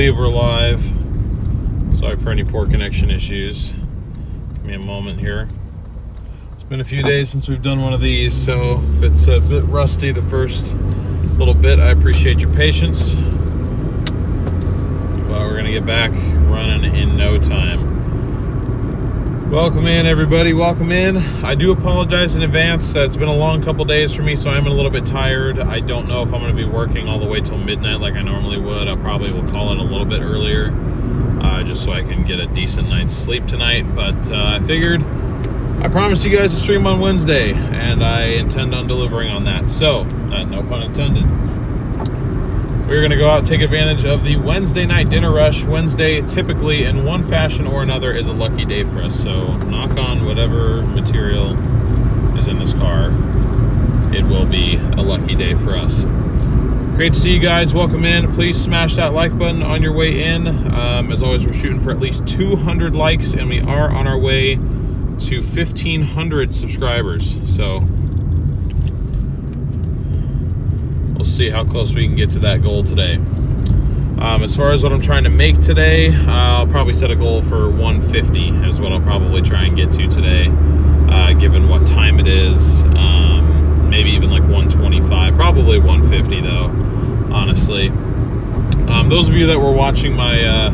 believe we're live. Sorry for any poor connection issues. Give me a moment here. It's been a few days since we've done one of these, so if it's a bit rusty the first little bit, I appreciate your patience. But we're gonna get back running in no time. Welcome in, everybody. Welcome in. I do apologize in advance. It's been a long couple days for me, so I'm a little bit tired. I don't know if I'm going to be working all the way till midnight like I normally would. I probably will call it a little bit earlier, just so I can get a decent night's sleep tonight. But I figured I promised you guys a stream on Wednesday, and I intend on delivering on that. So, no pun intended. We're going to go out and take advantage of the Wednesday night dinner rush. Wednesday, typically, in one fashion or another, is a lucky day for us. So knock on whatever material is in this car. It will be a lucky day for us. Great to see you guys. Welcome in. Please smash that like button on your way in. As always, we're shooting for at least 200 likes, and we are on our way to 1,500 subscribers. So we'll see how close we can get to that goal today. As far as what I'm trying to make today, I'll probably set a goal for 150 is what I'll probably try and get to today, given what time it is. Maybe even like 125, probably 150 though, honestly. Those of you that were watching my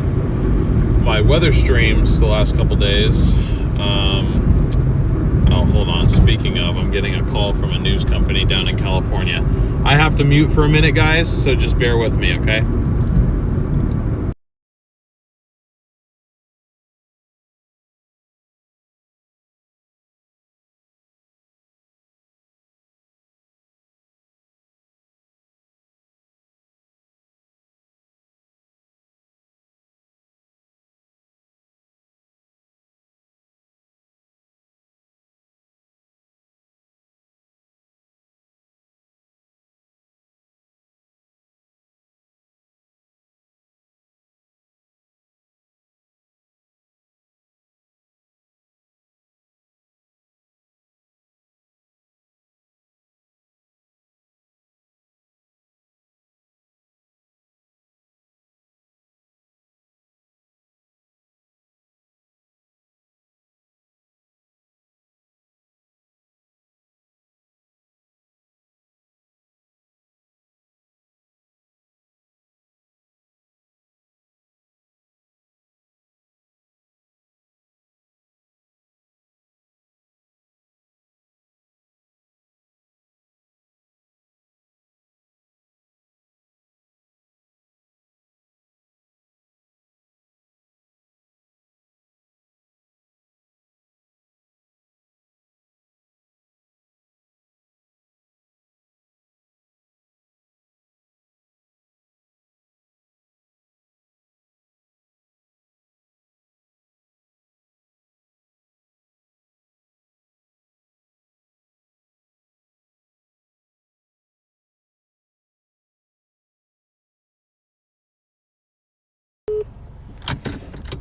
my weather streams the last couple days, oh, hold on. Speaking of, I'm getting a call from a news company down in California. I have to mute for a minute, guys, so just bear with me, okay?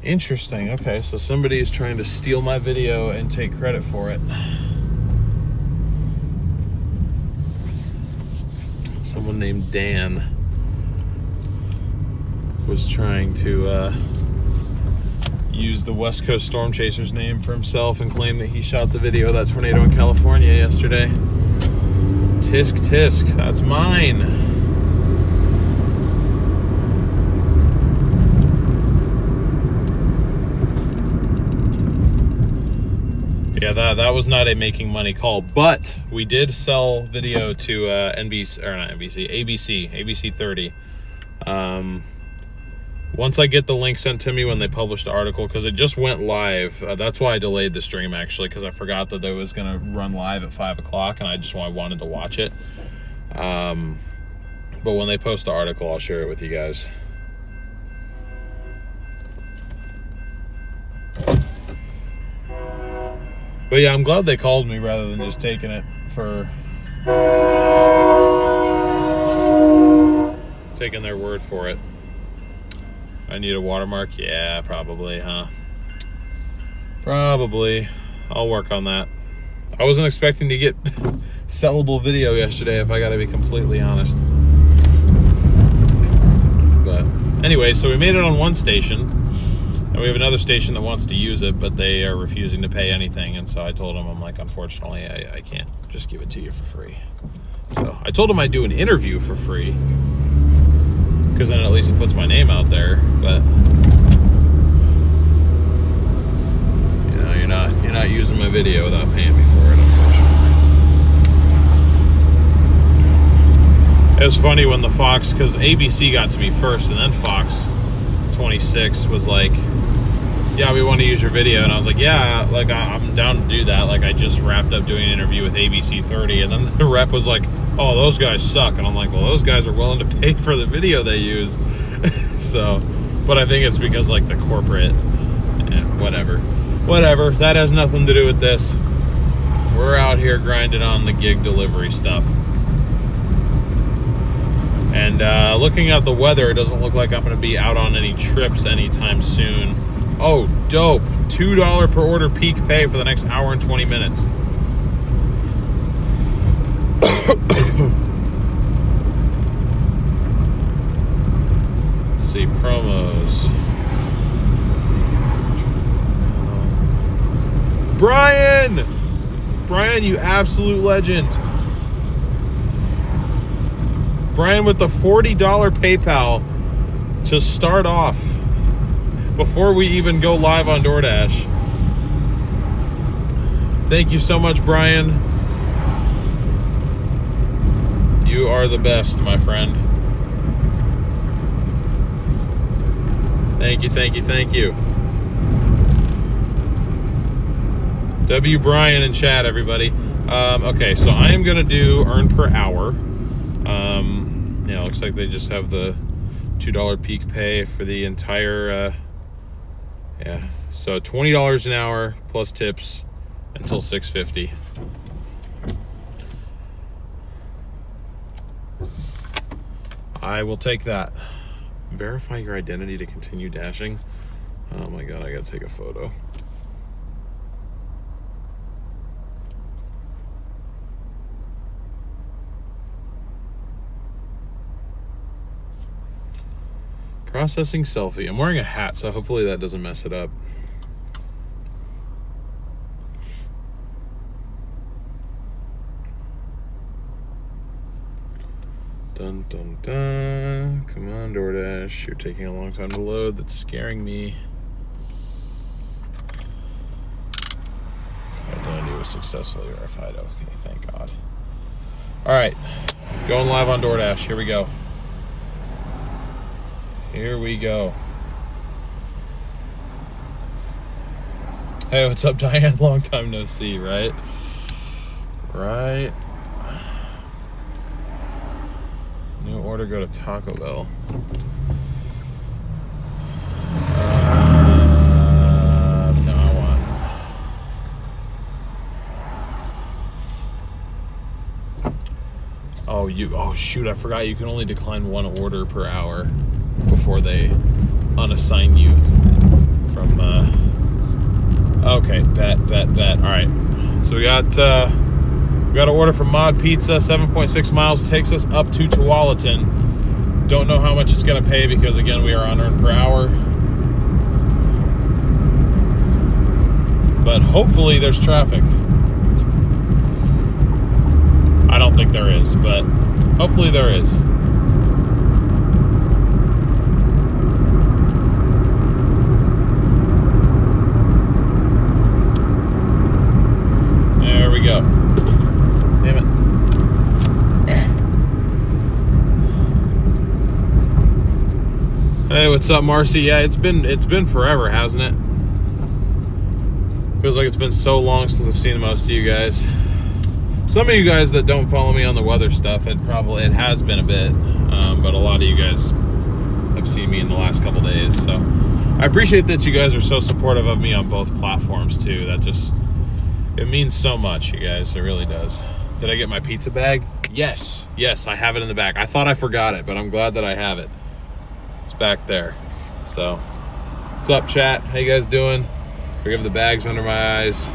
Interesting. Okay, so somebody is trying to steal my video and take credit for it. Someone named Dan was trying to use the West Coast Stormchasers name for himself and claim that he shot the video of that tornado in California yesterday. Tisk tisk, that's mine. Yeah, that was not a making money call, but we did sell video to NBC, or not NBC, ABC 30. Once I get the link sent to me when they publish the article, because it just went live. That's why I delayed the stream, actually, because I forgot that it was going to run live at 5 o'clock, and I just wanted to watch it. But when they post the article, I'll share it with you guys. But yeah, I'm glad they called me rather than just taking it for taking their word for it. I need a watermark? Yeah, probably, huh? Probably. I'll work on that. I wasn't expecting to get sellable video yesterday, if I gotta be completely honest. But Anyway, so we made it on one station, and we have another station that wants to use it, but they are refusing to pay anything. And so I told them, I'm like, unfortunately, I can't just give it to you for free. So I told them I'd do an interview for free, because then at least it puts my name out there. But you know, you're not using my video without paying me for it, unfortunately. It was funny when the Fox, because ABC got to me first, and then Fox 26 was like, yeah, we want to use your video. And I was like, yeah, like I'm down to do that. Like I just wrapped up doing an interview with ABC 30, and then the rep was like, oh, those guys suck. And I'm like, well, those guys are willing to pay for the video they use. So, but I think it's because like the corporate, whatever, that has nothing to do with this. We're out here grinding on the gig delivery stuff. And looking at the weather, it doesn't look like I'm going to be out on any trips anytime soon. Oh, dope. $2 per order peak pay for the next hour and 20 minutes. Let's see, promos. Brian! Brian, you absolute legend. Brian with the $40 PayPal to start off before we even go live on Doordash. Thank you so much, Brian. You are the best, my friend. Thank you, thank you, thank you. W. Brian in chat, everybody. Okay, so I am going to do earn per hour. Yeah, looks like they just have the $2 peak pay for the entire, yeah. So $20 an hour plus tips until $6.50. I will take that. Verify your identity to continue dashing. Oh my God, I gotta take a photo. Processing selfie. I'm wearing a hat, so hopefully that doesn't mess it up. Dun dun dun. Come on, Doordash. You're taking a long time to load. That's scaring me. Identity was successfully verified. Okay, thank God. Alright. Going live on Doordash. Here we go. Here we go. Hey, what's up, Diane? Long time no see, right? Right. New order, go to Taco Bell. No, I want. Oh, shoot, I forgot you can only decline one order per hour before they unassign you from, okay, bet. All right, so we got an order from Mod Pizza, 7.6 miles, takes us up to Tualatin. Don't know how much it's gonna pay because again, we are on earn per hour. But hopefully there's traffic. I don't think there is, but hopefully there is. There we go. Damn it. Hey, what's up, Marcy? Yeah, it's been forever, hasn't it? Feels like it's been so long since I've seen most of you guys. Some of you guys that don't follow me on the weather stuff, it has been a bit, but a lot of you guys have seen me in the last couple days. So I appreciate that you guys are so supportive of me on both platforms too. It means so much, you guys. It really does. Did I get my pizza bag? Yes, I have it in the back. I thought I forgot it, but I'm glad that I have it. It's back there. So, what's up, chat? How you guys doing? Forgive the bags under my eyes.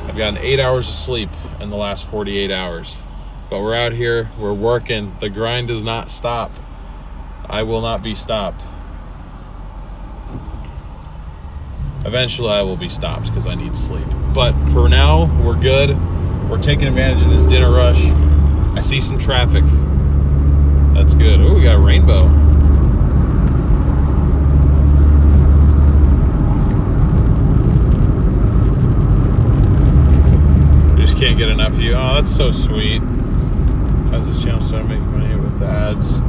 I've gotten 8 hours of sleep in the last 48 hours. But we're out here, we're working. The grind does not stop. I will not be stopped. Eventually I will be stopped because I need sleep. But for now, we're good. We're taking advantage of this dinner rush. I see some traffic. That's good. Oh, we got a rainbow. You just can't get enough of you. Oh, that's so sweet. How's this channel started making money with the ads? What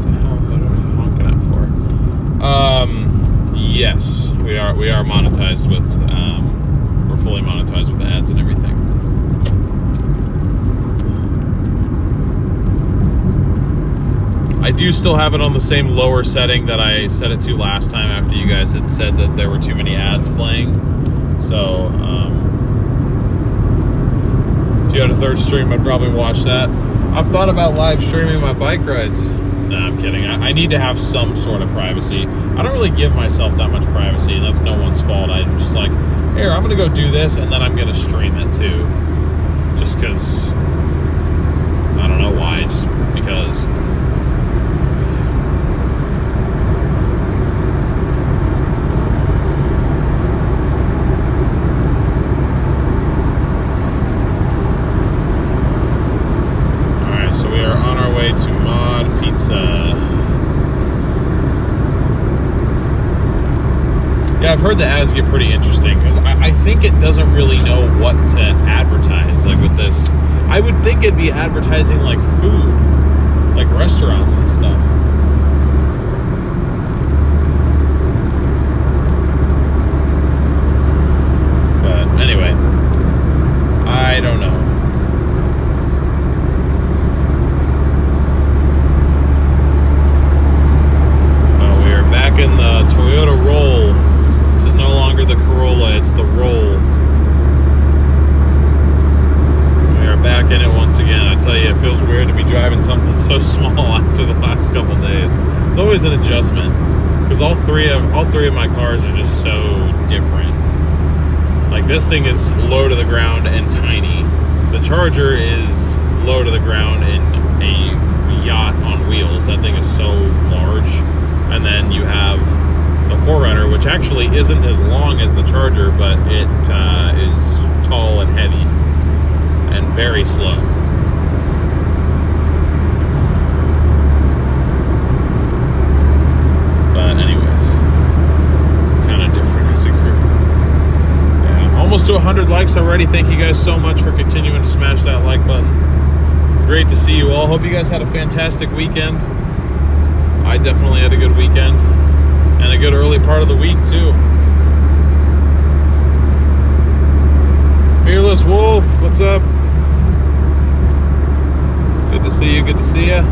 the hell? What are we honking at for? Yes, we are monetized with, we're fully monetized with ads and everything. I do still have it on the same lower setting that I set it to last time after you guys had said that there were too many ads playing. So, if you had a third stream, I'd probably watch that. I've thought about live streaming my bike rides. No, I'm kidding. I need to have some sort of privacy. I don't really give myself that much privacy, and that's no one's fault. I'm just like, here, I'm going to go do this, and then I'm going to stream it too. Just because, I don't know why, just because. Alright, so we are on our way to Mod Pizza. Yeah, I've heard the ads get pretty interesting because I think it doesn't really know what to advertise. Like with this, I would think it'd be advertising like food, like restaurants and stuff. But anyway, I don't know. Oh, we are back in the Toyota Roll. No longer the Corolla, it's the Roll. We are back in it once again. I tell you, it feels weird to be driving something so small after the last couple days. It's always an adjustment because all three of my cars are just so different. Like this thing is low to the ground and tiny. The Charger is low to the ground and a yacht on wheels. That thing is so large. And then you have the 4Runner, which actually isn't as long as the Charger, but it is tall and heavy and very slow. But anyways, kind of different as a group. Yeah, almost to 100 likes already. Thank you guys so much for continuing to smash that like button. Great to see you all. Hope you guys had a fantastic weekend. I definitely had a good weekend. And a good early part of the week, too. Fearless Wolf, what's up? Good to see you, good to see ya.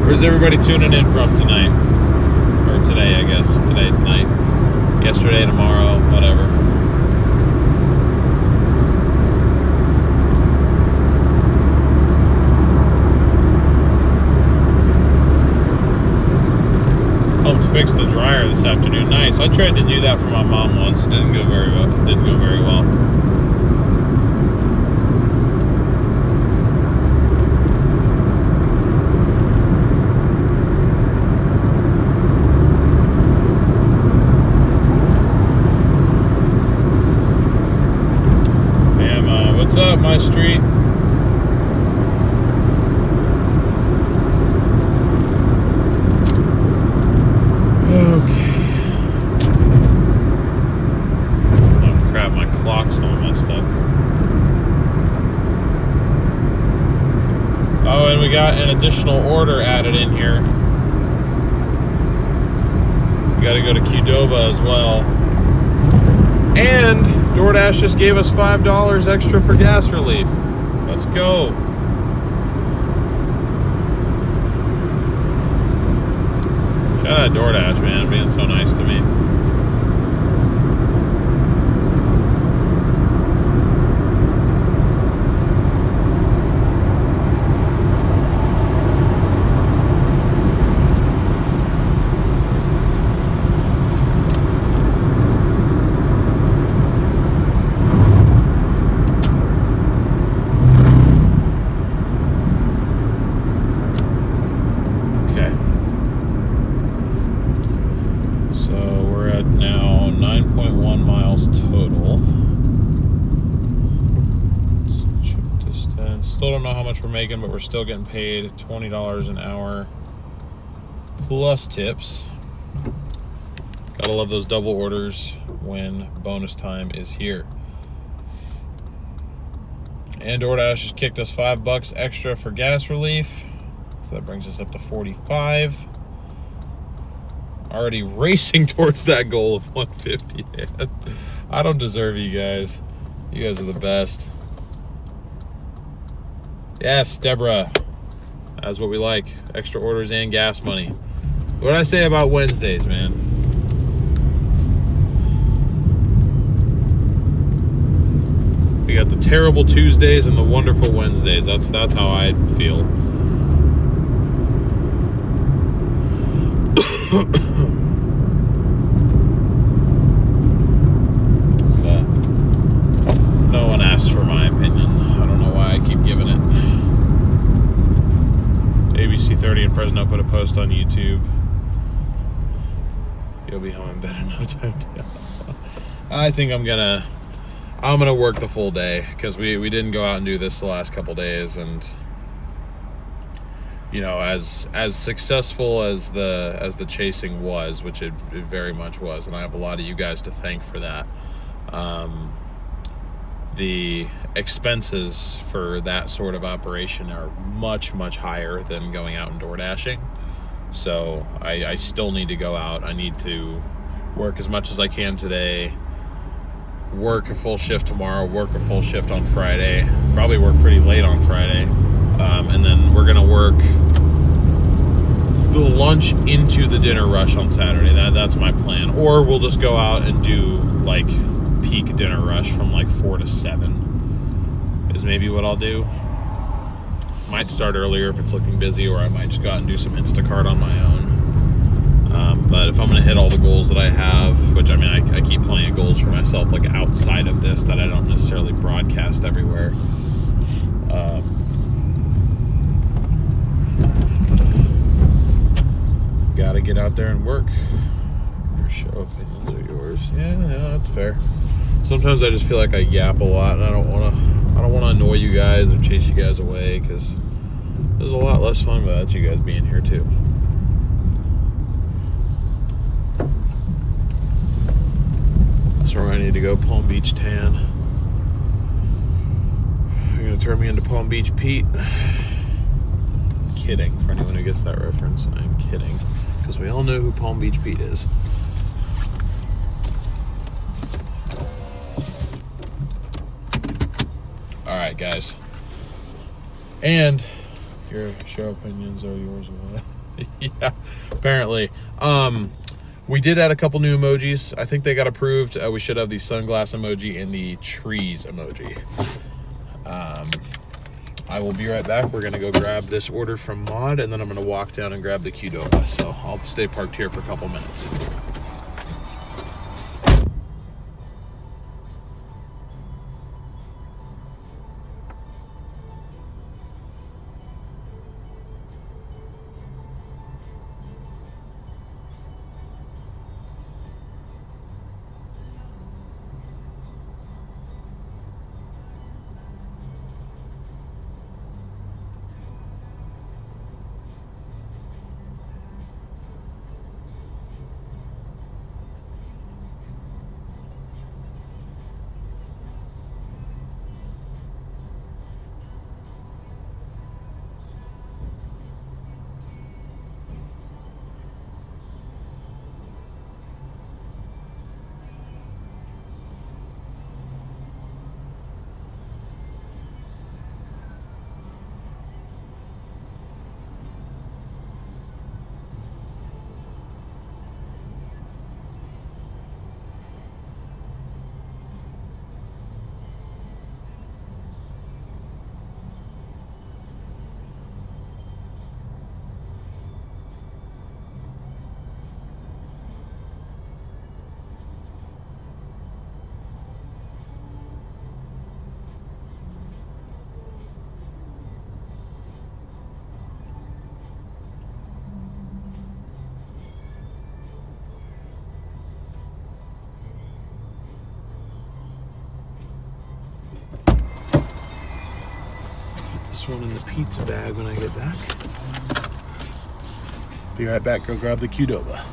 Where's everybody tuning in from tonight? Today, I guess. Today, tonight, yesterday, tomorrow, whatever. Helped fix the dryer this afternoon. Nice. I tried to do that for my mom once. It didn't go very well. It didn't go very well. What's up, my street? Okay. Oh crap, my clock's all messed up. Oh, and we got an additional order added in here. We gotta go to Qdoba as well. And Doordash just gave us $5 extra for gas relief. Let's go. Shout out Doordash, man, being so nice to me. Still don't know how much we're making, but we're still getting paid $20 an hour plus tips. Gotta love those double orders when bonus time is here. And Doordash has kicked us $5 extra for gas relief. So that brings us up to 45. Already racing towards that goal of 150. I don't deserve you guys. You guys are the best. Yes, Deborah. That's what we like. Extra orders and gas money. What did I say about Wednesdays, man? We got the terrible Tuesdays and the wonderful Wednesdays. That's how I feel. But no one asked for my opinion. I don't know why I keep giving it. ABC 30 in Fresno put a post on YouTube. You'll be home in bed in no time. I think I'm gonna work the full day because we didn't go out and do this the last couple days, and you know, as successful as the chasing was, which it very much was, and I have a lot of you guys to thank for that. The expenses for that sort of operation are much higher than going out and door dashing. So I still need to go out. I need to work as much as I can today, work a full shift tomorrow, work a full shift on Friday, probably work pretty late on Friday, and then we're gonna work the lunch into the dinner rush on Saturday. That's my plan. Or we'll just go out and do like peak dinner rush from like 4 to 7 is maybe what I'll do. Might start earlier if it's looking busy, or I might just go out and do some Instacart on my own. But if I'm going to hit all the goals that I have, which I mean, I keep plenty of goals for myself, like outside of this, that I don't necessarily broadcast everywhere. Gotta get out there and work. Your show opinions are yours. Yeah, that's fair. Sometimes I just feel like I yap a lot, and I don't want to annoy you guys or chase you guys away, because there's a lot less fun without you guys being here too. That's where I need to go. Palm Beach tan. You're gonna turn me into Palm Beach Pete? Kidding. For anyone who gets that reference, I'm kidding, because we all know who Palm Beach Pete is. All right, guys. And your show opinions are yours. Yeah, apparently. We did add a couple new emojis. I think they got approved. We should have the sunglass emoji and the trees emoji. I will be right back. We're going to go grab this order from Maud, and then I'm going to walk down and grab the Qdoba. So I'll stay parked here for a couple minutes. this one in the pizza bag when I get back. Be right back, go grab the Qdoba.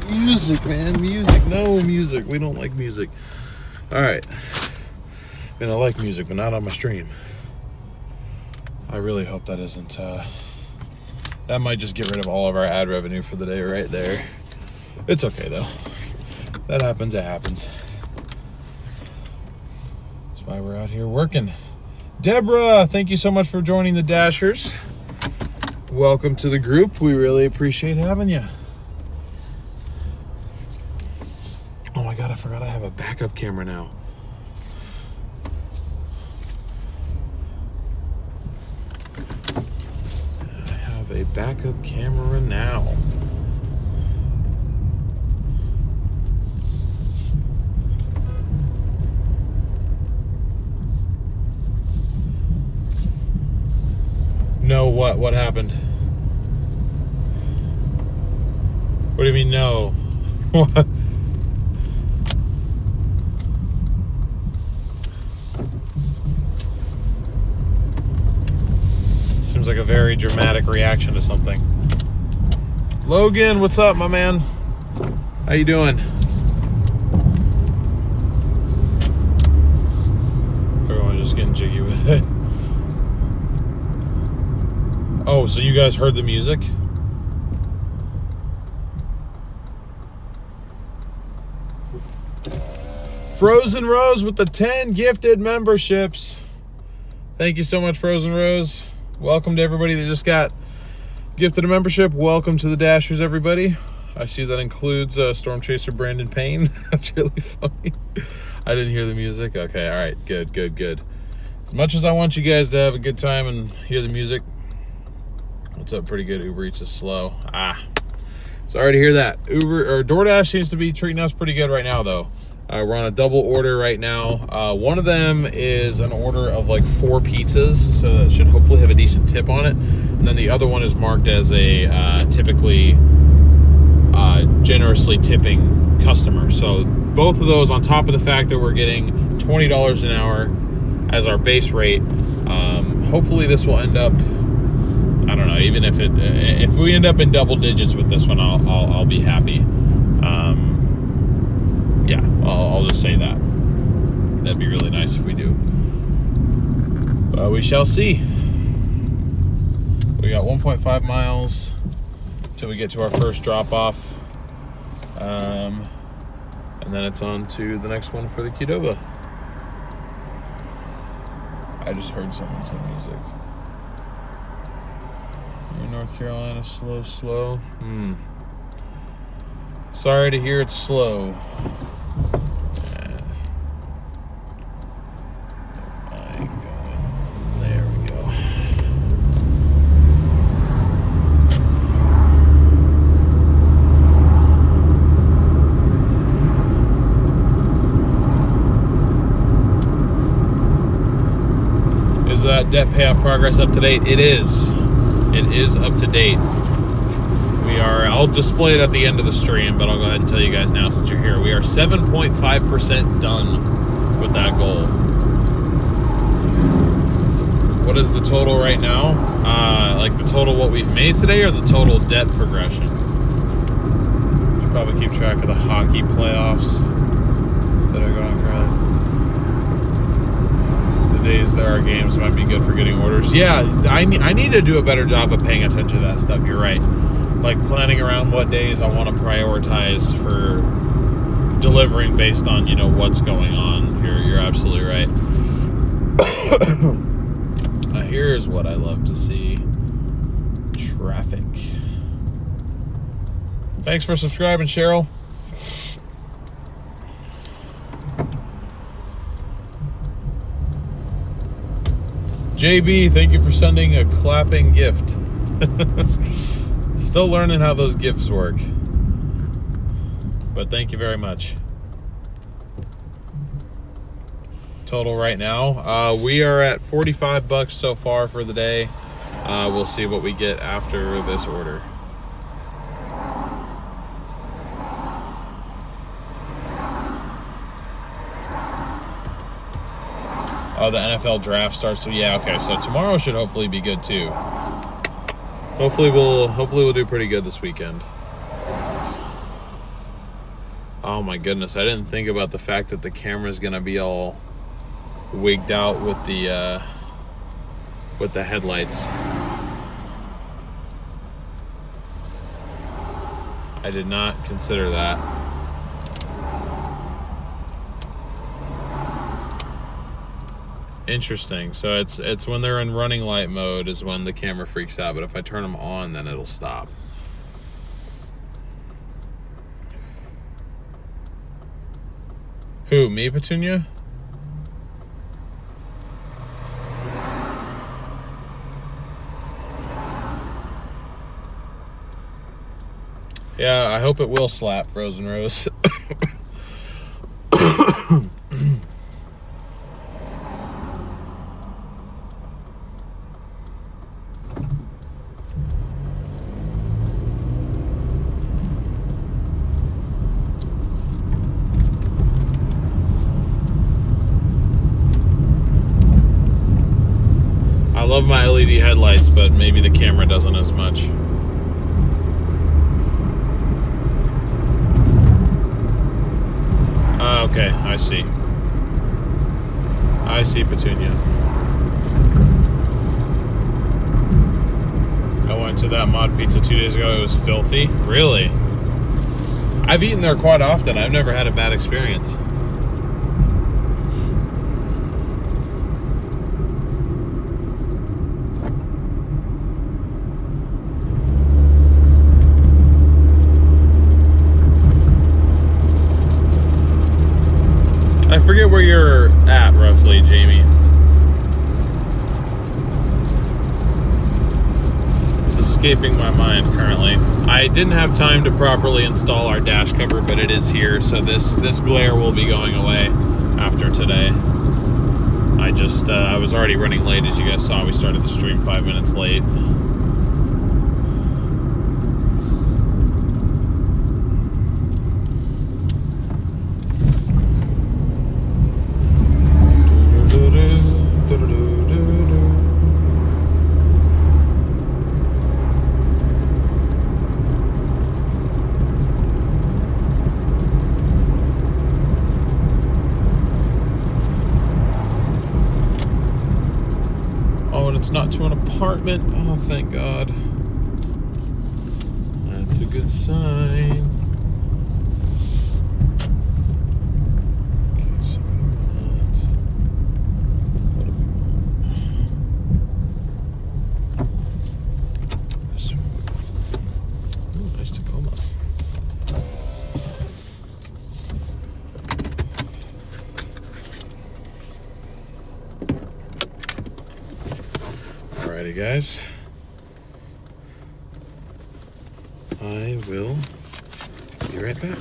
Music, man, music. No music. We don't like music. All right. And I like music, but not on my stream. I really hope that isn't. That might just get rid of all of our ad revenue for the day right there. It's okay though. That happens. It happens. That's why we're out here working. Deborah, thank you so much for joining the Dashers. Welcome to the group. We really appreciate having you. Oh my God, I forgot I have a backup camera now. I have a backup camera now. No, what happened? What do you mean no? What? Seems like a very dramatic reaction to something. Logan, what's up, my man? How you doing? Everyone's just getting jiggy with it. Oh, so you guys heard the music? Frozen Rose with the 10 gifted memberships. Thank you so much, Frozen Rose. Welcome to everybody that just got gifted a membership. Welcome to the Dashers, everybody. I see that includes Stormchaser Brandon Payne. That's really funny. I didn't hear the music. Okay, all right, good. As much as I want you guys to have a good time and hear the music, what's up? Pretty good. Uber Eats is slow. Sorry to hear that. Doordash seems to be treating us pretty good right now, though. We're on a double order right now. One of them is an order of like 4 pizzas, so that should hopefully have a decent tip on it. And then the other one is marked as a typically generously tipping customer. So both of those, on top of the fact that we're getting $20 an hour as our base rate, hopefully this will end up, I don't know, even if we end up in double digits with this one, I'll be happy. Yeah, I'll just say that. That'd be really nice if we do. But we shall see. We got 1.5 miles till we get to our first drop off. And then it's on to the next one for the Qdoba. I just heard someone say music. You're in North Carolina, slow. Sorry to hear it's slow. Yeah. debt payoff progress up to date. It is up to date. I'll display it at the end of the stream, but I'll go ahead and tell you guys now since you're here. We are 7.5% done with that goal. What is the total right now? Like the total what we've made today, or the total debt progression? Should probably keep track of the hockey playoffs that are going currently. The days there are games might be good for getting orders. Yeah, I need to do a better job of paying attention to that stuff. You're right. Like planning around what days I want to prioritize for delivering based on, what's going on. You're absolutely right. Here's what I love to see. Traffic. Thanks for subscribing, Cheryl. JB, thank you for sending a clapping gift. Still learning how those gifts work. But thank you very much. Total right now, we are at $45 so far for the day. We'll see what we get after this order. Oh, the NFL draft starts. So yeah, okay. So tomorrow should hopefully be good too. Hopefully we'll do pretty good this weekend. Oh my goodness, I didn't think about the fact that the camera's gonna be all wigged out with the headlights. I did not consider that. Interesting. So it's when they're in running light mode is when the camera freaks out, but if I turn them on, then it'll stop. Who, me, Petunia? Yeah, I hope it will slap, Frozen Rose. I love my LED headlights, but maybe the camera doesn't as much. Okay, I see. I see, Petunia. I went to that Mod Pizza 2 days ago. It was filthy. Really? I've eaten there quite often. I've never had a bad experience. I forget where you're at roughly, Jamie. It's escaping my mind currently. I didn't have time to properly install our dash cover, but it is here, so this glare will be going away after today. I was already running late, as you guys saw. We started the stream 5 minutes late. It's not to an apartment. Oh, thank God. That's a good sign. Okay, so what do we want? This one. Ooh, nice Tacoma. Alrighty, guys. I will be right back.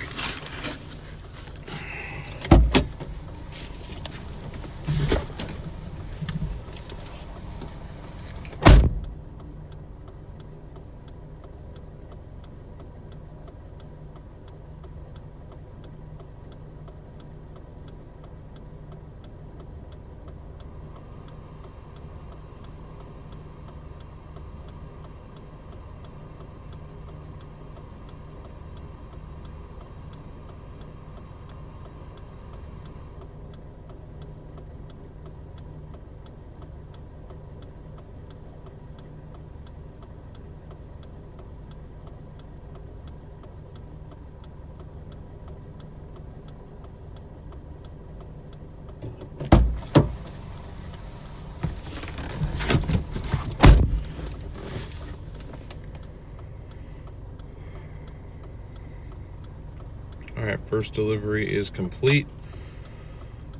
All right, first delivery is complete.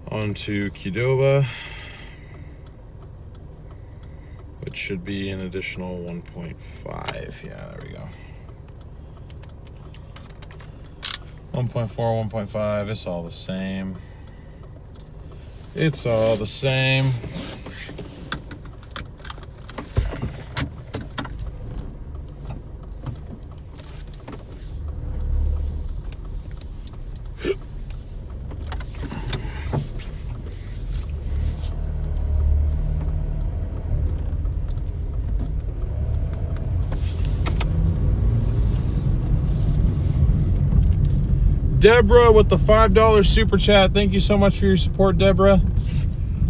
On to Qdoba, which should be an additional 1.5. Yeah, there we go. 1.4, 1.5, it's all the same. It's all the same. Deborah with the $5 super chat. Thank you so much for your support, Deborah.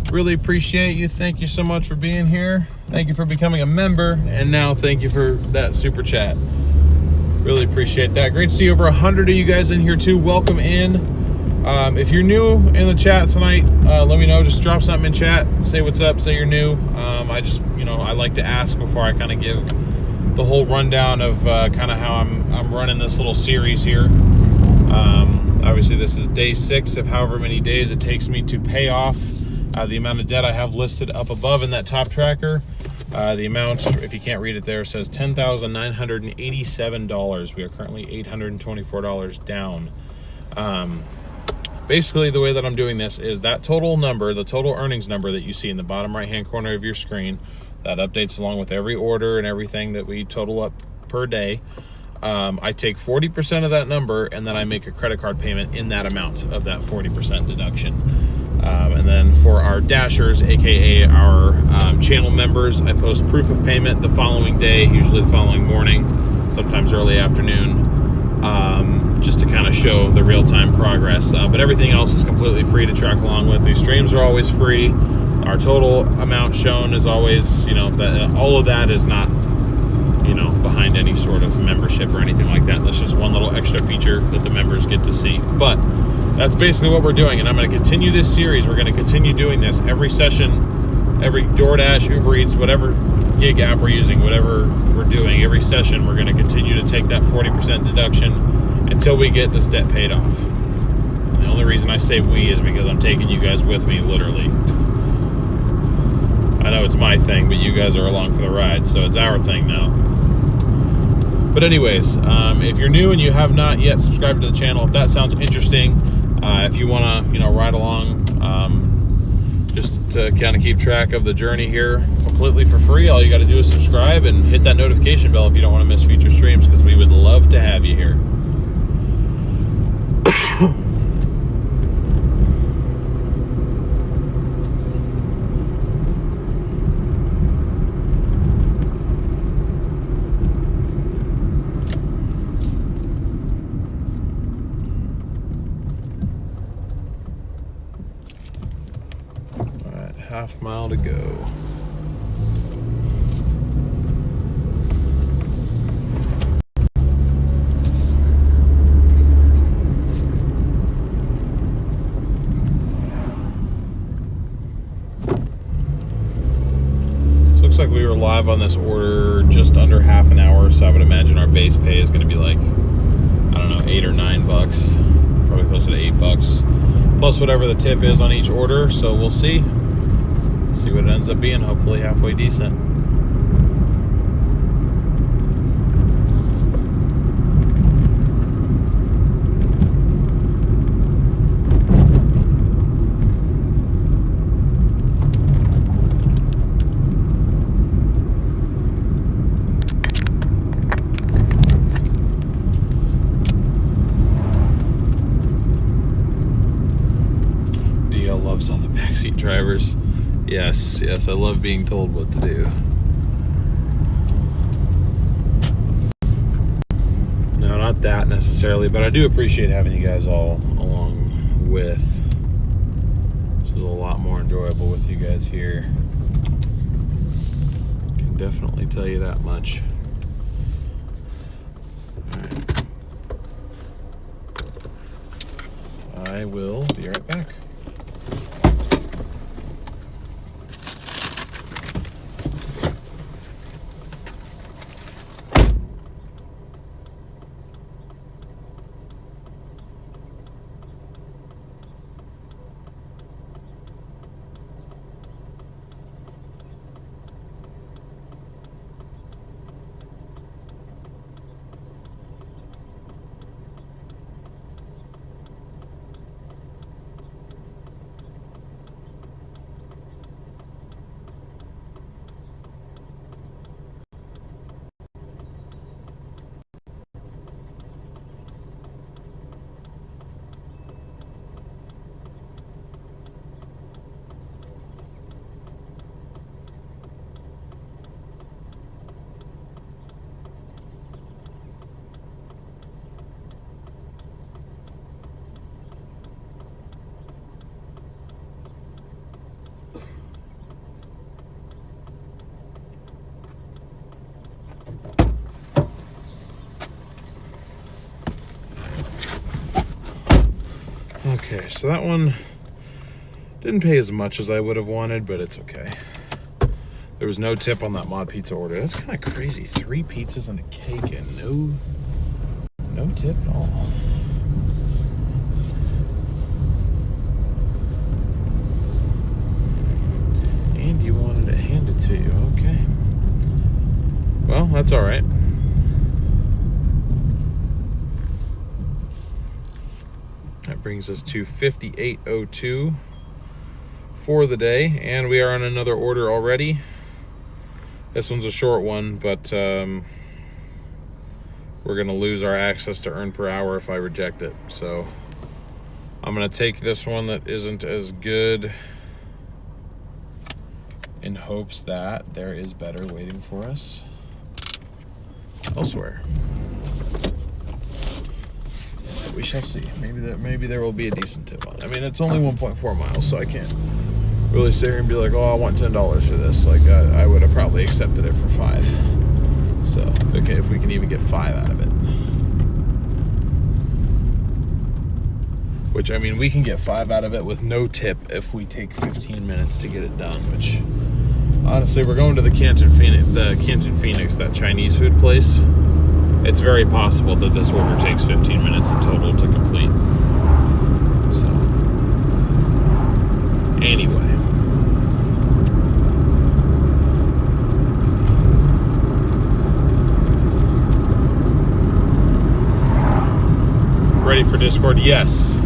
Really appreciate you. Thank you so much for being here. Thank you for becoming a member. And now thank you for that super chat. Really appreciate that. Great to see over 100 of you guys in here too. Welcome in. If you're new in the chat tonight, let me know. Just drop something in chat. Say what's up. Say you're new. I just, I like to ask before I kind of give the whole rundown of kind of how I'm running this little series here. Obviously, this is day 6 of however many days it takes me to pay off the amount of debt I have listed up above in that top tracker. The amount, if you can't read it there, says $10,987. We are currently $824 down. Basically, the way that I'm doing this is that total number, the total earnings number that you see in the bottom right-hand corner of your screen, that updates along with every order and everything that we total up per day. I take 40% of that number, and then I make a credit card payment in that amount of that 40% deduction. And then for our dashers, aka our channel members, I post proof of payment the following day, usually the following morning, sometimes early afternoon, just to kind of show the real-time progress. But everything else is completely free to track along with. These streams are always free. Our total amount shown is always, all of that is not behind any sort of membership or anything like that. That's just one little extra feature that the members get to see. But that's basically what we're doing, and I'm going to continue this series. We're going to continue doing this every session, every Doordash, Uber Eats, whatever gig app we're using, whatever we're doing, every session we're going to continue to take that 40% deduction until we get this debt paid off. The only reason I say we is because I'm taking you guys with me, literally. I know it's my thing, but you guys are along for the ride, so it's our thing now. But anyways, if you're new and you have not yet subscribed to the channel, if that sounds interesting, if you want to, ride along, just to kind of keep track of the journey here completely for free, all you got to do is subscribe and hit that notification bell if you don't want to miss future streams, because we would love to have you here. Half mile to go. This looks like we were live on this order just under half an hour, so I would imagine our base pay is going to be like, I don't know, $8 or $9, probably closer to $8, plus whatever the tip is on each order. So we'll see. See what it ends up being, hopefully halfway decent. DL loves all the backseat drivers. Yes, I love being told what to do. No, not that necessarily, but I do appreciate having you guys all along with. This is a lot more enjoyable with you guys here. Can definitely tell you that much. All right. I will be right back. Okay, so that one didn't pay as much as I would have wanted, but it's okay. There was no tip on that mod pizza order. That's kind of crazy. 3 pizzas and a cake and no tip at all. And you wanted it handed to you. Okay. Well, that's all right. That brings us to $58.02 for the day, and we are on another order already. This one's a short one, but we're gonna lose our access to earn per hour if I reject it. So I'm gonna take this one that isn't as good in hopes that there is better waiting for us elsewhere. We shall see. Maybe there will be a decent tip on it. I mean, it's only 1.4 miles, so I can't really sit here and be like, oh, I want $10 for this. Like, I would have probably accepted it for $5. So, okay, if we can even get 5 out of it. Which, I mean, we can get 5 out of it with no tip if we take 15 minutes to get it done, which, honestly, we're going to the Canton Phoenix, that Chinese food place. It's very possible that this order takes 15 minutes in total to complete. So, anyway. Ready for Discord? Yes.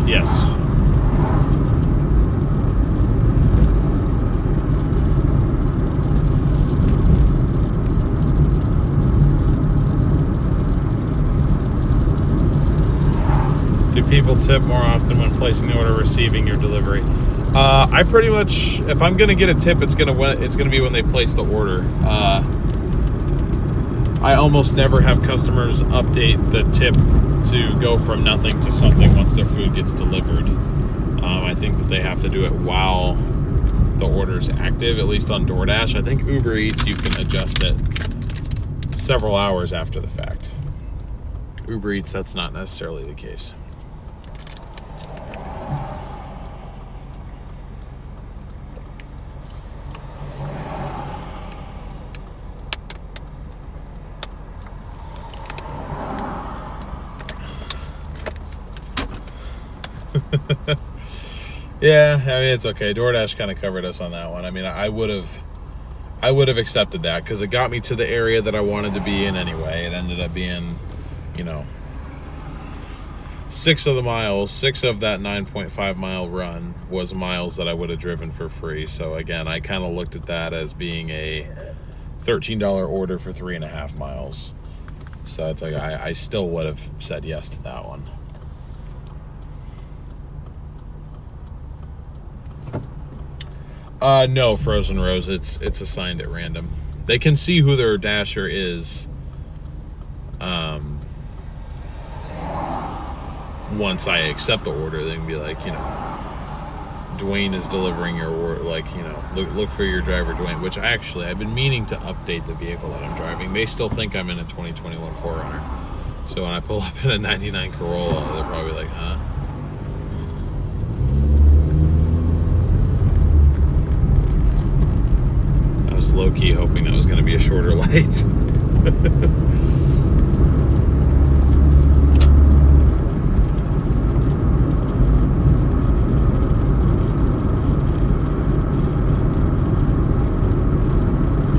Do people tip more often when placing the order, receiving your delivery? I pretty much, if I'm gonna get a tip, it's gonna be when they place the order. I almost never have customers update the tip to go from nothing to something once their food gets delivered. I think that they have to do it while the order's active, at least on Doordash. I think Uber Eats, you can adjust it several hours after the fact. Uber Eats, that's not necessarily the case. Yeah, I mean, it's okay. DoorDash kind of covered us on that one. I mean, I would have accepted that because it got me to the area that I wanted to be in anyway. It ended up being, 6 of that 9.5 mile run was miles that I would have driven for free. So again, I kind of looked at that as being a $13 order for 3.5 miles. So it's like I still would have said yes to that one. No, Frozen Rose, it's assigned at random. They can see who their dasher is once I accept the order. They can be like, Dwayne is delivering your order, look for your driver, Dwayne, which I've been meaning to update the vehicle that I'm driving. They still think I'm in a 2021 4Runner. So when I pull up in a 99 Corolla, they're probably like, huh? I was low-key hoping that was going to be a shorter light.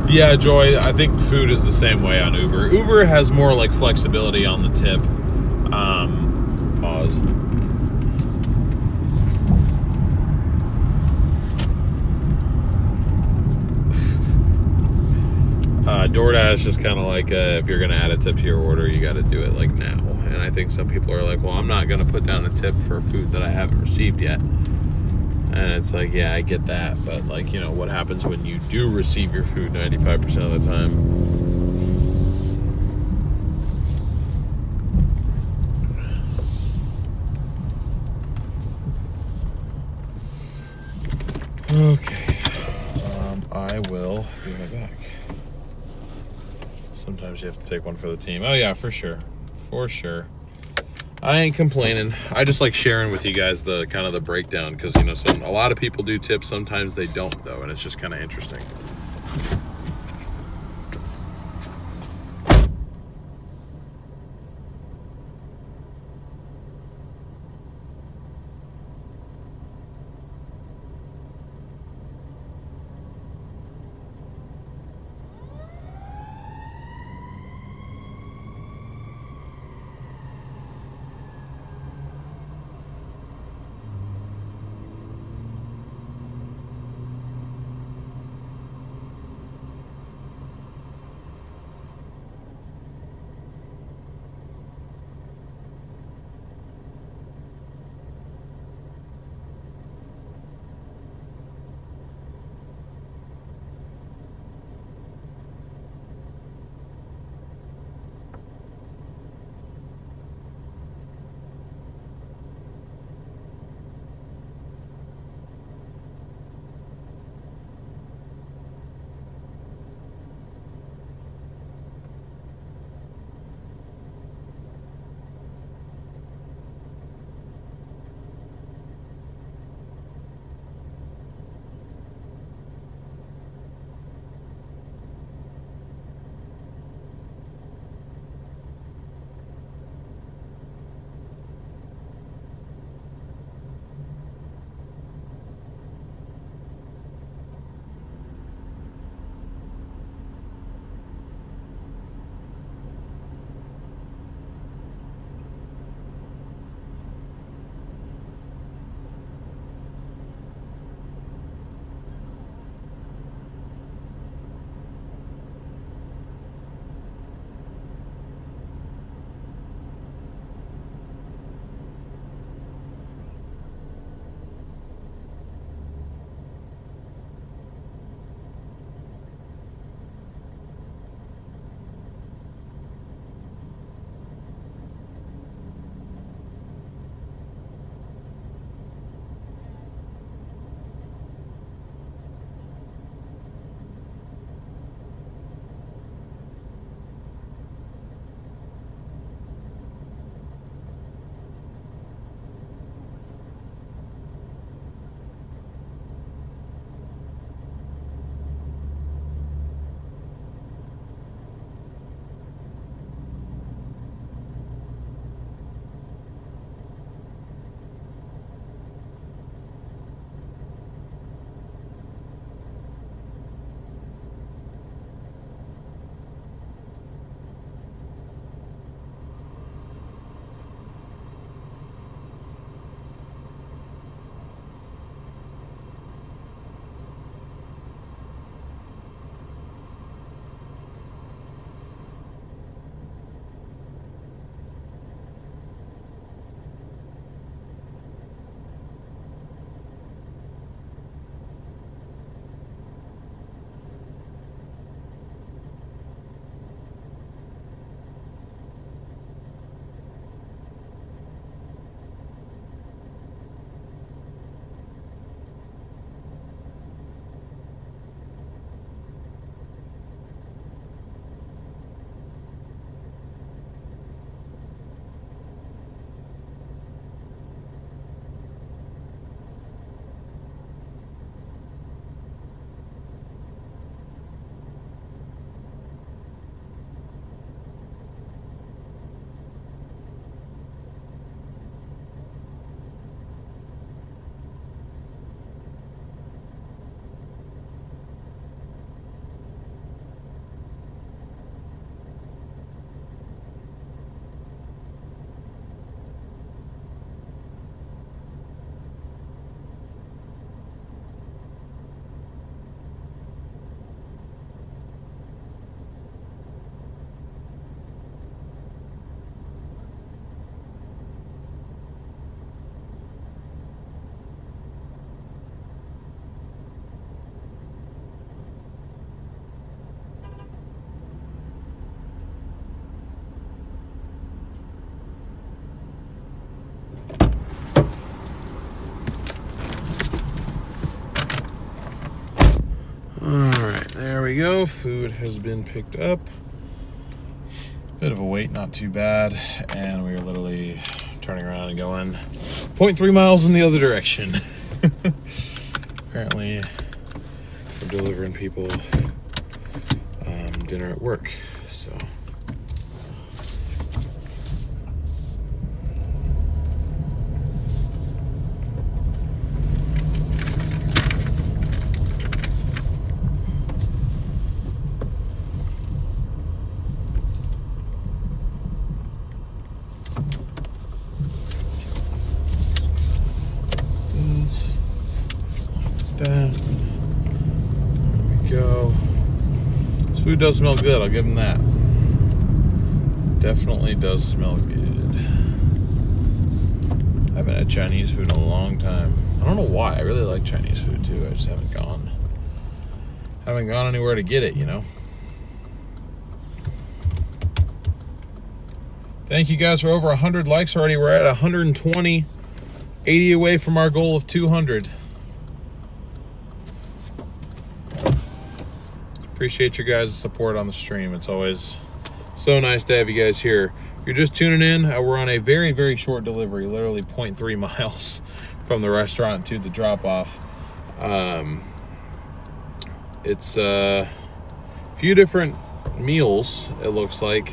Yeah, Joy, I think food is the same way on Uber. Uber has more like flexibility on the tip. Pause. DoorDash is kind of like if you're going to add a tip to your order, you got to do it like now. And I think some people are like, well, I'm not going to put down a tip for food that I haven't received yet. And it's like, yeah, I get that. But what happens when you do receive your food 95% of the time? Okay. I will be right back. Sometimes you have to take one for the team. Oh yeah, for sure. For sure. I ain't complaining. I just like sharing with you guys the kind of the breakdown, because you know, a lot of people do tips, sometimes they don't though, and it's just kind of interesting. There we go. Food has been picked up. Bit of a wait, not too bad. And we are literally turning around and going 0.3 miles in the other direction. Apparently, we're delivering people dinner at work, so. There we go. This food does smell good, I'll give them that. Definitely does smell good. I haven't had Chinese food in a long time. I don't know why. I really like Chinese food too. I just haven't gone anywhere to get it, you know. Thank you guys for over 100 likes already. We're at 120, 80 away from our goal of 200. Appreciate your guys' support on the stream. It's always so nice to have you guys here. If you're just tuning in, we're on a very, very short delivery, literally 0.3 miles from the restaurant to the drop-off. It's a few different meals, it looks like.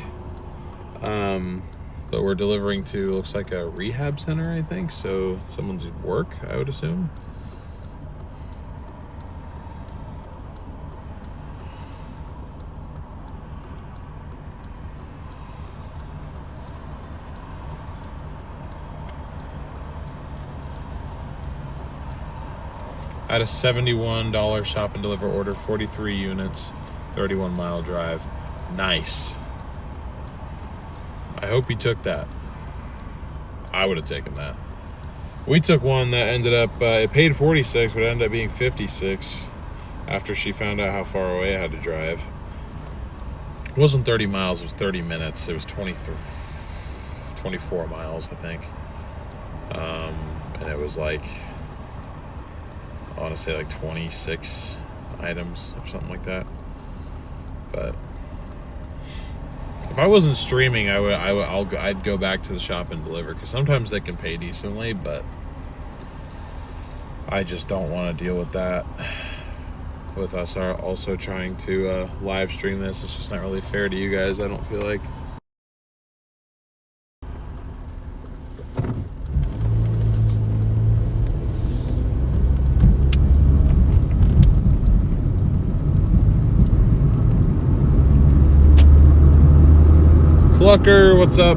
But we're delivering to, looks like a rehab center, I think. So someone's at work, I would assume. I had a $71 shop and deliver order, 43 units, 31-mile drive. Nice. I hope he took that. I would have taken that. We took one that ended up, it paid 46, but it ended up being 56 after she found out how far away I had to drive. It wasn't 30 miles, it was 30 minutes. It was 24 miles, I think. And it was like, I want to say like 26 items or something like that. But if I wasn't streaming, I'd go back to the shop and deliver, because sometimes they can pay decently, but I just don't want to deal with that. With us also trying to live stream this, it's just not really fair to you guys, I don't feel like. Clucker, what's up?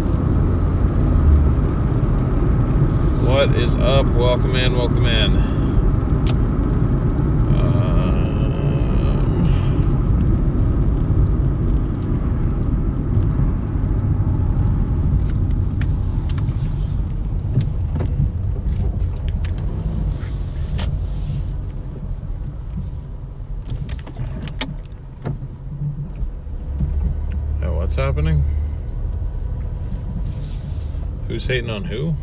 What is up? Welcome in, welcome in. Oh, what's happening? Who's hating on who?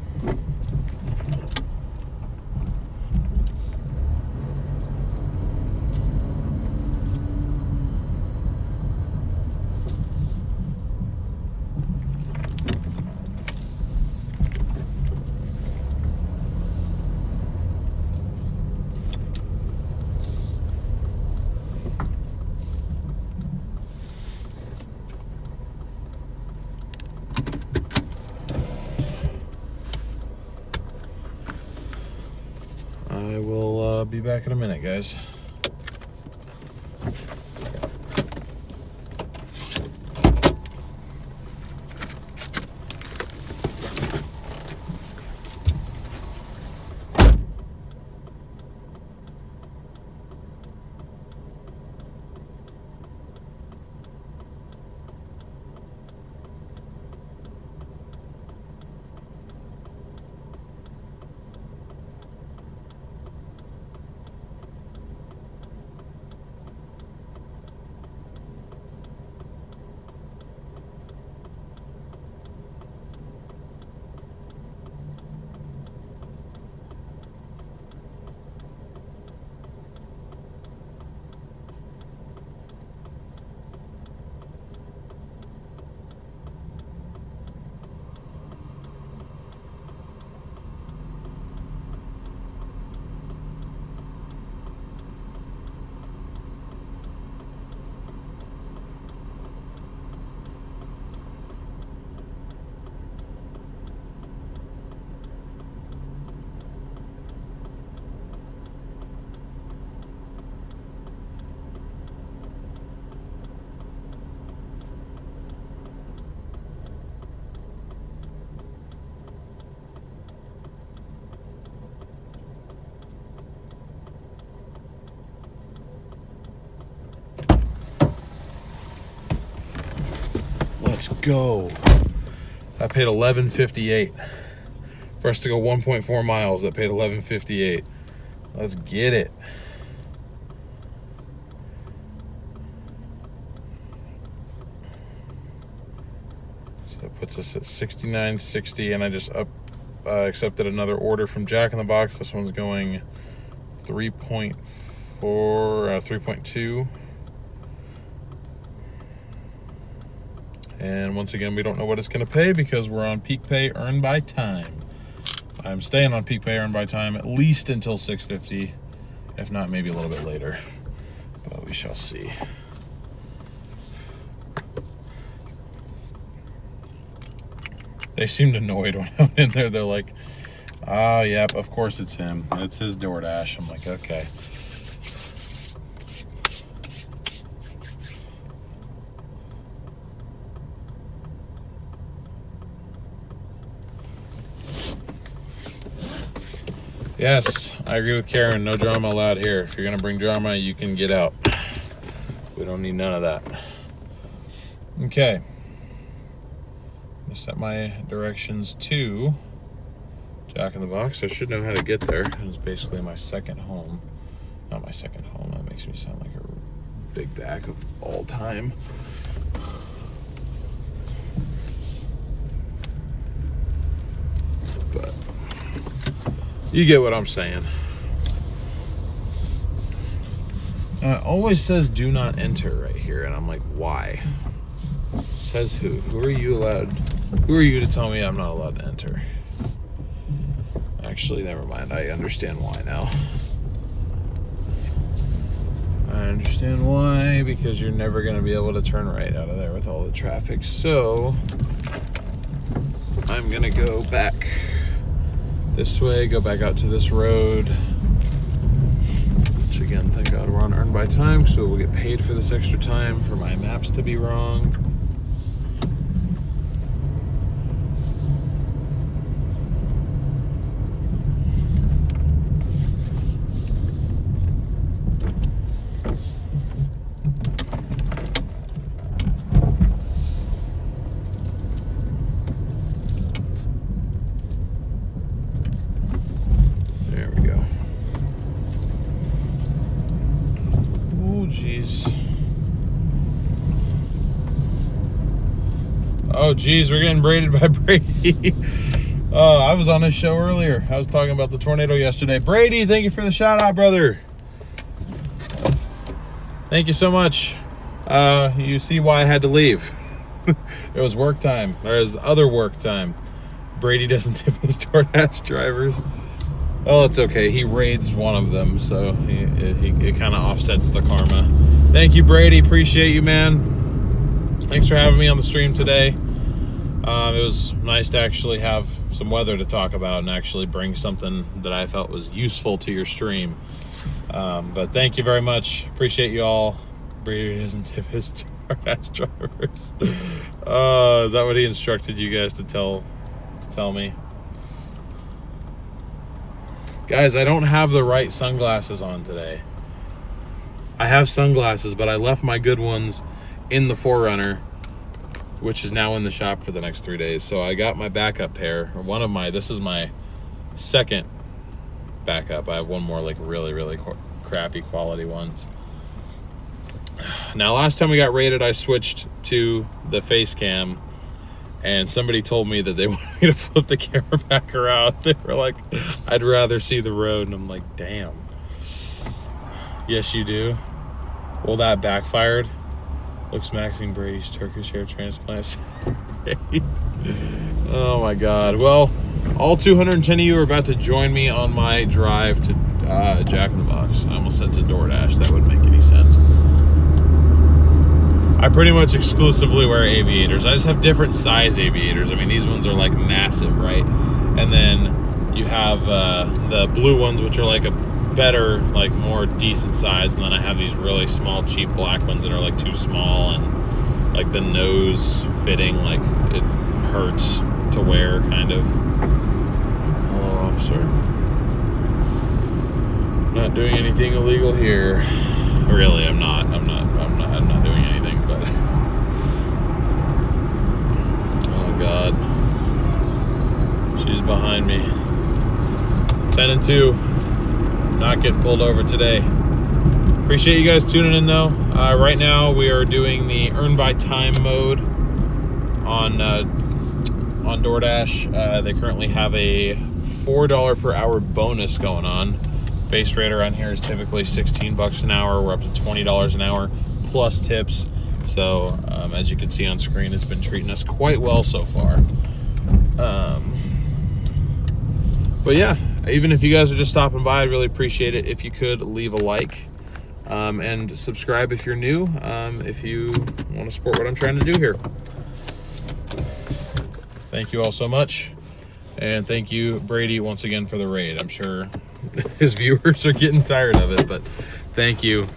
I will be back in a minute, guys. go. I paid $11.58 for us to go 1.4 miles. I paid $11.58. Let's get it. So that puts us at $69.60, and I just accepted another order from Jack in the Box. This one's going 3.2. And once again, we don't know what it's going to pay because we're on peak pay earned by time. I'm staying on peak pay earned by time at least until 6:50, if not maybe a little bit later. But we shall see. They seemed annoyed when I went in there. They're like, oh, yep, of course it's him. It's his Doordash. I'm like, okay. Yes, I agree with Karen. No drama allowed here. If you're going to bring drama, you can get out. We don't need none of that. Okay. I'm going to set my directions to Jack in the Box. I should know how to get there. It was basically my second home. Not my second home. That makes me sound like a big back of all time. But you get what I'm saying. It always says do not enter right here, and I'm like, why? It says who? Who are you allowed? Who are you to tell me I'm not allowed to enter? Actually, never mind. I understand why now. I understand why, because you're never going to be able to turn right out of there with all the traffic. So I'm going to go back this way, go back out to this road, which again, thank God we're on earned by time, so we'll get paid for this extra time for my maps to be wrong. Oh, geez, we're getting braided by Brady. I was on his show earlier. I was talking about the tornado yesterday. Brady, thank you for the shout out, brother. Thank you so much. You see why I had to leave. It was work time. Or his other work time. Brady doesn't tip his Doordash drivers. Well, it's okay. He raids one of them, so it kind of offsets the karma. Thank you, Brady. Appreciate you, man. Thanks for having me on the stream today. It was nice to actually have some weather to talk about and actually bring something that I felt was useful to your stream. But thank you very much. Appreciate you all. Brady doesn't tip his Doordash drivers. Is that what he instructed you guys to tell me? Guys, I don't have the right sunglasses on today. I have sunglasses, but I left my good ones in the 4Runner, which is now in the shop for the next 3 days. So I got my backup pair, or this is my second backup. I have one more like really, really crappy quality ones. Now, last time we got raided, I switched to the face cam, and somebody told me that they wanted me to flip the camera back around. They were like, I'd rather see the road. And I'm like, damn. Yes, you do. Well, that backfired. Looks maxing Brady's Turkish hair transplants. Oh my God. Well, all 210 of you are about to join me on my drive to Jack in the Box. I almost said to Doordash. That wouldn't make any sense. I pretty much exclusively wear aviators. I just have different size aviators. I mean, these ones are like massive, right? And then you have the blue ones, which are like a better, like more decent size, and then I have these really small, cheap black ones that are like too small, and like the nose fitting, like it hurts to wear, kind of. Hello, officer. Not doing anything illegal here. Really, I'm not doing anything, but behind me. 10 and 2. Not getting pulled over today. Appreciate you guys tuning in though. Right now we are doing the earn by time mode on Doordash. They currently have a $4 per hour bonus going on. Base rate around here is typically 16 bucks an hour. We're up to $20 an hour plus tips. So as you can see on screen, it's been treating us quite well so far. But yeah, even if you guys are just stopping by, I'd really appreciate it if you could leave a like and subscribe if you're new, if you want to support what I'm trying to do here. Thank you all so much. And thank you, Brady, once again for the raid. I'm sure his viewers are getting tired of it, but thank you,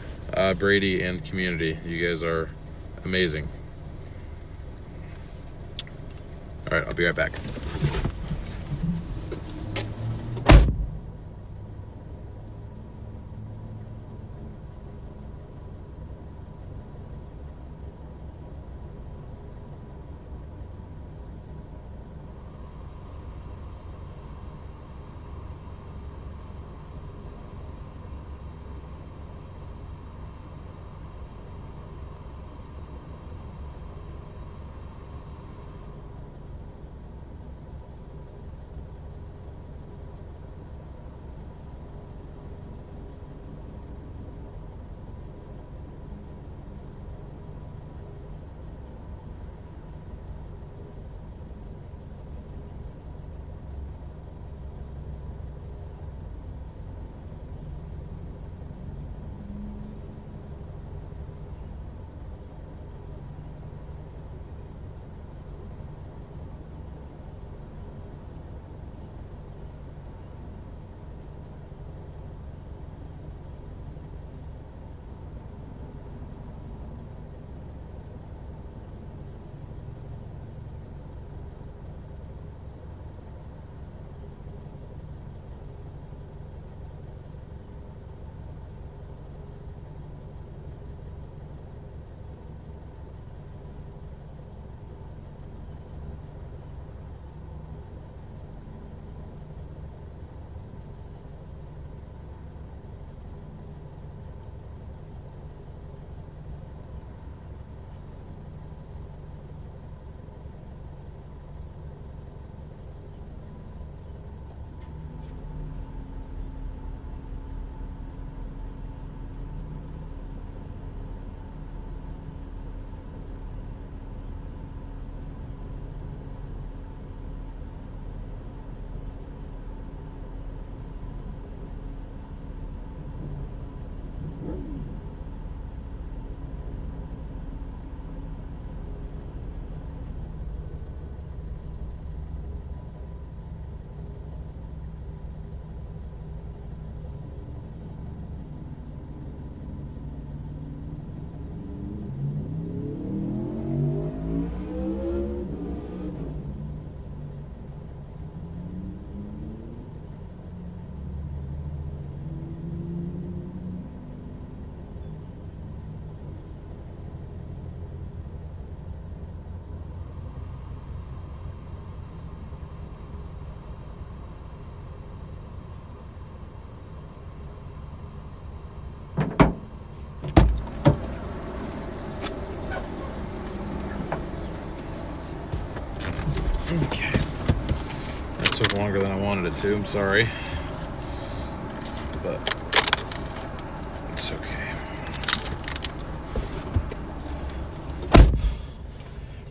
Brady and community. You guys are amazing. All right, I'll be right back. Okay. That took longer than I wanted it to, I'm sorry. But it's okay.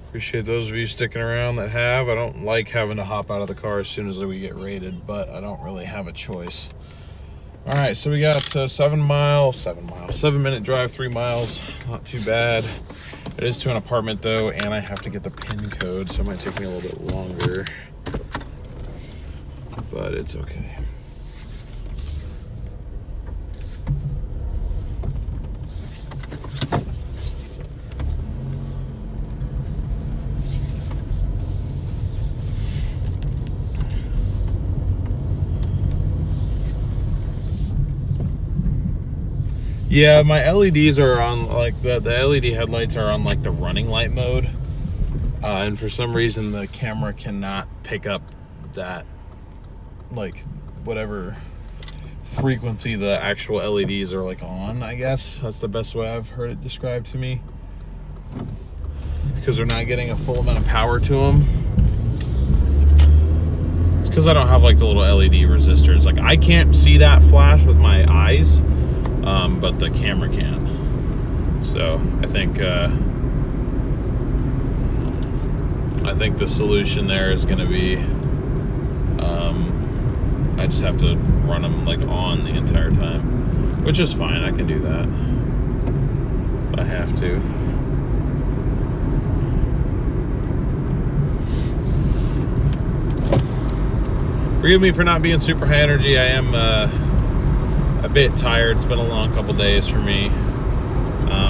Appreciate those of you sticking around that have. I don't like having to hop out of the car as soon as we get raided, but I don't really have a choice. All right, so we got 7 minute drive, 3 miles. Not too bad. It is to an apartment though, and I have to get the PIN code, so it might take me a little bit longer, but it's okay. Yeah, my LEDs are on, like, the LED headlights are on, like, the running light mode. And for some reason, the camera cannot pick up that like whatever frequency the actual LEDs are like on, I guess. That's the best way I've heard it described to me. Because they're not getting a full amount of power to them. It's because I don't have like the little LED resistors. Like I can't see that flash with my eyes, but the camera can. So I think the solution there is going to be I just have to run them like on the entire time, which is fine. I can do that if I have to. Forgive me for not being super high energy. I am a bit tired. It's been a long couple days for me,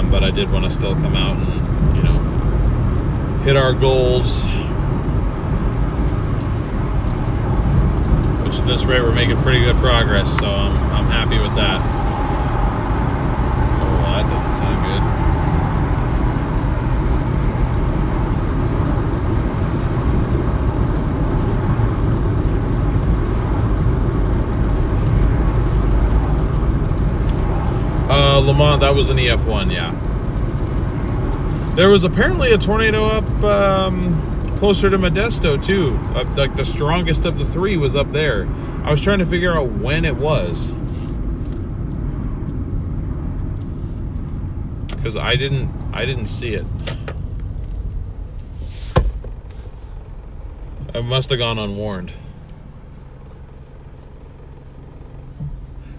but I did want to still come out and, you know, hit our goals. Which at this rate we're making pretty good progress, so I'm happy with that. Oh, that doesn't sound good. Lamont, that was an EF1, yeah. There was apparently a tornado up closer to Modesto too. Like the strongest of the three was up there. I was trying to figure out when it was, because I didn't see it. I must have gone unwarned.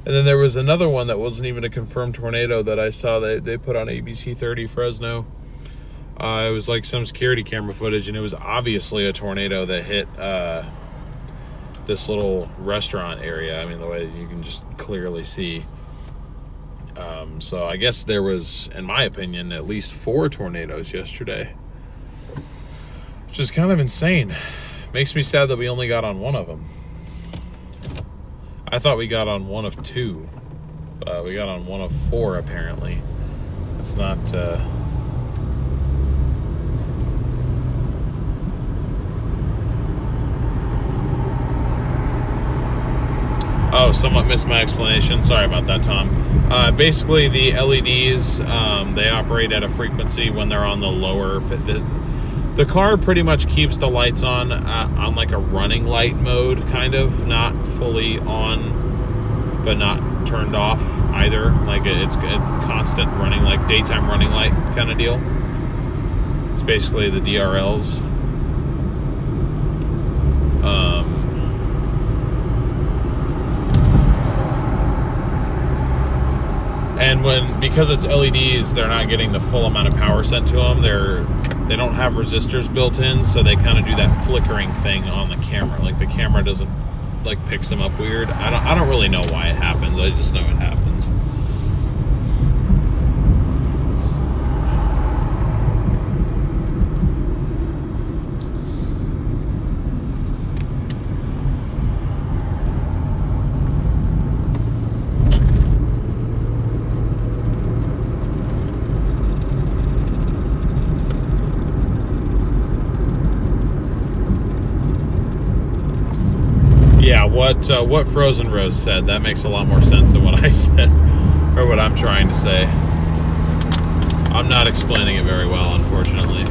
And then there was another one that wasn't even a confirmed tornado that I saw that they put on ABC 30 Fresno. It was like some security camera footage, and it was obviously a tornado that hit this little restaurant area. I mean, the way you can just clearly see. So I guess there was, in my opinion, at least 4 tornadoes yesterday, which is kind of insane. Makes me sad that we only got on one of them. I thought we got on one of 2. We got on one of 4, apparently. It's not... Oh, somewhat missed my explanation. Sorry about that, Tom. Basically, the LEDs, they operate at a frequency when they're on the lower... The car pretty much keeps the lights on like a running light mode, kind of. Not fully on, but not turned off either. Like it's a constant running, like daytime running light kind of deal. It's basically the DRLs. And because it's LEDs, they're not getting the full amount of power sent to them. They don't have resistors built in, so they kind of do that flickering thing on the camera. Like the camera doesn't like picks them up weird. I don't really know why it happens. I just know it happens. Yeah, what Frozen Rose said, that makes a lot more sense than what I said, or what I'm trying to say. I'm not explaining it very well, unfortunately.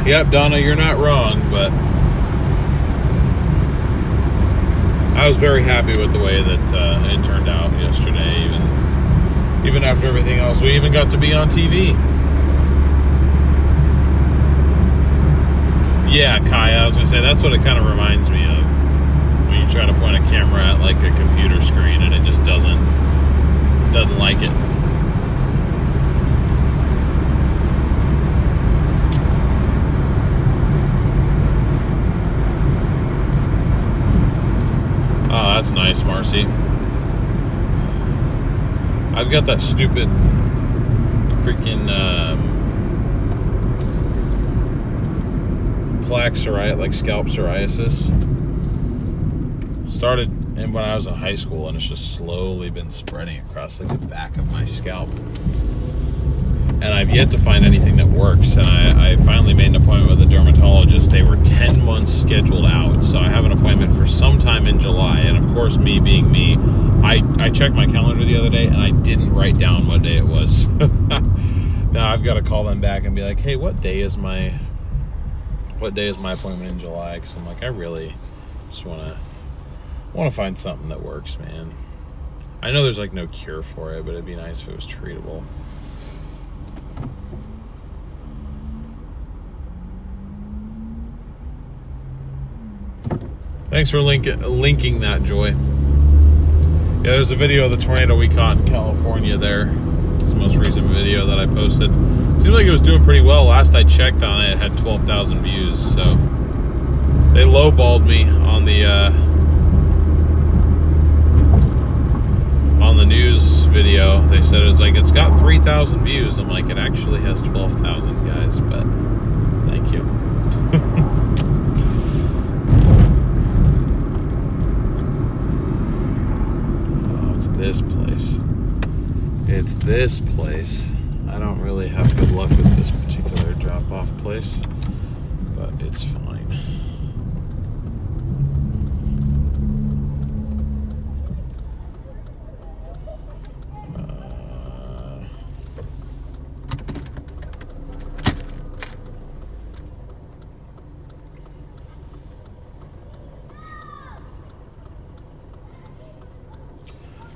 Yep, Donna, you're not wrong, but I was very happy with the way that it turned out yesterday, even after everything else. We even got to be on TV. Yeah, Kaya, I was going to say, that's what it kind of reminds me of. When you try to point a camera at like a computer screen and it just doesn't like it. Oh, that's nice, Marcy. I've got that stupid freaking plaque psoriasis, like scalp psoriasis. Started when I was in high school, and it's just slowly been spreading across like the back of my scalp. And I've yet to find anything that works. And I finally made an appointment with a dermatologist. They were 10 months scheduled out. So I have an appointment for sometime in July. And of course, me being me, I checked my calendar the other day and I didn't write down what day it was. Now I've got to call them back and be like, hey, what day is my appointment in July? Because I'm like, I really just want to find something that works, man. I know there's like no cure for it, but it'd be nice if it was treatable. Thanks for linking that, Joy. Yeah, there's a video of the tornado we caught in California there. It's the most recent video that I posted. Seems like it was doing pretty well. Last I checked on it, it had 12,000 views. So they lowballed me on the news video. They said it was like, it's got 3,000 views. I'm like, it actually has 12,000, guys, but thank you. This place. It's this place. I don't really have good luck with this particular drop-off place, but it's fine.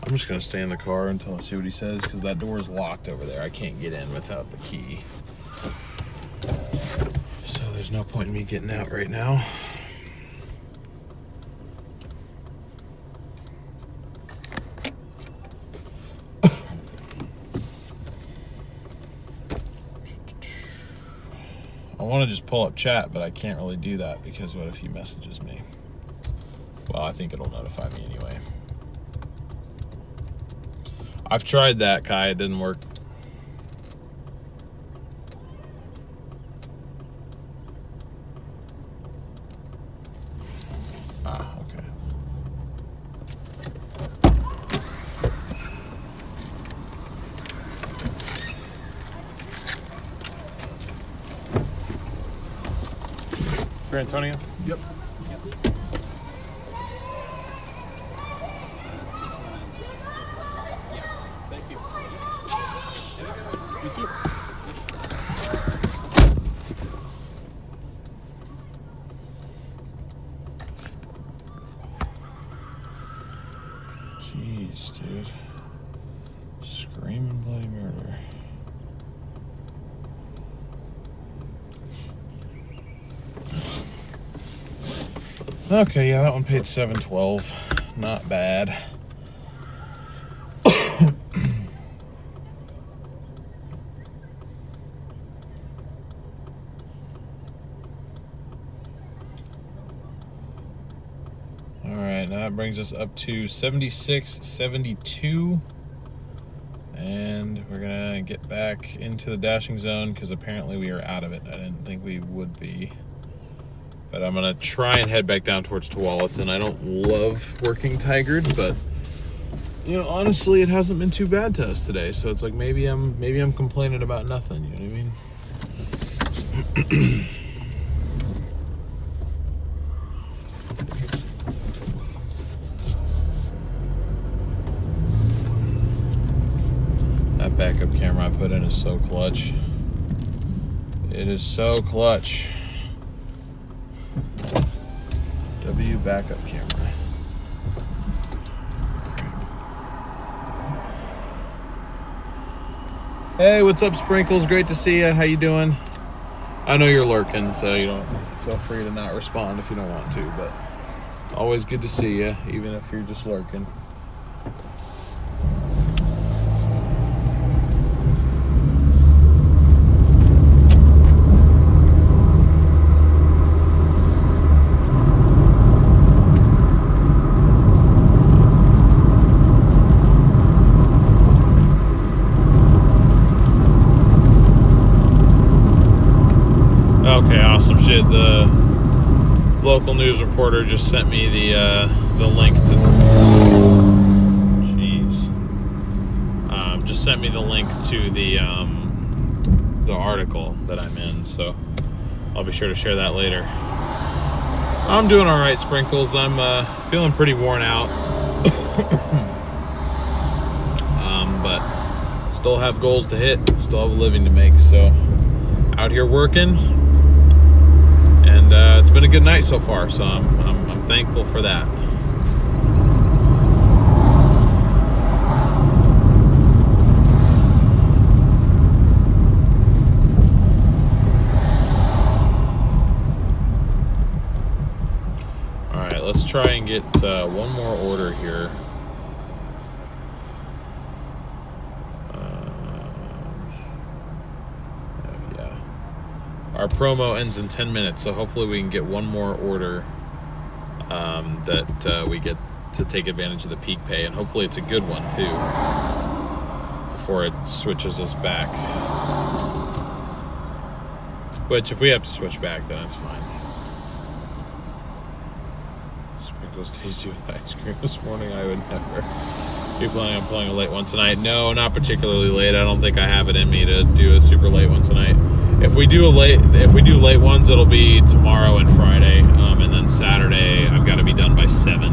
I'm just going to stay in the car until I see what he says, because that door is locked over there. I can't get in without the key. So there's no point in me getting out right now. I want to just pull up chat, but I can't really do that because what if he messages me? Well, I think it'll notify me anyway. I've tried that, Kai. It didn't work. Ah, okay. For Antonio? Yep. Jeez, dude. Screaming bloody murder. Okay, yeah, that one paid $7.12. Not bad. Alright, now that brings us up to $76.72. And we're gonna get back into the dashing zone because apparently we are out of it. I didn't think we would be. But I'm gonna try and head back down towards Tualatin. I don't love working Tigard, but you know, honestly, it hasn't been too bad to us today. So it's like maybe I'm complaining about nothing. You know what I mean? That backup camera I put in is so clutch. It is so clutch. W backup camera. Hey, what's up, Sprinkles? Great to see you. How you doing? I know you're lurking, so you don't feel free to not respond if you don't want to, but always good to see you, even if you're just lurking. Okay, awesome shit. The local news reporter just sent me the link to. Jeez. Just sent me the link to the article that I'm in, so I'll be sure to share that later. I'm doing all right, Sprinkles. I'm feeling pretty worn out, but still have goals to hit, still have a living to make. So out here working, and it's been a good night so far. So I'm thankful for that. Let's try and get one more order here. Yeah. Our promo ends in 10 minutes, so hopefully we can get one more order that we get to take advantage of the peak pay, and hopefully it's a good one too, before it switches us back. Which, if we have to switch back, then that's fine. Sprinkles tasty with ice cream this morning. I would never. Be planning on playing a late one tonight? No, not particularly late. I don't think I have it in me to do a super late one tonight. If we do late ones, it'll be tomorrow and Friday, and then Saturday I've got to be done by 7.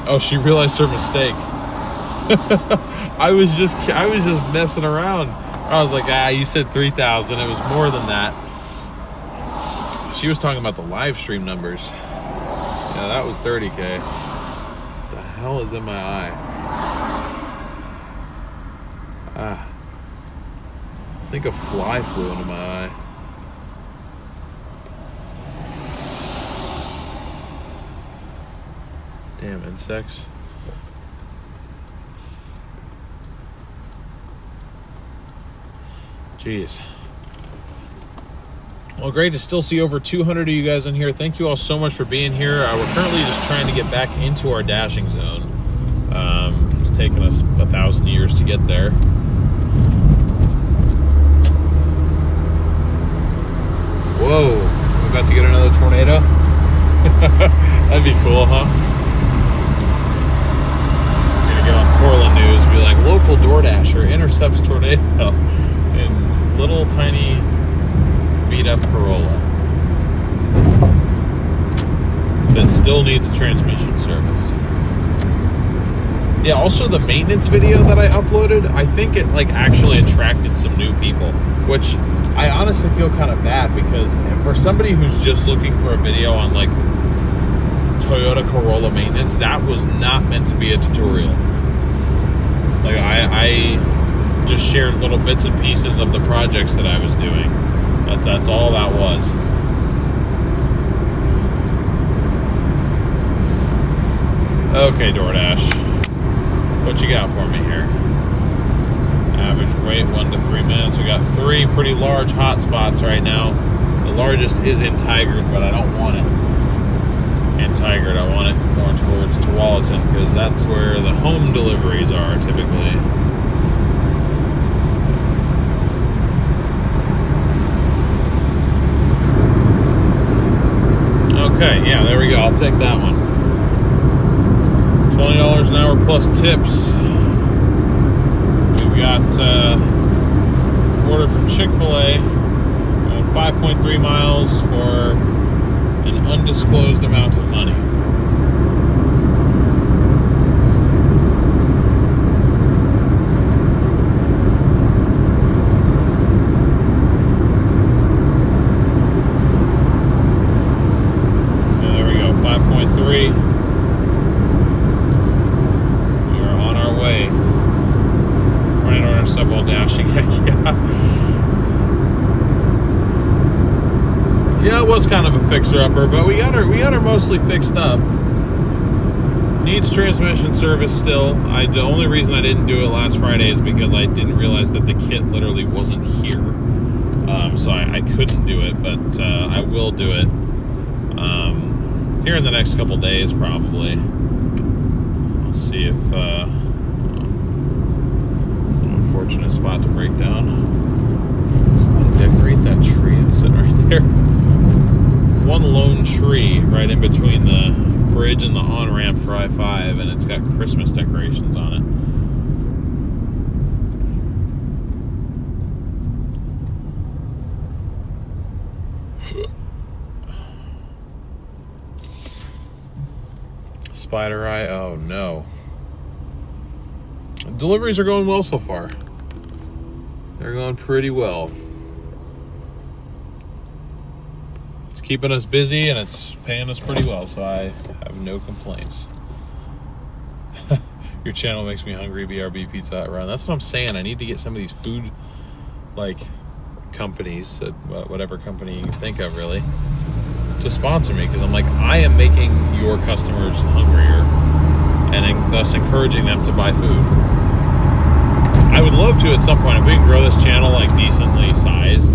Oh, she realized her mistake. I was just messing around. I was like, you said 3,000. It was more than that. She was talking about the live stream numbers. Yeah, that was 30K. What the hell is in my eye? I think a fly flew into my eye. Damn insects. Jeez. Well, great to still see over 200 of you guys in here. Thank you all so much for being here. We're currently just trying to get back into our dashing zone. It's taken us 1,000 years to get there. Whoa, we're about to get another tornado? That'd be cool, huh? Get on Portland News, be like, local Doordasher intercepts tornado in little tiny beat up Corolla that still needs a transmission service. Yeah, also the maintenance video that I uploaded, I think it actually attracted some new people, which I honestly feel kind of bad, because for somebody who's just looking for a video on Toyota Corolla maintenance, that was not meant to be a tutorial. I just shared little bits and pieces of the projects that I was doing. That's all that was. Okay, Doordash, what you got for me here? Average wait 1 to 3 minutes. We got 3 pretty large hot spots right now. The largest is in Tigard, but I don't want it in Tigard. I want it more towards Tualatin, because that's where the home deliveries are typically. Okay, yeah, there we go. I'll take that one. $20 an hour plus tips. We've got order from Chick-fil-A, 5.3 miles for an undisclosed amount of money. Yeah, it was kind of a fixer-upper, but we got her mostly fixed up. Needs transmission service still. The only reason I didn't do it last Friday is because I didn't realize that the kit literally wasn't here. So I couldn't do it, but I will do it here in the next couple days, probably. it's an unfortunate spot to break down. Just want to decorate that tree that's sitting right there. One lone tree right in between the bridge and the on-ramp for I-5, and it's got Christmas decorations on it. Spider eye, oh no. Deliveries are going well so far. They're going pretty well. It's keeping us busy and it's paying us pretty well, so I have no complaints. Your channel makes me hungry, BRB Pizza Hut Run. That's what I'm saying. I need to get some of these food, like, companies, whatever company you can think of, really, to sponsor me, because I'm like, I am making your customers hungrier and thus encouraging them to buy food. I would love to at some point, if we can grow this channel like decently sized,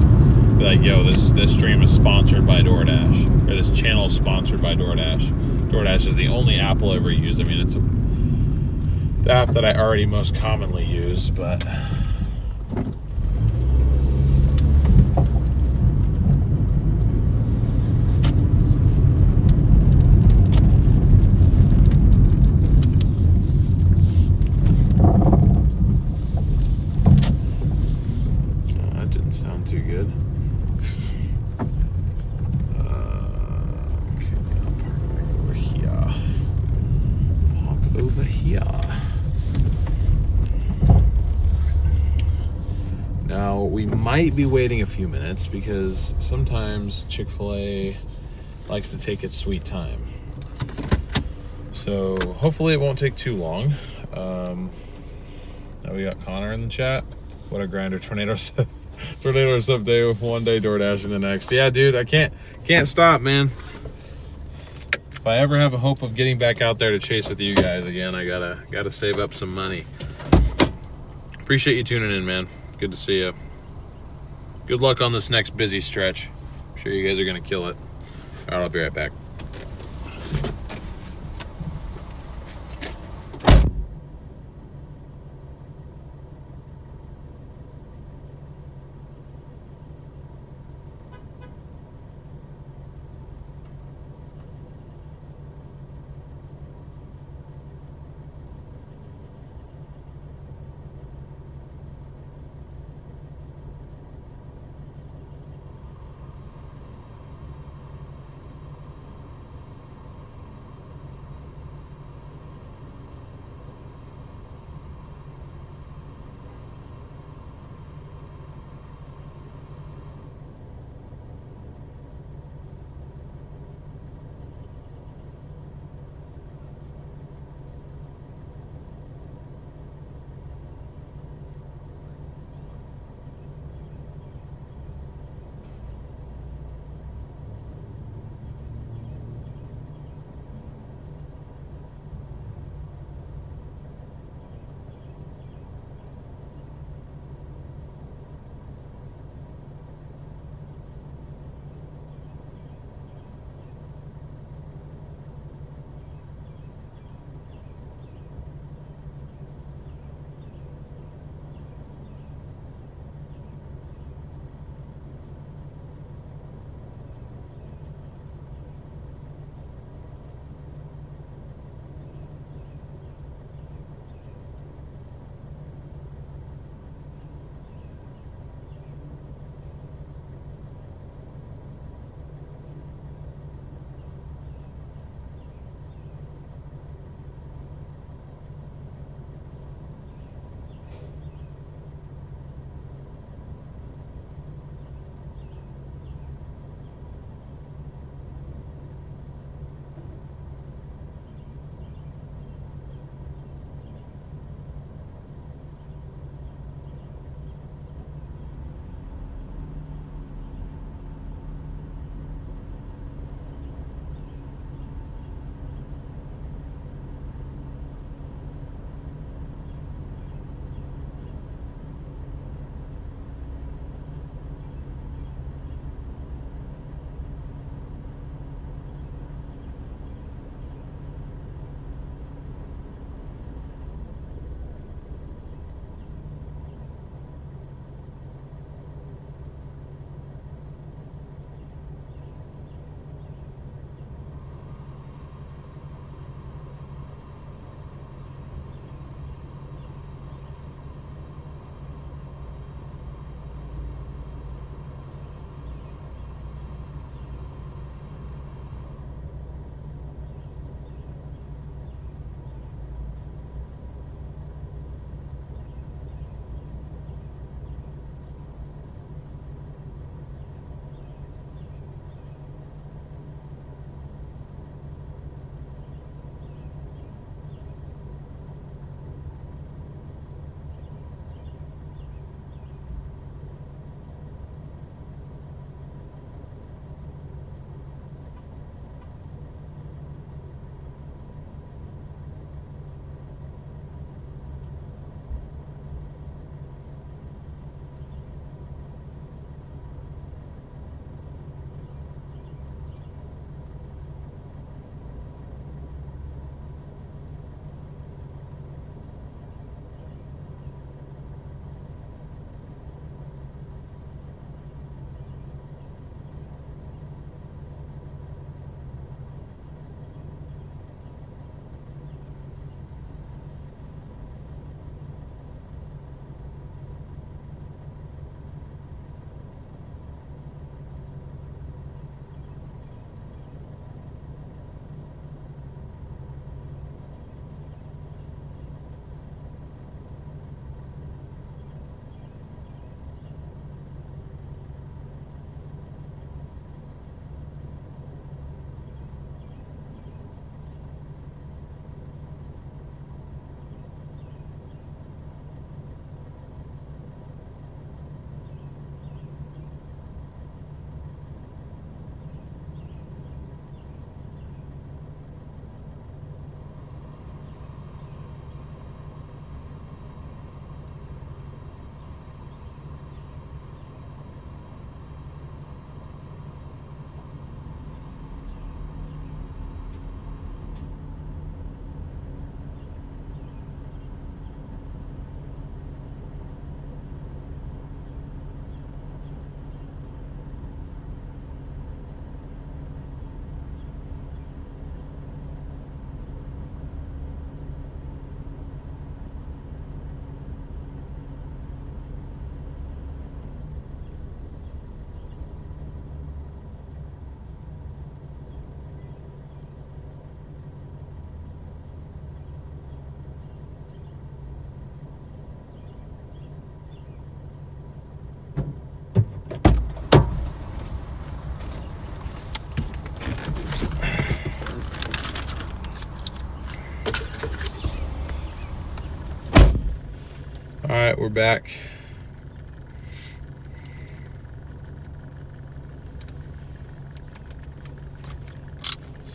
be like, yo, this stream is sponsored by DoorDash, or this channel is sponsored by DoorDash. DoorDash is the only app I'll ever use. I mean, it's the app that I already most commonly use, but sound too good. Okay, I'll park back over here. Park over here. Now, we might be waiting a few minutes because sometimes Chick-fil-A likes to take its sweet time. So hopefully it won't take too long. Now we got Connor in the chat. What a grinder, tornado stuff day with one day DoorDashing the next. Yeah, dude, I can't stop, man. If I ever have a hope of getting back out there to chase with you guys again, I gotta save up some money. Appreciate you tuning in, man. Good to see you. Good luck on this next busy stretch. I'm sure you guys are gonna kill it. All right, I'll be right back. All right, we're back.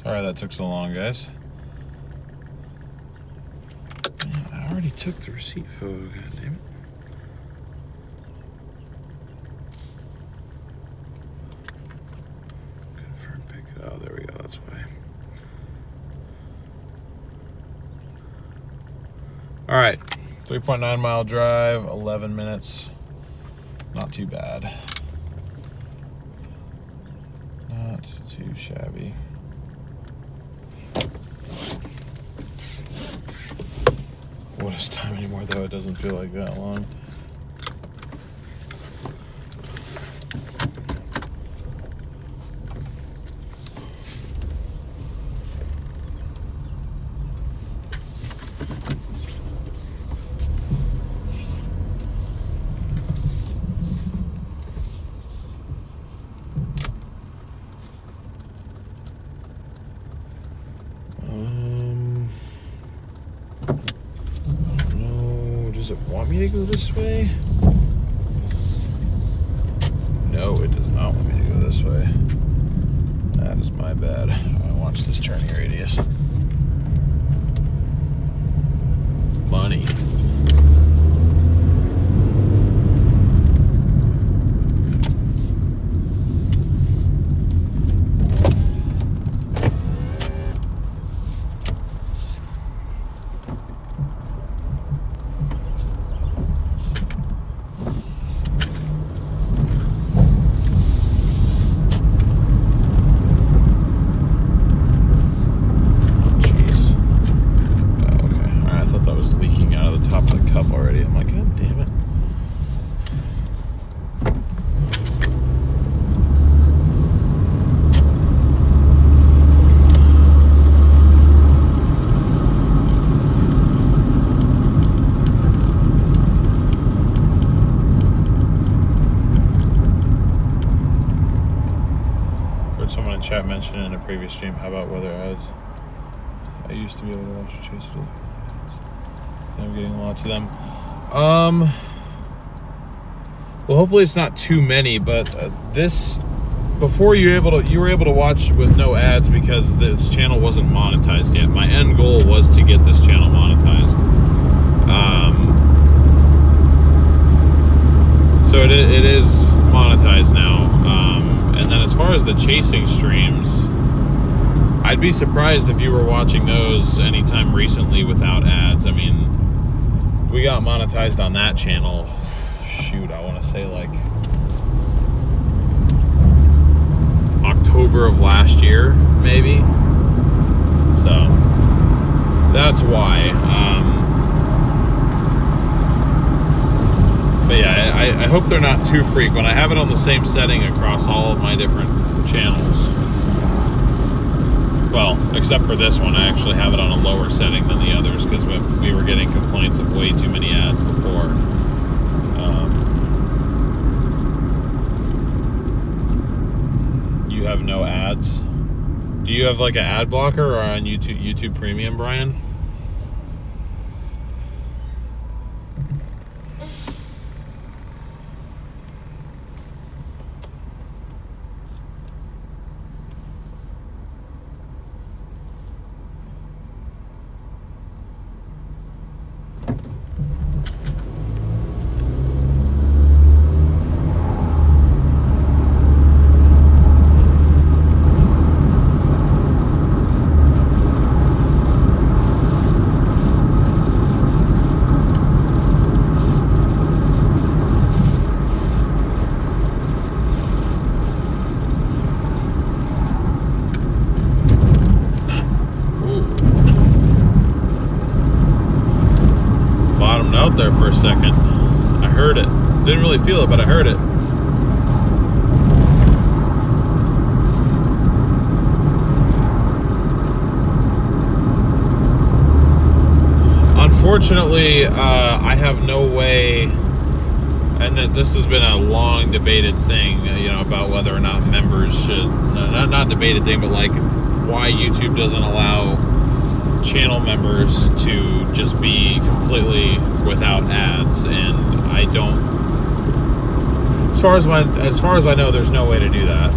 Sorry that took so long, guys. I already took the receipt photo, god damn it. Confirm pick. Oh, there we go, that's why. All right, 3.9 mile drive, 11 minutes. Not too bad. Not too shabby. What is time anymore, though? It doesn't feel like that long. Does it want me to go this way? No, it does not want me to go this way. That is my bad. Watch this turning radius. Money. Chat mentioned in a previous stream, how about weather ads? I used to be able to watch or chase it. I'm getting lots of them. Well, hopefully it's not too many, but this, before you were able to watch with no ads because this channel wasn't monetized yet. My end goal was to get this channel monetized. So it is monetized now. And then as far as the chasing streams, I'd be surprised if you were watching those anytime recently without ads. I mean, we got monetized on that channel, shoot, I want to say like October of last year, maybe. So that's why. But yeah, I hope they're not too frequent. I have it on the same setting across all of my different channels. Well, except for this one, I actually have it on a lower setting than the others because we were getting complaints of way too many ads before. You have no ads? Do you have like an ad blocker or on YouTube Premium, Brian? There for a second. I heard it. Didn't really feel it, but I heard it. Unfortunately, I have no way, and this has been a long debated thing, you know, about whether or not members should, not debated thing, but like why YouTube doesn't allow channel members to just be completely without ads. ads, and I don't. As far as I know, there's no way to do that.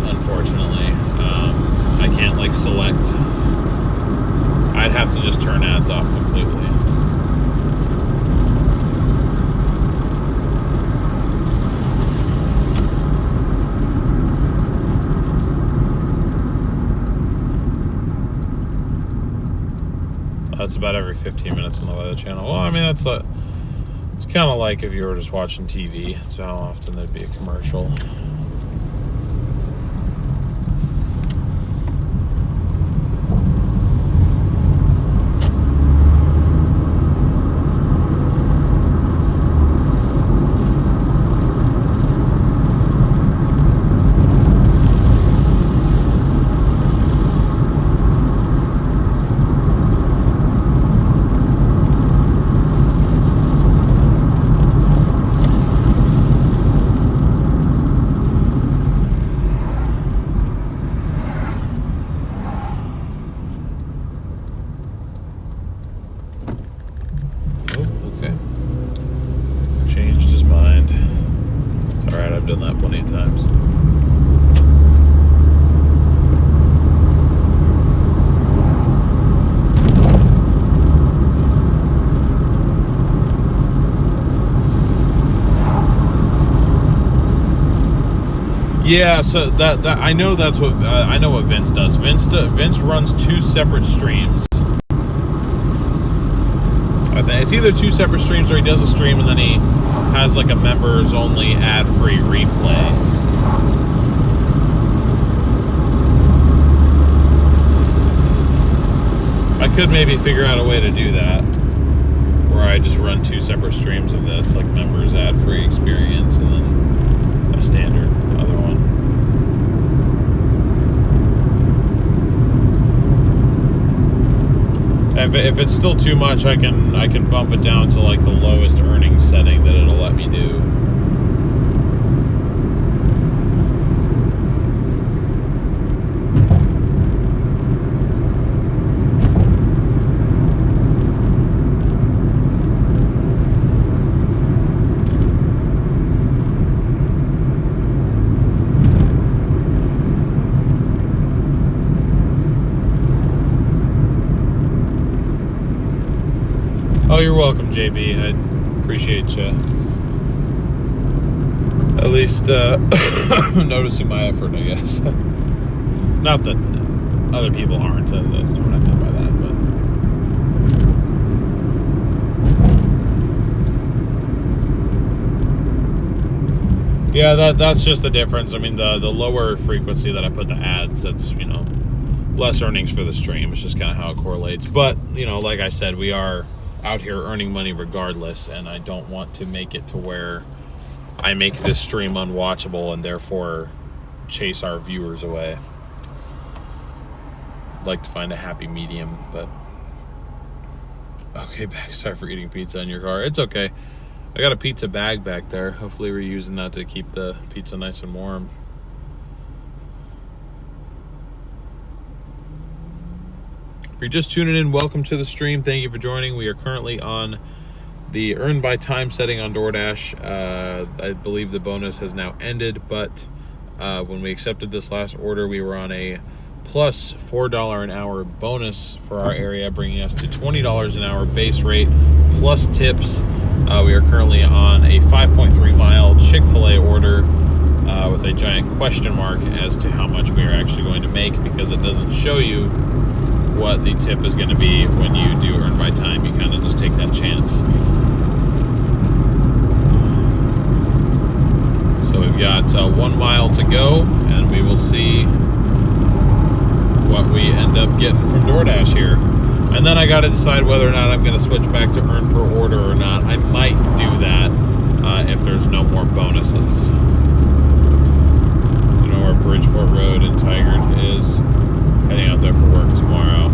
Unfortunately, I can't like select. I'd have to just turn ads off completely. That's about every 15 minutes on the weather channel. Well, I mean, it's kind of like if you were just watching TV. That's how often there'd be a commercial. Yeah, so that I know that's what I know what Vince does. Vince runs 2 separate streams. I think it's either 2 separate streams, or he does a stream and then he has like a members only ad-free replay. I could maybe figure out a way to do that, where I just run 2 separate streams of this, like members ad-free experience and then a standard other one. If it's still too much, I can bump it down to like the lowest earnings setting that it'll let me do. Oh, you're welcome, JB. I appreciate you at least noticing my effort, I guess. Not that other people aren't. That's not what I meant by that. But yeah, that's just the difference. I mean, the lower frequency that I put the ads, that's, you know, less earnings for the stream. It's just kind of how it correlates. But, you know, like I said, we are out here earning money regardless, and I don't want to make it to where I make this stream unwatchable and therefore chase our viewers away. I'd like to find a happy medium, but okay, back. Sorry for eating pizza in your car. It's okay. I got a pizza bag back there. Hopefully we're using that to keep the pizza nice and warm. If you're just tuning in, welcome to the stream. Thank you for joining. We are currently on the earn by time setting on Doordash. I believe the bonus has now ended, but when we accepted this last order, we were on a plus $4 an hour bonus for our area, bringing us to $20 an hour base rate plus tips. We are currently on a 5.3 mile Chick-fil-A order with a giant question mark as to how much we are actually going to make, because it doesn't show you what the tip is going to be when you do earn by time. You kind of just take that chance. So we've got 1 mile to go, and we will see what we end up getting from Doordash here. And then I got to decide whether or not I'm going to switch back to earn per order or not. I might do that if there's no more bonuses. You know where Bridgeport Road and Tigard is? Heading out there for work tomorrow.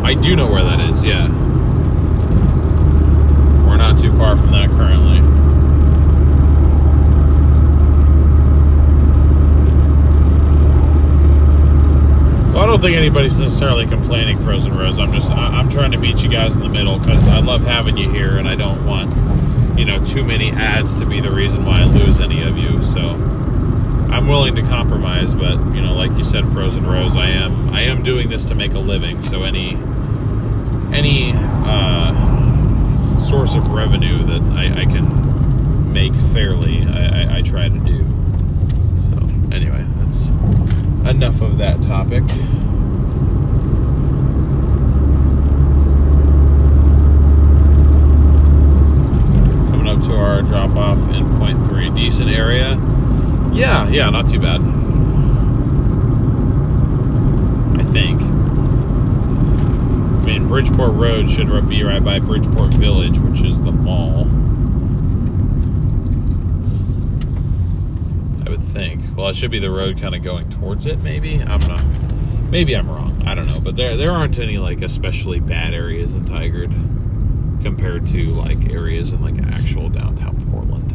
I do know where that is, yeah. We're not too far from that currently. Well, I don't think anybody's necessarily complaining, Frozen Rose. I'm trying to meet you guys in the middle because I love having you here, and I don't want, you know, too many ads to be the reason why I lose any of you. So I'm willing to compromise, but you know, like you said, Frozen Rose, I am doing this to make a living. So any source of revenue that I can make fairly, I try to do. So anyway, that's enough of that topic. Coming up to our drop off in point 3. Decent area. Yeah, not too bad. I think. I mean, Bridgeport Road should be right by Bridgeport Village, which is the mall. I would think. Well, it should be the road kind of going towards it, maybe? Maybe I'm wrong. I don't know. But there aren't any, like, especially bad areas in Tigard compared to, like, areas in, like, actual downtown Portland.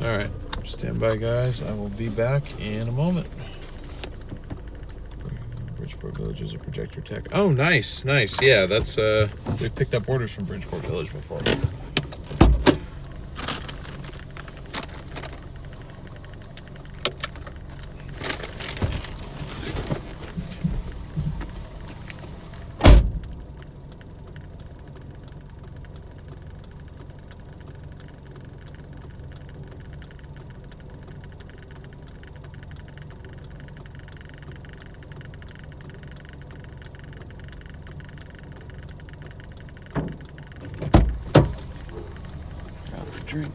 Alright, stand by, guys. I will be back in a moment. Bridgeport Village is a projector tech. Oh, nice. Yeah, that's, we've picked up orders from Bridgeport Village before. Drink.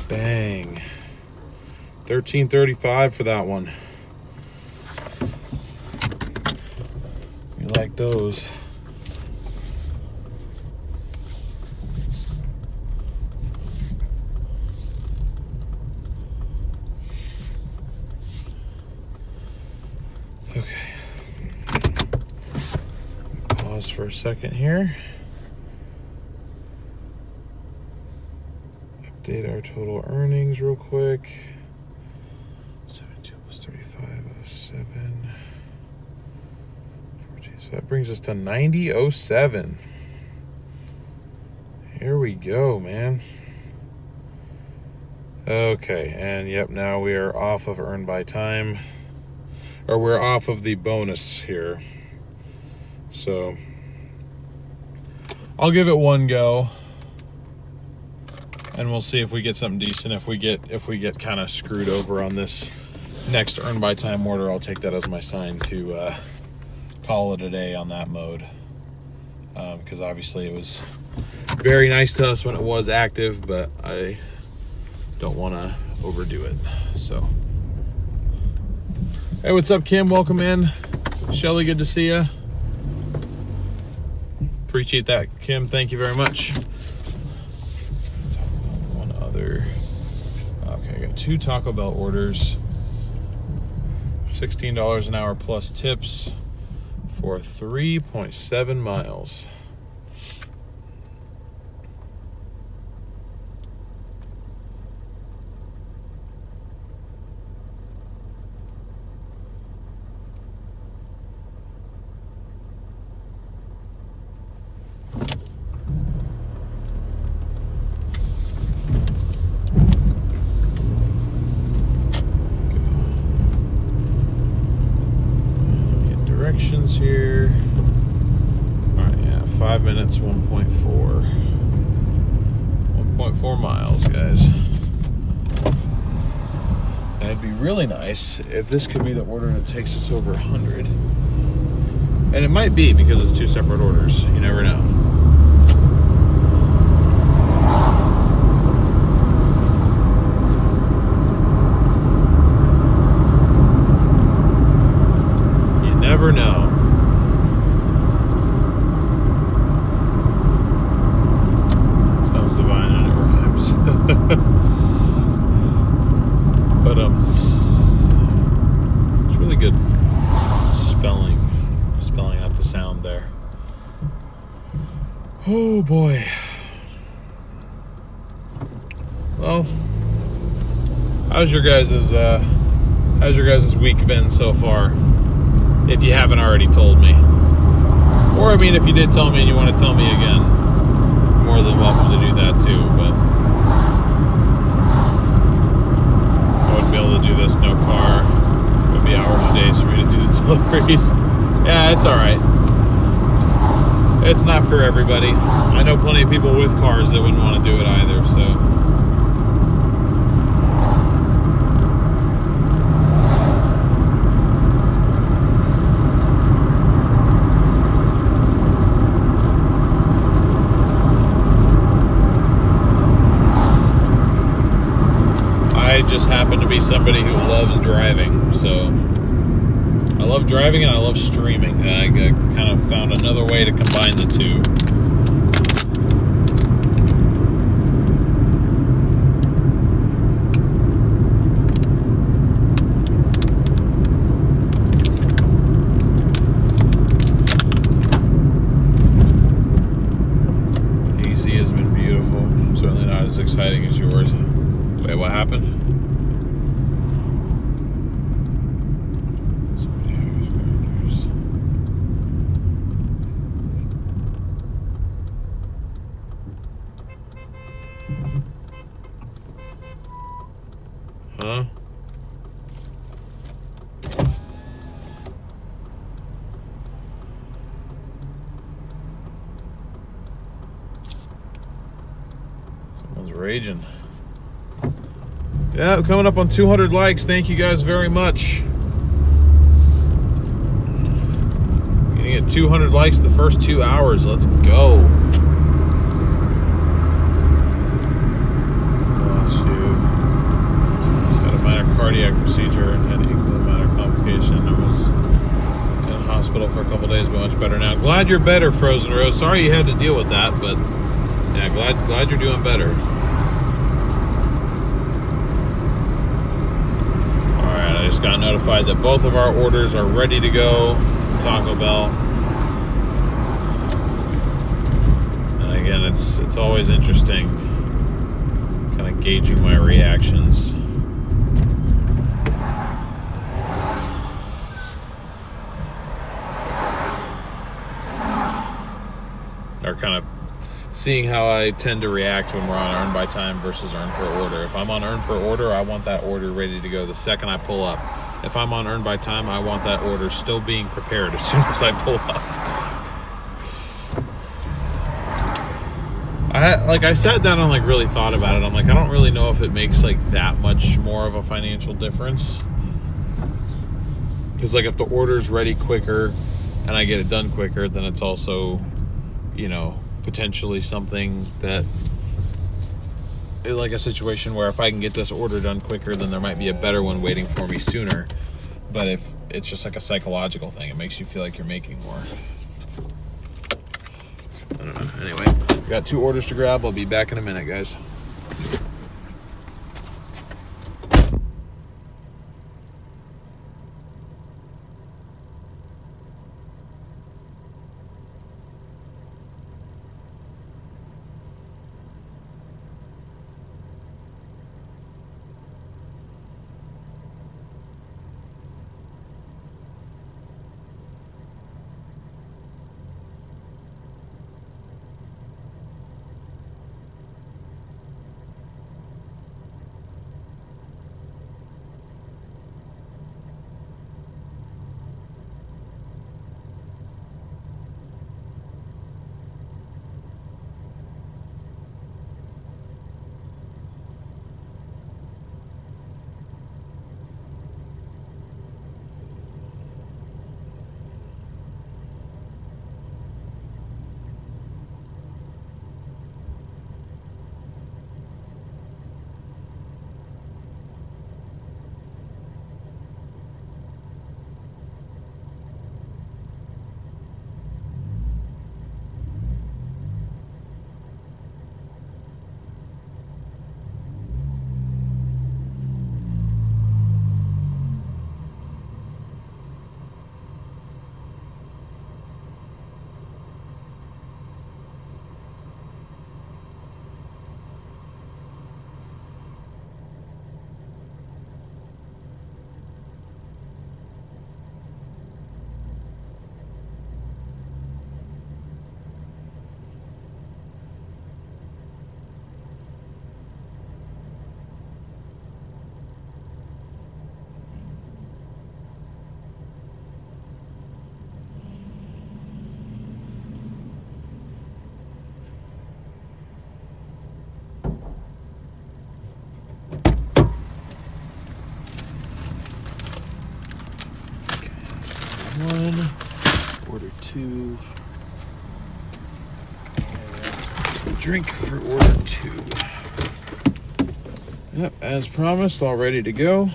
Bang. $13.35 for that one. We like those. Okay. Pause for a second here. Update our total earnings real quick. 72 plus 3507. 14. So that brings us to 9007. Here we go, man. Okay, and yep, now we are off of earn by time. Or we're off of the bonus here. So I'll give it one go. And we'll see if we get something decent. If we get kind of screwed over on this next earn by time order, I'll take that as my sign to call it a day on that mode. Because obviously it was very nice to us when it was active, but I don't want to overdo it. So, hey, what's up, Kim? Welcome in. Shelly, good to see you. Appreciate that, Kim. Thank you very much. Okay, I got 2 Taco Bell orders. $16 an hour plus tips for 3.7 miles. directions here. All right, yeah, 5 minutes, 1.4 miles, guys. And it'd be really nice if this could be the order that takes us over 100. And it might be, because it's two separate orders. You never know. You never know. Sounds divine and it rhymes. But it's really good spelling out the sound there. Oh boy. Well, how's your guys' week been so far? If you haven't already told me, or I mean, if you did tell me and you want to tell me again, more than welcome to do that too. But I wouldn't be able to do this, no car. It would be hours or days for me to do the deliveries. Yeah, it's alright. It's not for everybody. I know plenty of people with cars that wouldn't want to do it either, so. I just happen to be somebody who loves driving, so I love driving and I love streaming. I kind of found another way to combine the two. AZ has been beautiful. Certainly not as exciting as yours. Wait, what happened? Huh? Someone's raging. Yeah, coming up on 200 likes. Thank you guys very much. Getting at 200 likes the first 2 hours. Let's go. Cardiac procedure and had equal amount of complication. I was in the hospital for a couple days, but much better now. Glad you're better, Frozen Rose. Sorry you had to deal with that, but yeah, glad you're doing better. Alright, I just got notified that both of our orders are ready to go from Taco Bell. And again, it's always interesting kind of gauging my reactions. Or kind of seeing how I tend to react when we're on earn by time versus earn per order. If I'm on earn per order, I want that order ready to go the second I pull up. If I'm on earn by time, I want that order still being prepared as soon as I pull up. I sat down and really thought about it. I'm like, I don't really know if it makes that much more of a financial difference. Because if the order's ready quicker and I get it done quicker, then it's also, potentially something that, a situation where if I can get this order done quicker, then there might be a better one waiting for me sooner. But if it's just a psychological thing, it makes you feel like you're making more. I don't know. Anyway, got 2 orders to grab. I'll be back in a minute, guys. 1, order 2. A drink for order 2. Yep, as promised, all ready to go.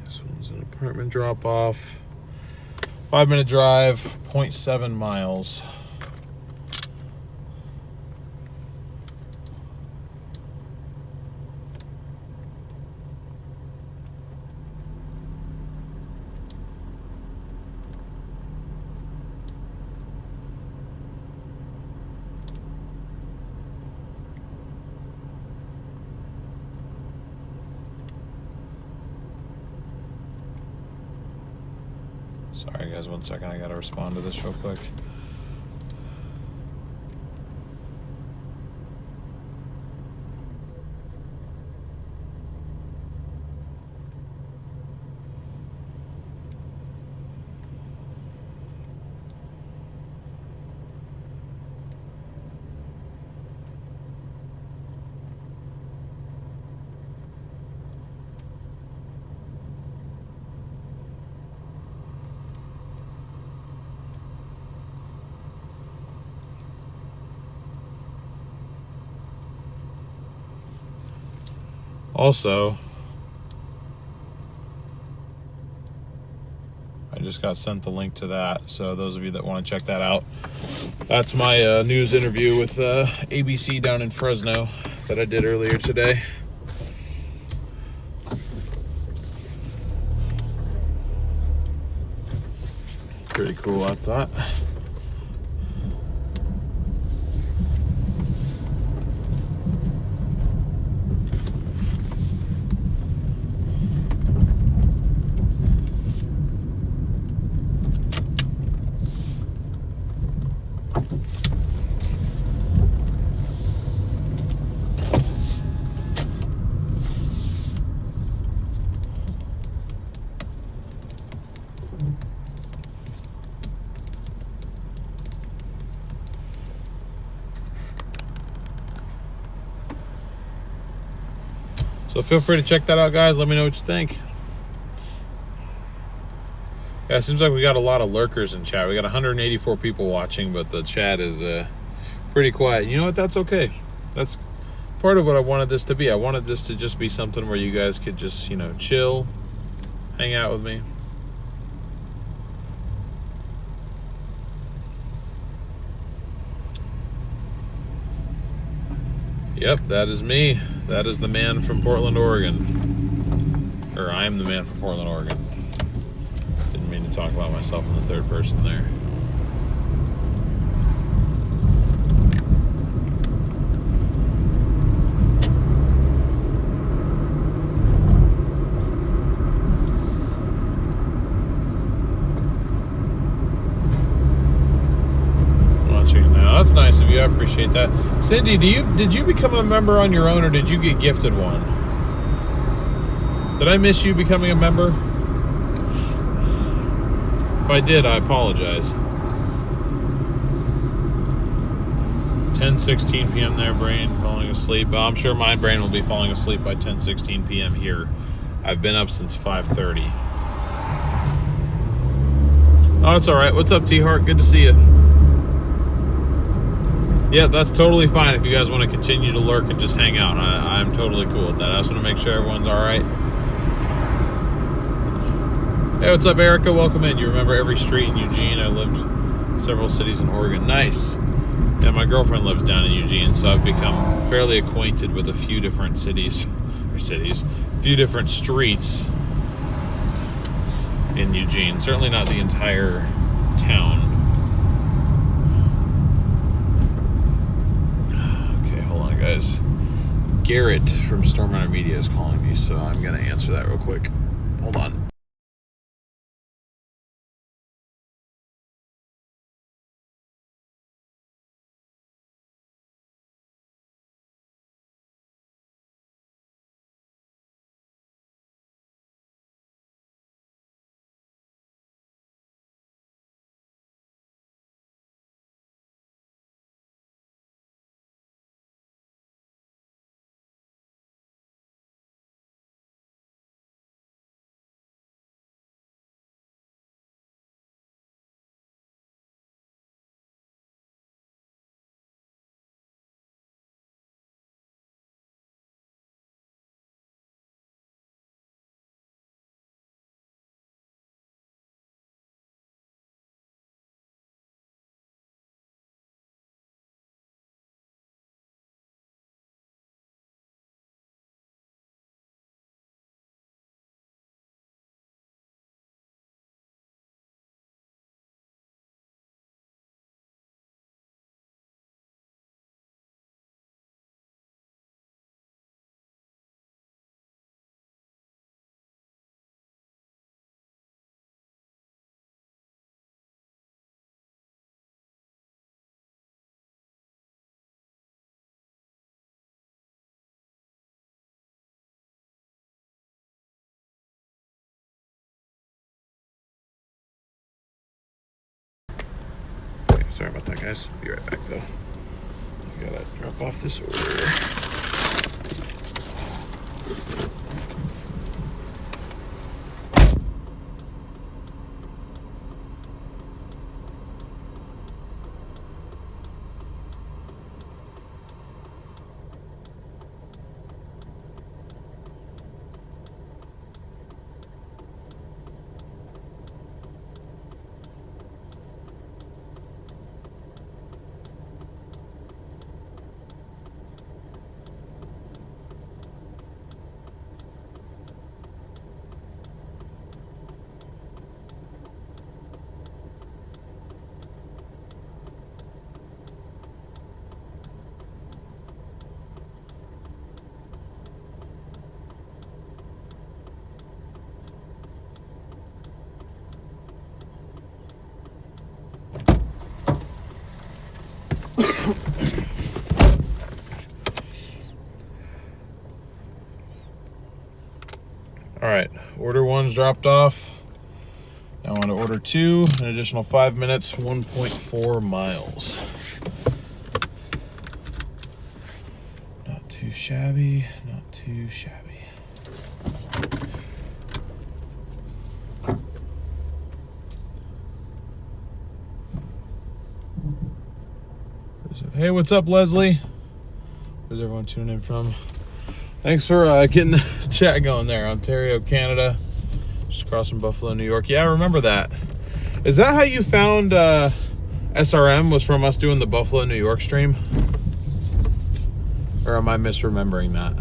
This one's an apartment drop-off. 5-minute drive, 0.7 miles. Sorry guys, 1 second, I gotta respond to this real quick. Also, I just got sent the link to that, so those of you that want to check that out, that's my news interview with ABC down in Fresno that I did earlier today. Pretty cool, I thought. So feel free to check that out, guys. Let me know what you think. Yeah, it seems like we got a lot of lurkers in chat. We got 184 people watching, but the chat is pretty quiet. You know what? That's okay. That's part of what I wanted this to be. I wanted this to just be something where you guys could just, you know, chill, hang out with me. Yep, that is me. That is the man from Portland, Oregon. Or I am the man from Portland, Oregon. Didn't mean to talk about myself in the third person there. That's nice of you. I appreciate that. Cindy, did you become a member on your own, or did you get gifted one? Did I miss you becoming a member? If I did, I apologize. 10:16 p.m. there, brain falling asleep. I'm sure my brain will be falling asleep by 10:16 p.m. here. I've been up since 5:30. Oh, it's all right. What's up, T-Heart? Good to see you. Yeah, that's totally fine if you guys want to continue to lurk and just hang out. I'm totally cool with that. I just want to make sure everyone's all right. Hey, what's up, Erica? Welcome in. You remember every street in Eugene? I lived several cities in Oregon. Nice. Yeah, my girlfriend lives down in Eugene, so I've become fairly acquainted with a few different cities, a few different streets in Eugene. Certainly not the entire town. Guys, Garrett from Stormrunner Media is calling me, so I'm gonna answer that real quick. Hold on. Sorry about that, guys. Be right back, though. I gotta drop off this order. All right, order 1's dropped off. Now on to order 2, an additional 5 minutes, 1.4 miles. Not too shabby, not too shabby. Hey, what's up, Leslie? Where's everyone tuning in from? Thanks for getting the chat going there. Ontario, Canada, just across from Buffalo, New York. Yeah, I remember that. Is that how you found SRM, was from us doing the Buffalo, New York stream? Or am I misremembering that?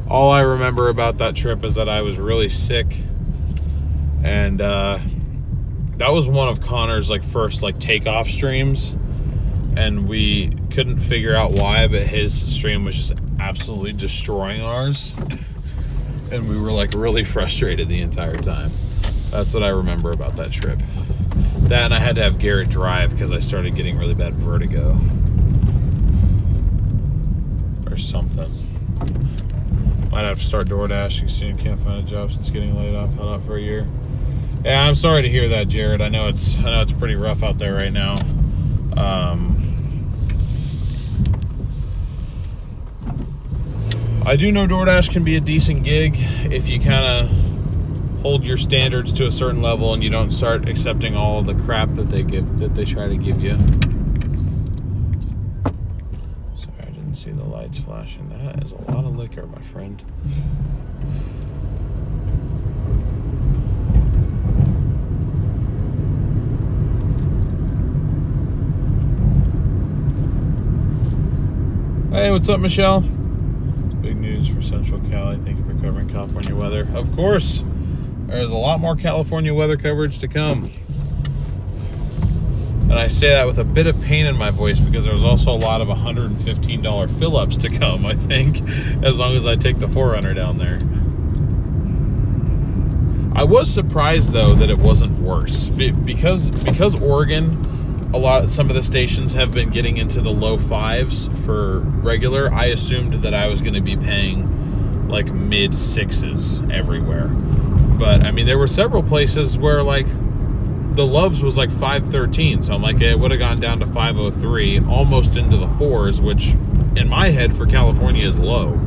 All I remember about that trip is that I was really sick, and that was one of Connor's first takeoff streams, and we couldn't figure out why, but his stream was just absolutely destroying ours, and we were really frustrated the entire time. That's what I remember about that trip. That, and I had to have Garrett drive because I started getting really bad vertigo or something. Might have to start Doordashing soon. Can't find a job since getting laid off. Held out for a year. Yeah, I'm sorry to hear that, Jared. I know it's pretty rough out there right now. I do know DoorDash can be a decent gig if you kind of hold your standards to a certain level and you don't start accepting all of the crap that they try to give you. Sorry, I didn't see the lights flashing. That is a lot of liquor, my friend. Hey, what's up, Michelle? Big news for Central Cali. Thank you for covering California weather. Of course, there's a lot more California weather coverage to come. And I say that with a bit of pain in my voice because there's also a lot of $115 fill-ups to come, I think, as long as I take the 4Runner down there. I was surprised, though, that it wasn't worse. Because Oregon, some of the stations have been getting into the low 5s for regular. I assumed that I was going to be paying mid 6s everywhere, but I mean there were several places where the Loves was 513, so I'm it would have gone down to 503, almost into the 4s, which in my head for California is low.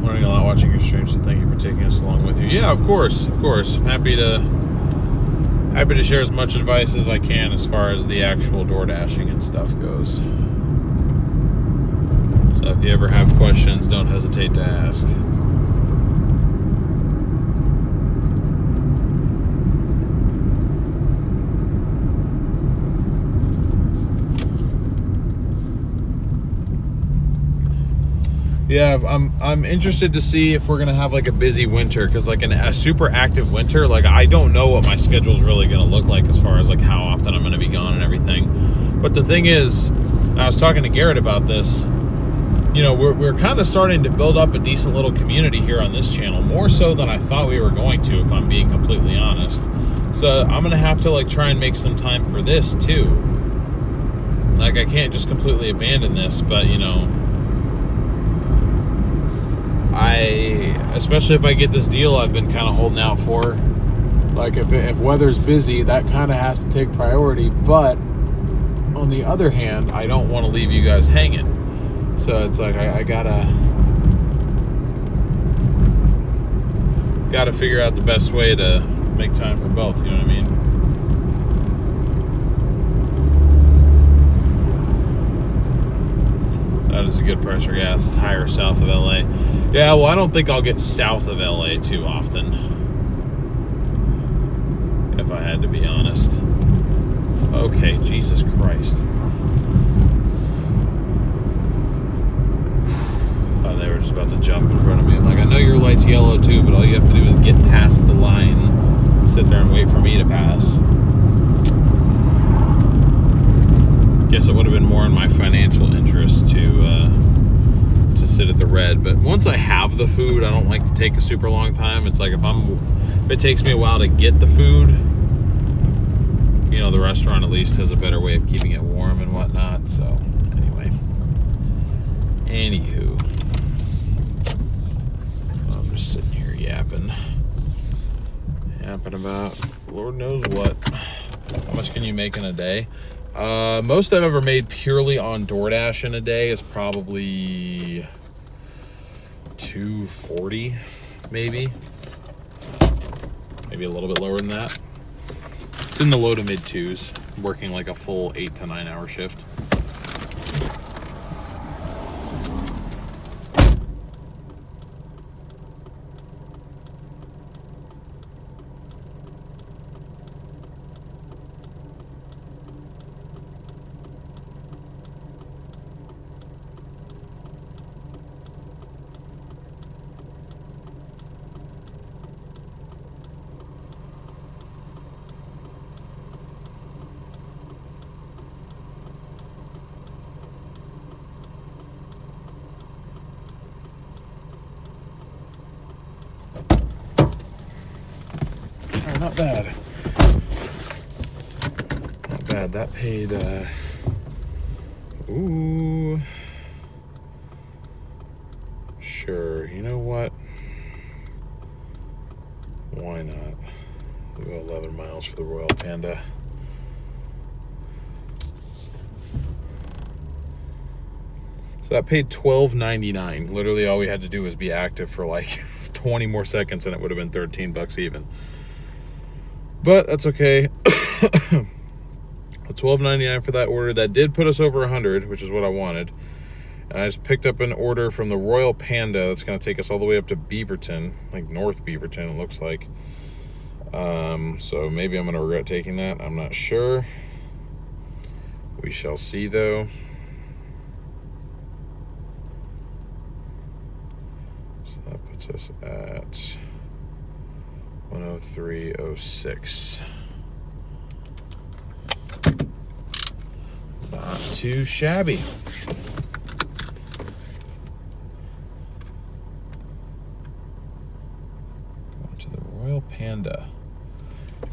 Learning a lot watching your stream, so thank you for taking us along with you. Yeah, of course. I'm happy to share as much advice as I can as far as the actual DoorDashing and stuff goes. So if you ever have questions, don't hesitate to ask. Yeah, I'm interested to see if we're gonna have a busy winter, because a super active winter, I don't know what my schedule's really gonna look like as far as how often I'm gonna be gone and everything. But the thing is, I was talking to Garrett about this. We're kind of starting to build up a decent little community here on this channel, more so than I thought we were going to, if I'm being completely honest. So I'm gonna have to try and make some time for this too. I can't just completely abandon this, but especially if I get this deal I've been kind of holding out for, Like if weather's busy, that kind of has to take priority. But on the other hand, I don't want to leave you guys hanging. So it's like I gotta figure out the best way to make time for both. You know what I mean? That is a good price for gas. It's higher south of LA. Yeah, well, I don't think I'll get south of LA too often, if I had to be honest. Okay, Jesus Christ. Thought they were just about to jump in front of me. I'm like, I know your light's yellow too, but all you have to do is get past the line, sit there and wait for me to pass. Guess it would have been more in my financial interest to sit at the red. But once I have the food, I don't like to take a super long time. It's like if it takes me a while to get the food, you know, the restaurant at least has a better way of keeping it warm and whatnot. So anyway, anywho, I'm just sitting here yapping about Lord knows what. How much can you make in a day? Most I've ever made purely on Doordash in a day is probably $240, maybe a little bit lower than that. It's in the low to mid twos, working like a full 8 to 9 hour shift. Not bad. Not bad. That paid, ooh. Sure. You know what? Why not? We'll go 11 miles for the Royal Panda. So that paid $12.99. Literally all we had to do was be active for like 20 more seconds and it would have been $13 even. But that's okay. $12.99 for that order. That did put us over 100, which is what I wanted. And I just picked up an order from the Royal Panda that's going to take us all the way up to Beaverton, like North Beaverton, it looks like. So maybe I'm going to regret taking that. I'm not sure. We shall see, though. So that puts us at 103.06. Not too shabby. Going to the Royal Panda.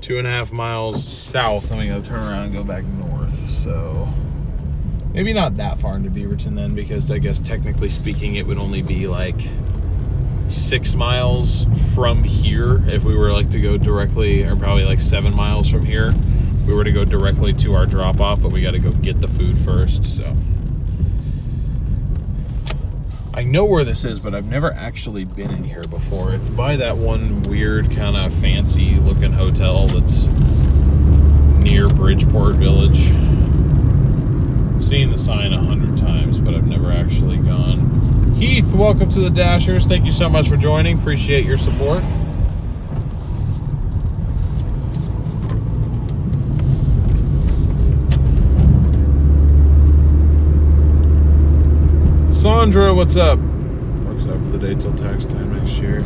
2.5 miles south, then we gotta turn around and go back north. So maybe not that far into Beaverton then, because I guess technically speaking it would only be like 6 miles from here if we were like to go directly, or probably like 7 miles from here if we were to go directly to our drop off, but we got to go get the food first. So I know where this is, but I've never actually been in here before. It's by that one weird kind of fancy looking hotel that's near Bridgeport Village. I've seen the sign 100 times, but I've never actually gone. Heath, welcome to the Dashers. Thank you so much for joining. Appreciate your support. Sandra, what's up? Works out for the day till tax time next year.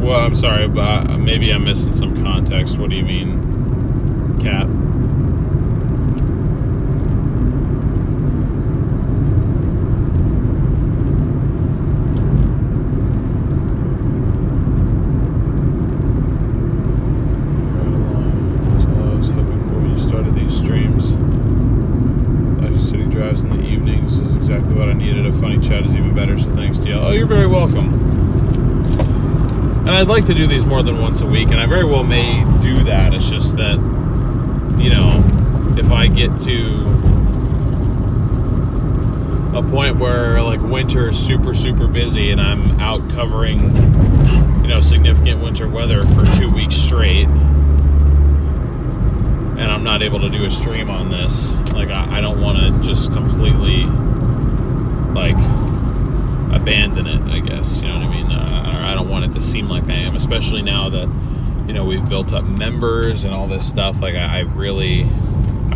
Well, I'm sorry, but maybe I'm missing some context. What do you mean, Cat? I'd like to do these more than once a week, and I very well may do that. It's just that, you know, if I get to a point where like winter is super, super busy and I'm out covering, you know, significant winter weather for 2 weeks straight, and I'm not able to do a stream on this, like I don't want to just completely like abandon it, I guess, you know what I mean? I don't want it to seem like I am, especially now that, you know, we've built up members and all this stuff. Like I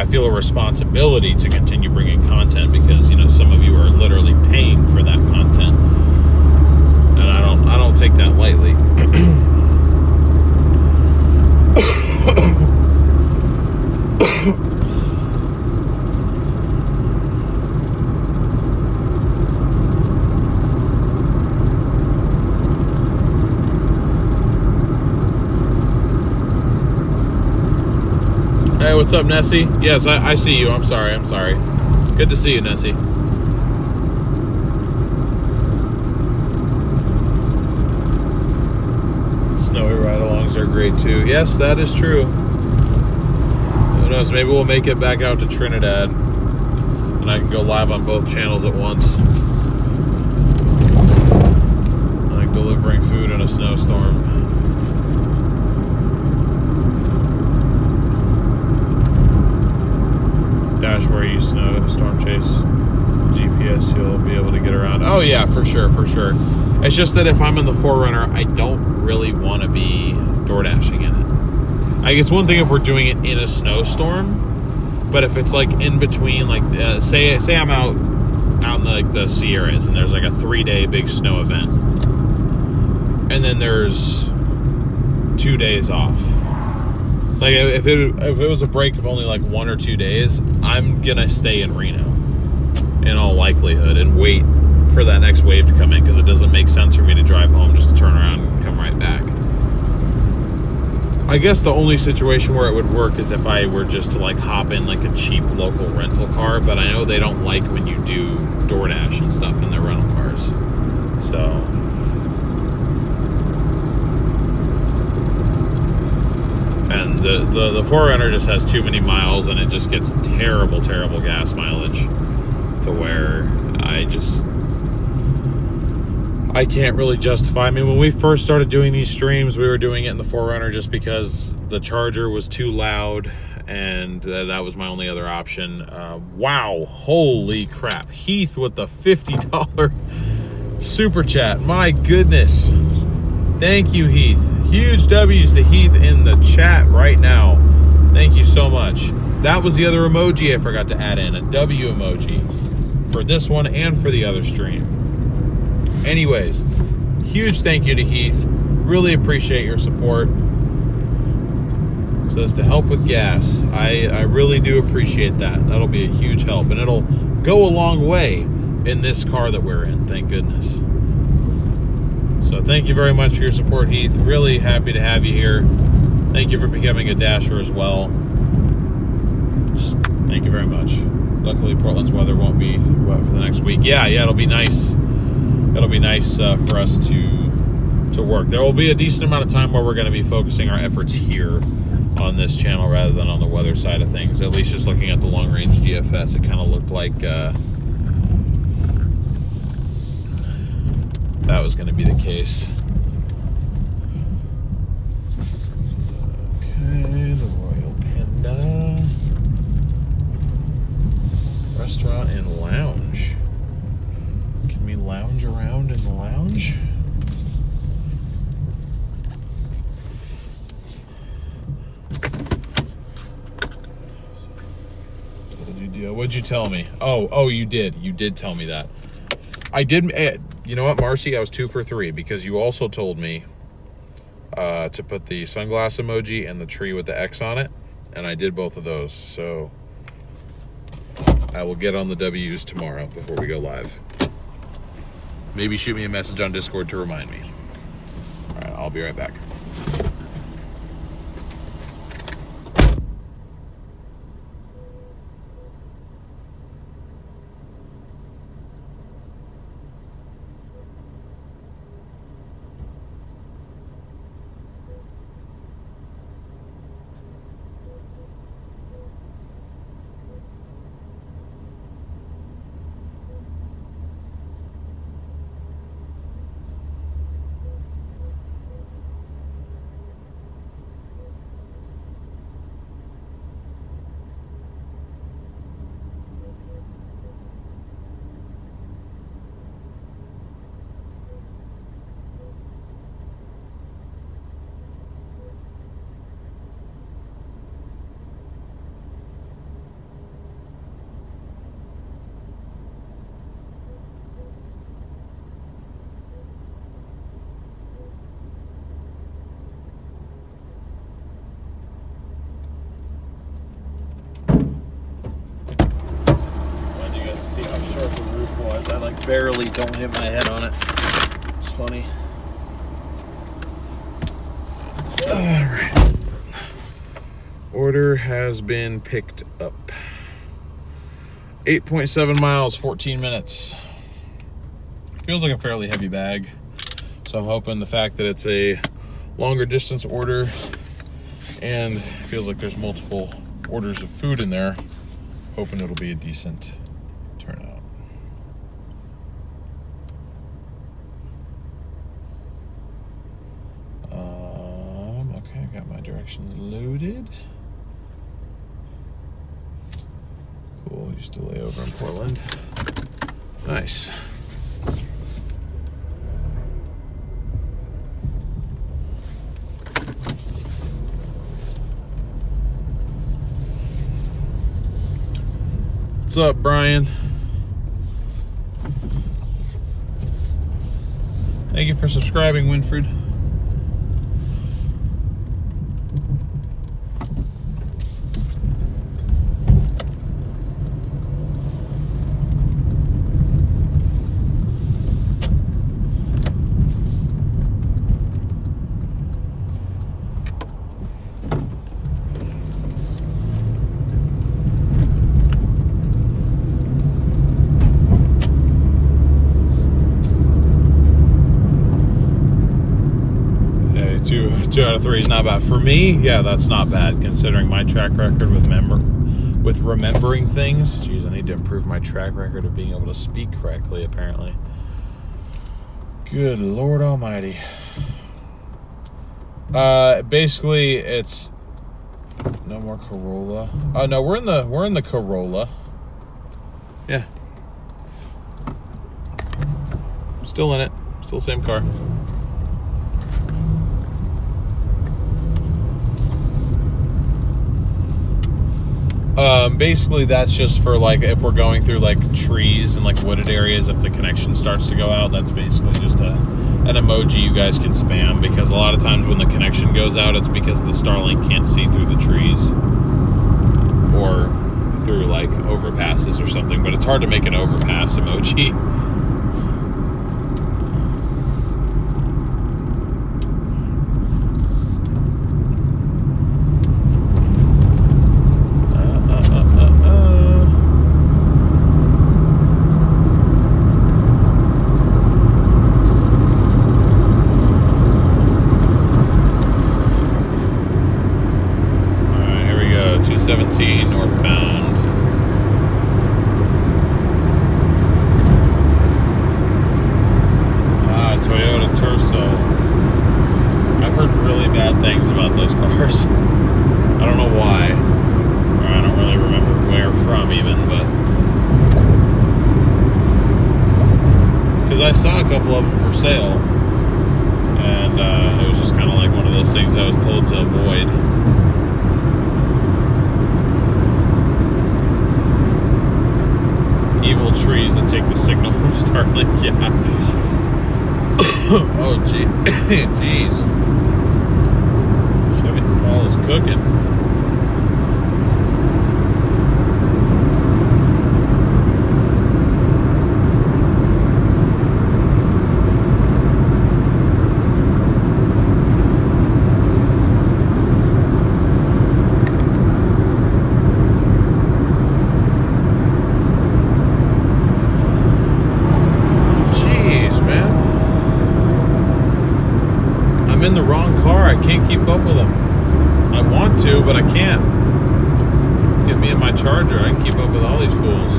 feel a responsibility to continue bringing content because, you know, some of you are literally paying for that content, and I don't take that lightly. Hey, what's up, Nessie? Yes, I see you. I'm sorry. Good to see you, Nessie. Snowy ride-alongs are great, too. Yes, that is true. Who knows? Maybe we'll make it back out to Trinidad, and I can go live on both channels at once. Like delivering food in a snowstorm. Dash where you snow storm chase GPS, you'll be able to get around. Oh yeah, for sure. It's just that if I'm in the 4Runner, I don't really want to be Doordashing in it. Like, it's one thing if we're doing it in a snowstorm, but if it's like in between, like say I'm out in the Sierras and there's like a 3-day big snow event, and then there's 2 days off. Like if it was a break of only like 1 or 2 days, I'm gonna stay in Reno in all likelihood and wait for that next wave to come in, because it doesn't make sense for me to drive home just to turn around and come right back. I guess the only situation where it would work is if I were just to like hop in like a cheap local rental car, but I know they don't like when you do Doordash and stuff in their rental cars. So and the 4Runner just has too many miles, and it just gets terrible gas mileage to where I can't really justify. I mean, when we first started doing these streams, we were doing it in the 4Runner just because the charger was too loud, and that was my only other option. Wow, holy crap. Heath with the $50 super chat. My goodness. Thank you, Heath. Huge W's to Heath in the chat right now. Thank you so much. That was the other emoji I forgot to add in, a W emoji for this one and for the other stream. Anyways, huge thank you to Heath. Really appreciate your support. Says to help with gas. I really do appreciate that. That'll be a huge help, and it'll go a long way in this car that we're in, thank goodness. So thank you very much for your support, Heath. Really happy to have you here. Thank you for becoming a Dasher as well. Thank you very much. Luckily, Portland's weather won't be wet for the next week. Yeah, it'll be nice. It'll be nice for us to work. There will be a decent amount of time where we're going to be focusing our efforts here on this channel rather than on the weather side of things. At least just looking at the long-range GFS, it kind of looked like that was going to be the case. Okay, the Royal Panda restaurant and lounge. Can we lounge around in the lounge? What'd you tell me? Oh, you did. You did tell me that. I did. You know what, Marcy? I was 2 for 3 because you also told me to put the sunglass emoji and the tree with the X on it, and I did both of those. So I will get on the W's tomorrow before we go live. Maybe shoot me a message on Discord to remind me. All right, I'll be right back. wise. I like barely don't hit my head on it. It's funny. Alright. Order has been picked up. 8.7 miles, 14 minutes. Feels like a fairly heavy bag. So I'm hoping the fact that it's a longer distance order and feels like there's multiple orders of food in there, hoping it'll be a decent turnout. Okay, I got my directions loaded. Cool, used to lay over in Portland. Nice. What's up, Brian? Thank you for subscribing, Winfred. Two out of three is not bad. For me, yeah, that's not bad considering my track record with remembering things. Jeez, I need to improve my track record of being able to speak correctly, apparently. Good Lord Almighty. Basically, it's no more Corolla. Oh no, we're in the Corolla. Yeah. Still in it. Still the same car. Basically that's just for like if we're going through like trees and like wooded areas, if the connection starts to go out, that's basically just an emoji you guys can spam, because a lot of times when the connection goes out, it's because the Starlink can't see through the trees or through like overpasses or something, but it's hard to make an overpass emoji. Northbound. Toyota Tercel. I've heard really bad things about those cars. I don't know why. Or I don't really remember where from even, but because I saw a couple of them for sale, and it was just kind of like one of those things I was told to avoid. Evil trees that take the signal from Starlink, yeah. Oh, jeez. Chevy Paul is cooking. I'm in the wrong car. I can't keep up with them. I want to, but I can't. Get me in my Charger. I can keep up with all these fools.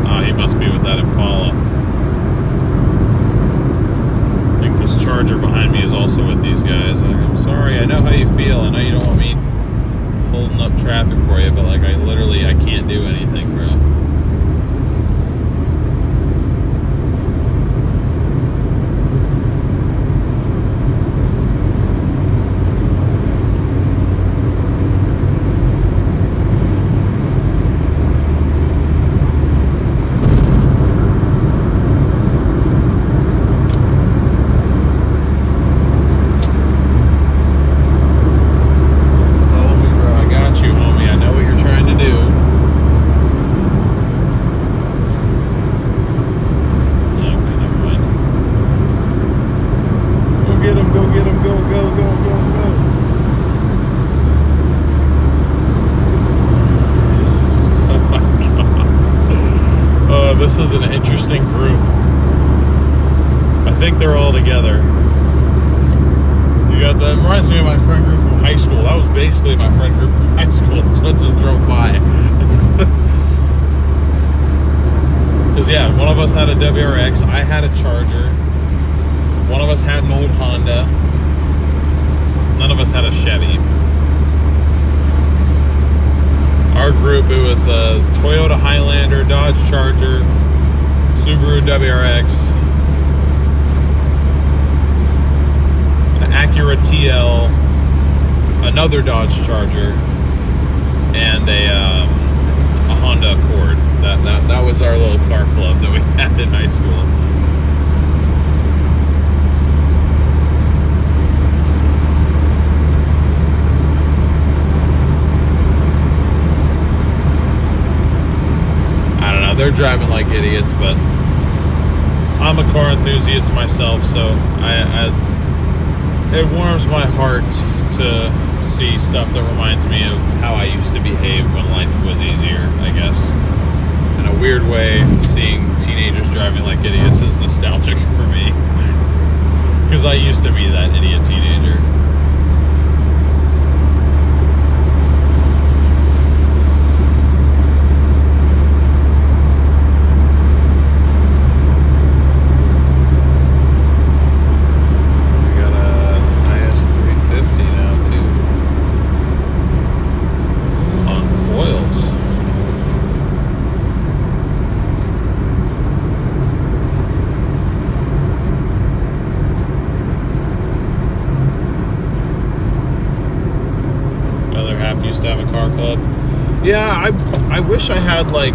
Oh, he must be with that Impala. I think this Charger behind me is also with these guys. I'm sorry. I know how you feel. I know you don't want me holding up traffic for you, but like I can't do anything, bro. get him, go get him, go, go, go, go, go. Oh my God. Oh, this is an interesting group. I think they're all together. You got that, reminds me of my friend group from high school. That was basically my friend group from high school. So I just drove by. Because yeah, one of us had a WRX, I had a Charger, one of us had an old Honda, none of us had a Chevy. Our group, it was a Toyota Highlander, Dodge Charger, Subaru WRX, an Acura TL, another Dodge Charger, and a Honda Accord. That was our little car club that we had in high school. I don't know, they're driving like idiots, but I'm a car enthusiast myself, so it warms my heart to see stuff that reminds me of how I used to behave when life was easier, I guess. In a weird way, seeing teenagers driving like idiots is nostalgic for me. Because I used to be that idiot teenager. We got a IS350 now, too. On coils. Used to have a car club. Yeah, I wish I had, like,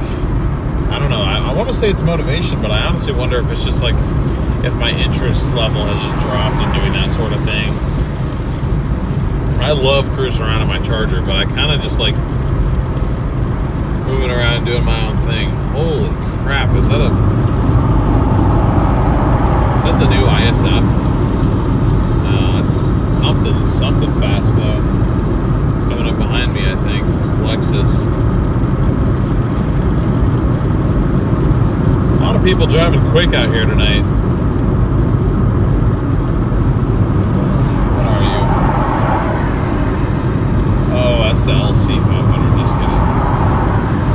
I don't know, I want to say it's motivation, but I honestly wonder if it's just like if my interest level has just dropped in doing that sort of thing. I love cruising around in my Charger, but I kind of just like moving around and doing my own thing. Holy crap, is that the new ISF? No, it's something fast though. Coming up behind me, I think. It's Lexus. A lot of people driving quick out here tonight. What are you? Oh, that's the LC 500.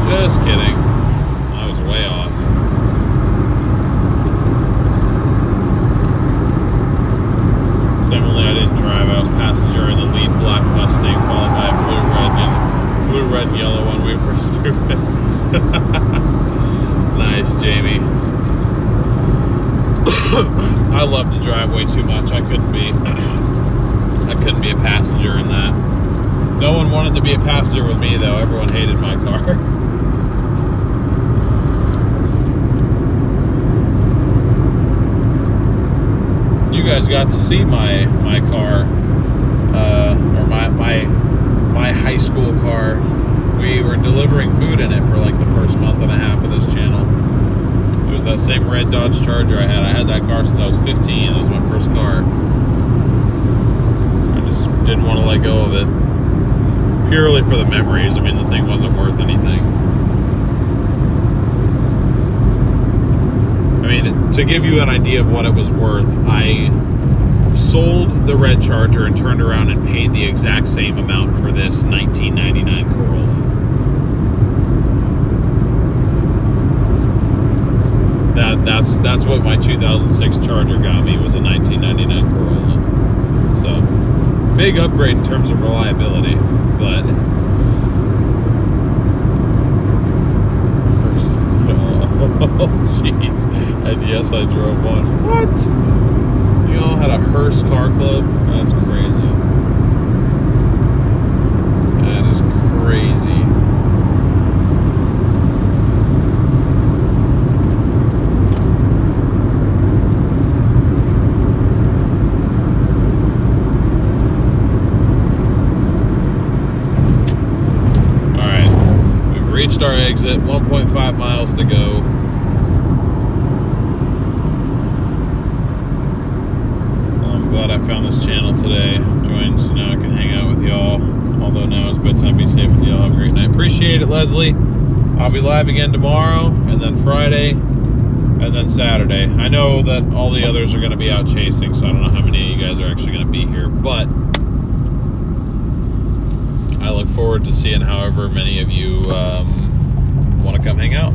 Just kidding. I was way off. Secondly, I didn't drive. I was passenger in the lead black Mustang, followed by a blue, red, and yellow one. We were stupid. Nice, Jamie. I love to drive way too much. I couldn't be a passenger in that. No one wanted to be a passenger with me, though. Everyone hated my car. You guys got to see my car, or my high school car. We were delivering food in it for like the first month and a half of this channel. It was that same red Dodge Charger I had. I had that car since I was 15. It was my first car. I just didn't want to let go of it. Purely for the memories. I mean, the thing wasn't worth anything. I mean, to give you an idea of what it was worth, I sold the red Charger and turned around and paid the exact same amount for this 1999 Corolla. That's what my 2006 Charger got me, was a 1999 Corolla. So, big upgrade in terms of reliability, but oh jeez. And yes, I drove one. What? You all had a hearse car club? That's crazy. That is crazy. Alright. We've reached our exit. 1.5 miles to go. I I found this channel today. Joined so now I can hang out with y'all. Although now it's bedtime. Be safe with y'all. Have a great night. Appreciate it, Leslie. I'll be live again tomorrow, and then Friday, and then Saturday. I know that all the others are going to be out chasing, so I don't know how many of you guys are actually going to be here, but I look forward to seeing however many of you want to come hang out.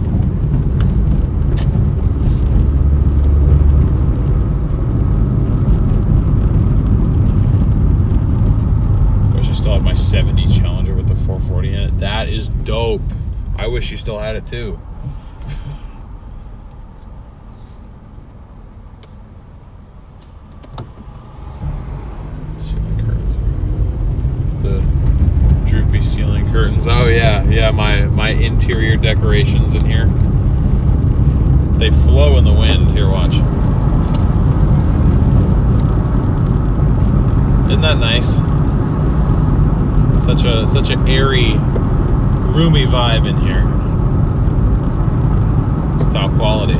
Wish I still had my 70 Challenger with the 440 in it. That is dope. I wish you still had it too. Ceiling curtains. The droopy ceiling curtains. Oh yeah, my interior decorations in here. They flow in the wind. Here, watch. Isn't that nice? Such an airy, roomy vibe in here. It's top quality.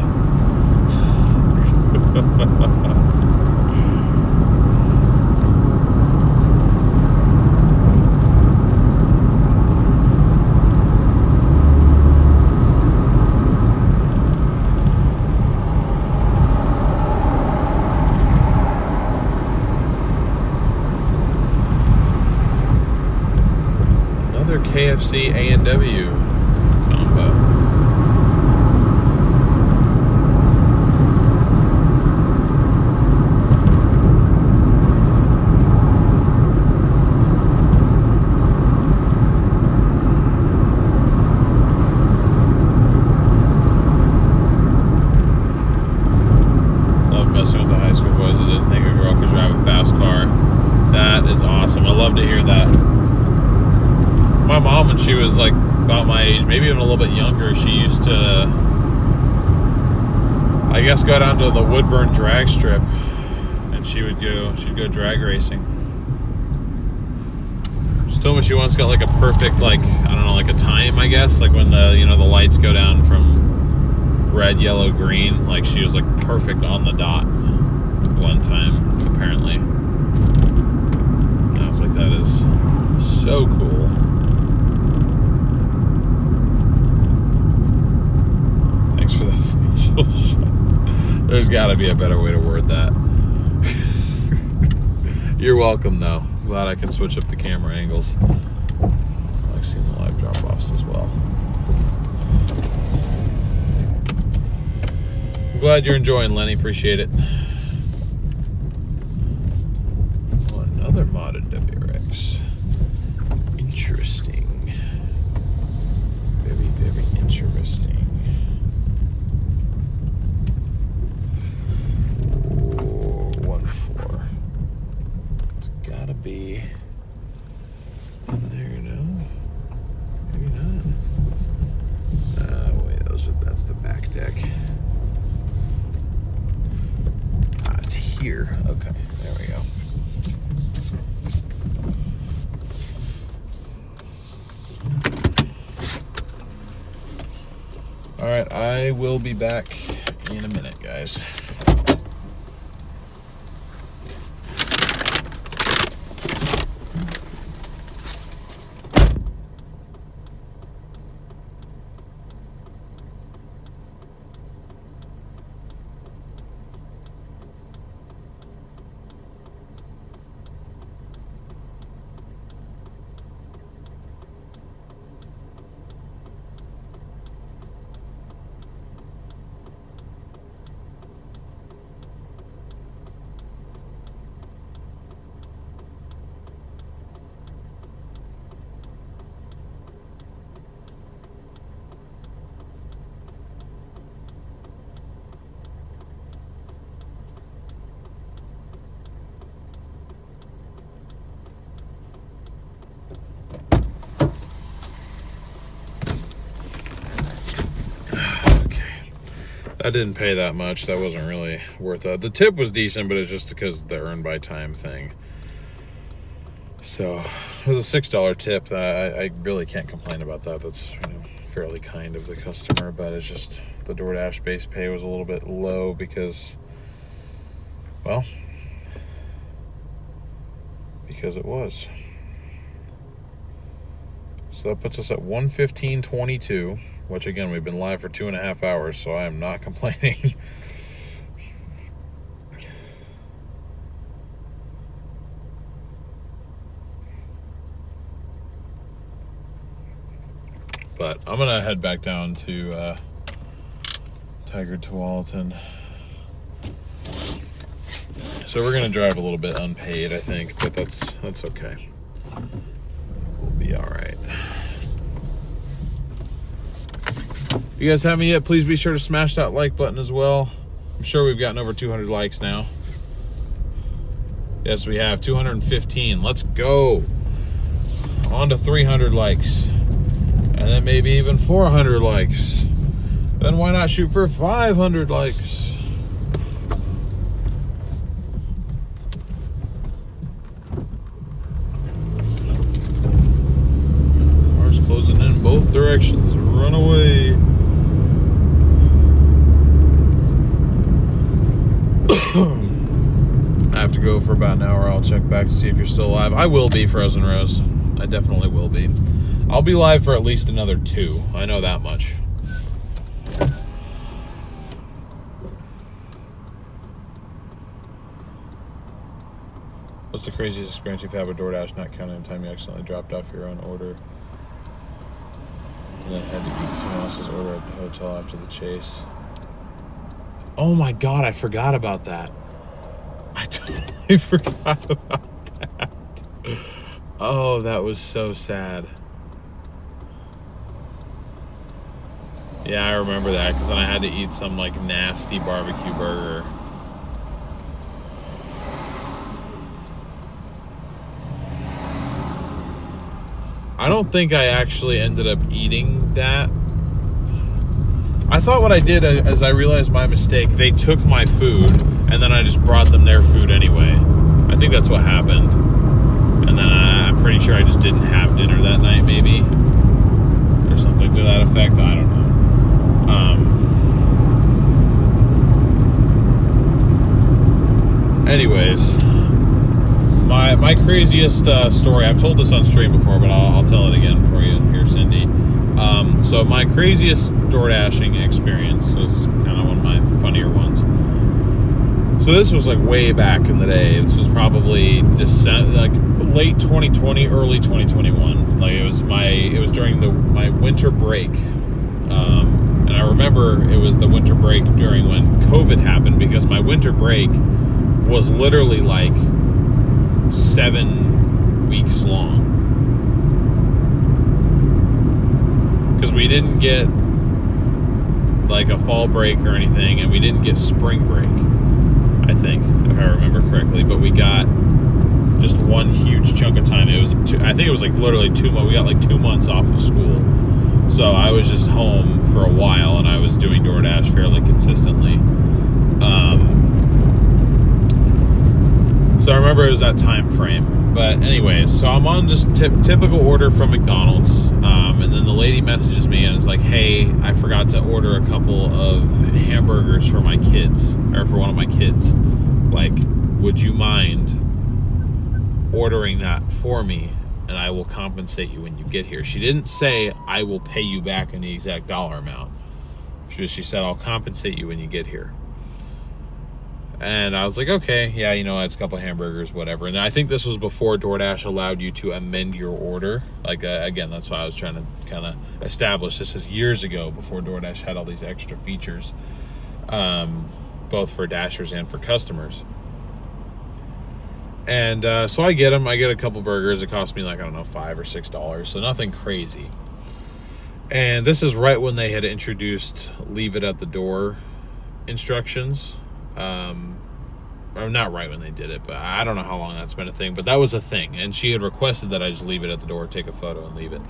Another KFC A&W combo. Love messing with the high school boys. I didn't think a girl could drive a fast car. That is awesome. I love to hear that. My mom, when she was like about my age, maybe even a little bit younger, she used to, I guess, go down to the Woodburn drag strip, and she'd go drag racing. She told me she once got like a perfect, like, I don't know, like a time, I guess, like when the, the lights go down from red, yellow, green, like she was like perfect on the dot one time, apparently. And I was like, that is so cool. Thanks for the facial shot. There's got to be a better way to word that. You're welcome, though. Glad I can switch up the camera angles. I like seeing the live drop-offs as well. I'm glad you're enjoying, Lenny. Appreciate it. Oh, another modded WRX. Interesting. Very, very interesting. 414. It's gotta be in there, no? Maybe not. Wait, that's the back deck. Ah, it's here. Okay, there we go. All right, I will be back in a minute, guys. I didn't pay that much. That wasn't really worth it. The tip was decent, but it's just because of the earn by time thing. So it was a $6 tip. That I really can't complain about that. That's fairly kind of the customer, but it's just the DoorDash base pay was a little bit low because, well, because it was. So that puts us at 1:15:22, which again, we've been live for 2.5 hours, so I am not complaining. But I'm gonna head back down to Tigard Tualatin. So we're gonna drive a little bit unpaid, I think, but that's okay. We'll be all right. If you guys haven't yet, please be sure to smash that like button as well. I'm sure we've gotten over 200 likes now. Yes, we have 215. Let's go. On to 300 likes. And then maybe even 400 likes. Then why not shoot for 500 likes? Cars closing in both directions. Run away. I have to go for about an hour. I'll check back to see if you're still alive. I will be, Frozen Rose. I definitely will be. I'll be live for at least another 2. I know that much. What's the craziest experience you've had with Doordash, not counting the time you accidentally dropped off your own order and then had to eat someone else's order at the hotel after the chase? Oh my God, I forgot about that. I totally forgot about that. Oh, that was so sad. Yeah, I remember that, because then I had to eat some like nasty barbecue burger. I don't think I actually ended up eating that. I thought what I did, as I realized my mistake, they took my food and then I just brought them their food anyway. I think that's what happened. And then I'm pretty sure I just didn't have dinner that night, maybe, or something to that effect. I don't know. Anyways, my craziest story, I've told this on stream before, but I'll tell it again for you here, Cindy. So my craziest Doordashing experience was kind of one of my funnier ones. So this was like way back in the day. This was probably late 2020, early 2021. Like it was during my winter break. And I remember it was the winter break during when COVID happened, because my winter break was literally like 7 weeks long. Because we didn't get like a fall break or anything, and we didn't get spring break, I think, if I remember correctly. But we got just one huge chunk of time. I think it was like literally 2 months. We got like 2 months off of school. So I was just home for a while, and I was doing DoorDash fairly consistently. So I remember it was that time frame. But anyways, so I'm on just typical order from McDonald's. And then the lady messages me and is like, hey, I forgot to order a couple of hamburgers for my kids, or for one of my kids. Like, would you mind ordering that for me? And I will compensate you when you get here. She didn't say I will pay you back in the exact dollar amount. She said I'll compensate you when you get here. And I was like, okay, yeah, it's a couple of hamburgers, whatever. And I think this was before DoorDash allowed you to amend your order. Like, again, that's why I was trying to kind of establish. This is years ago, before DoorDash had all these extra features, both for Dashers and for customers. And so I get them. I get a couple burgers. It cost me like, I don't know, $5 or $6. So nothing crazy. And this is right when they had introduced leave it at the door instructions. Or not right when they did it, but I don't know how long that's been a thing. But that was a thing. And she had requested that I just leave it at the door, take a photo, and leave it.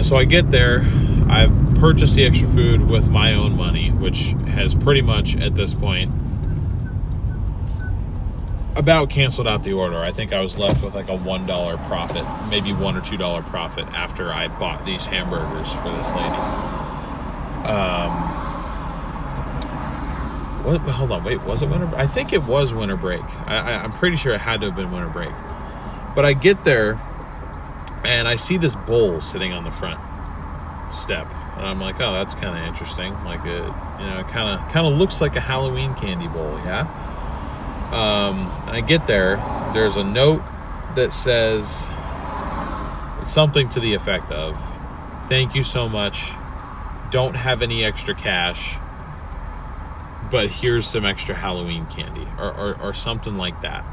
So I get there. I've purchased the extra food with my own money, which has pretty much at this point about canceled out the order. I think I was left with like a $1 profit, maybe $1 or $2 profit after I bought these hamburgers for this lady. What? Hold on, wait, was it winter? I think it was winter break. I'm pretty sure it had to have been winter break. But I get there, and I see this bowl sitting on the front step, and I'm like, oh, that's kind of interesting. Like, it kind of looks like a Halloween candy bowl, yeah. I get there. There's a note that says something to the effect of, "Thank you so much. Don't have any extra cash, but here's some extra Halloween candy," or something like that.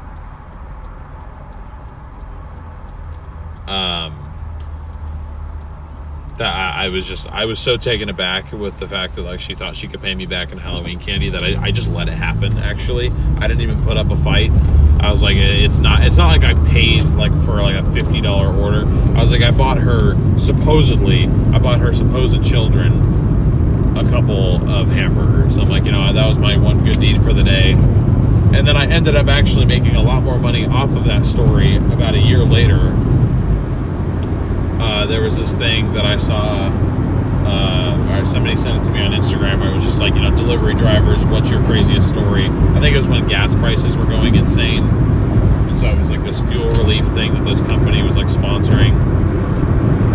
That I was so taken aback with the fact that like she thought she could pay me back in Halloween candy that I just let it happen. Actually, I didn't even put up a fight. I was like, it's not like I paid like for like a $50 order. I was like, I bought her supposed children a couple of hamburgers. I'm like, that was my one good deed for the day. And then I ended up actually making a lot more money off of that story about a year later. There was this thing that I saw, or somebody sent it to me on Instagram, where it was just like, delivery drivers, what's your craziest story? I think it was when gas prices were going insane. And so it was like this fuel relief thing that this company was like sponsoring.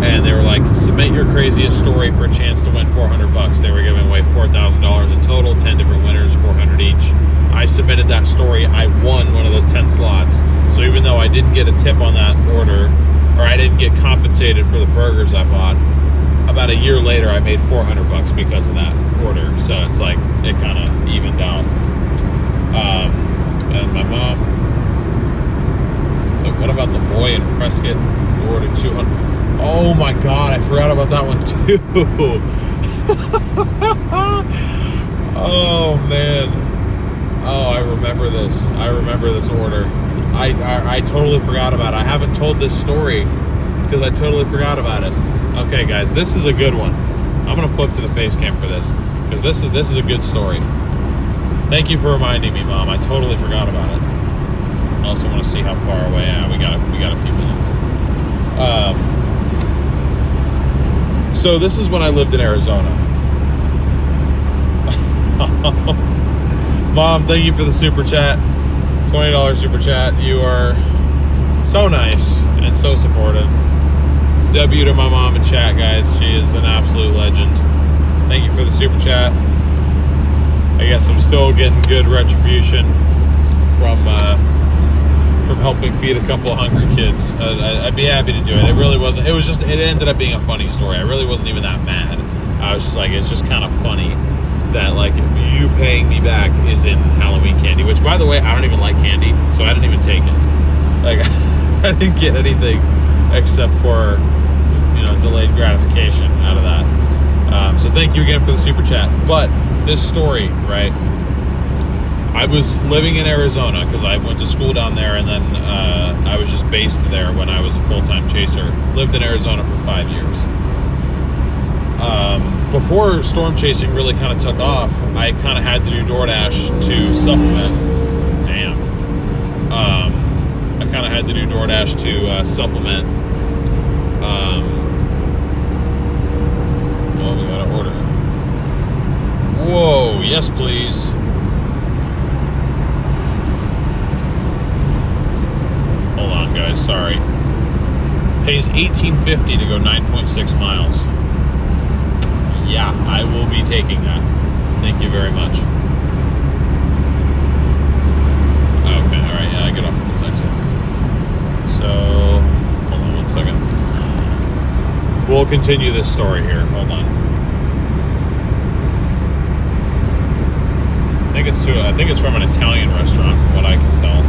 And they were like, submit your craziest story for a chance to win $400. They were giving away $4,000 in total, 10 different winners, 400 each. I submitted that story. I won one of those 10 slots. So even though I didn't get a tip on that order, or I didn't get compensated for the burgers I bought, about a year later I made $400 because of that order. So it's like it kind of evened out. And my mom, so what about the boy in Prescott who ordered 200? Oh my God, I forgot about that one too. Oh man. Oh, I remember this order. I totally forgot about it. I haven't told this story because I totally forgot about it. Okay, guys, this is a good one. I'm gonna flip to the face cam for this because this is a good story. Thank you for reminding me, Mom. I totally forgot about it. I also want to see how far away. We got a few minutes. So this is when I lived in Arizona. Mom, thank you for the super chat. $20 super chat. You are so nice and so supportive. W to my mom in chat, guys. She is an absolute legend. Thank you for the super chat. I guess I'm still getting good retribution from helping feed a couple of hungry kids. I'd be happy to do it. It really wasn't. It was just. It ended up being a funny story. I really wasn't even that mad. I was just like, it's just kind of funny that like you paying me back is in Halloween candy. Which, by the way, I don't even like candy, so I didn't even take it. Like I didn't get anything except for delayed gratification out of that. So thank you again for the super chat. But this story, right? I was living in Arizona because I went to school down there, and then I was just based there when I was a full-time chaser. Lived in Arizona for 5 years. Before storm chasing really kind of took off, I kind of had to do Doordash to supplement. Damn. I kind of had to do Doordash to supplement. Oh, we got to order. Whoa, yes, please. Hold on, guys. Sorry. Pays $18.50 to go 9.6 miles. Yeah, I will be taking that. Thank you very much. Okay, all right. Yeah, I get off at this exit. So, hold on one second. We'll continue this story here. Hold on. I think it's from an Italian restaurant, from what I can tell.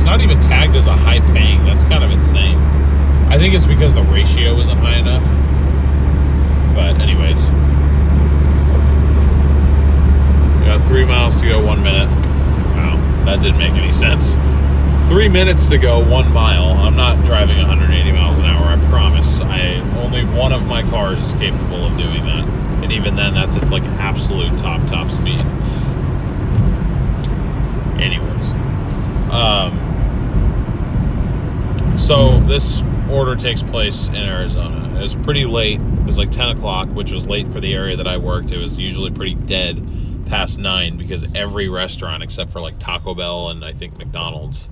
Not even tagged as a high paying. That's kind of insane. I think it's because the ratio isn't high enough. But anyways, we got 3 miles to go, 1 minute. Wow, that didn't make any sense. 3 minutes to go, 1 mile. I'm not driving 180 miles an hour, I promise. Only one of my cars is capable of doing that, and even then, that's its like absolute top speed. Anyways, So this order takes place in Arizona. It was pretty late. It was like 10 o'clock, which was late for the area that I worked. It was usually pretty dead past 9 because every restaurant except for like Taco Bell and I think McDonald's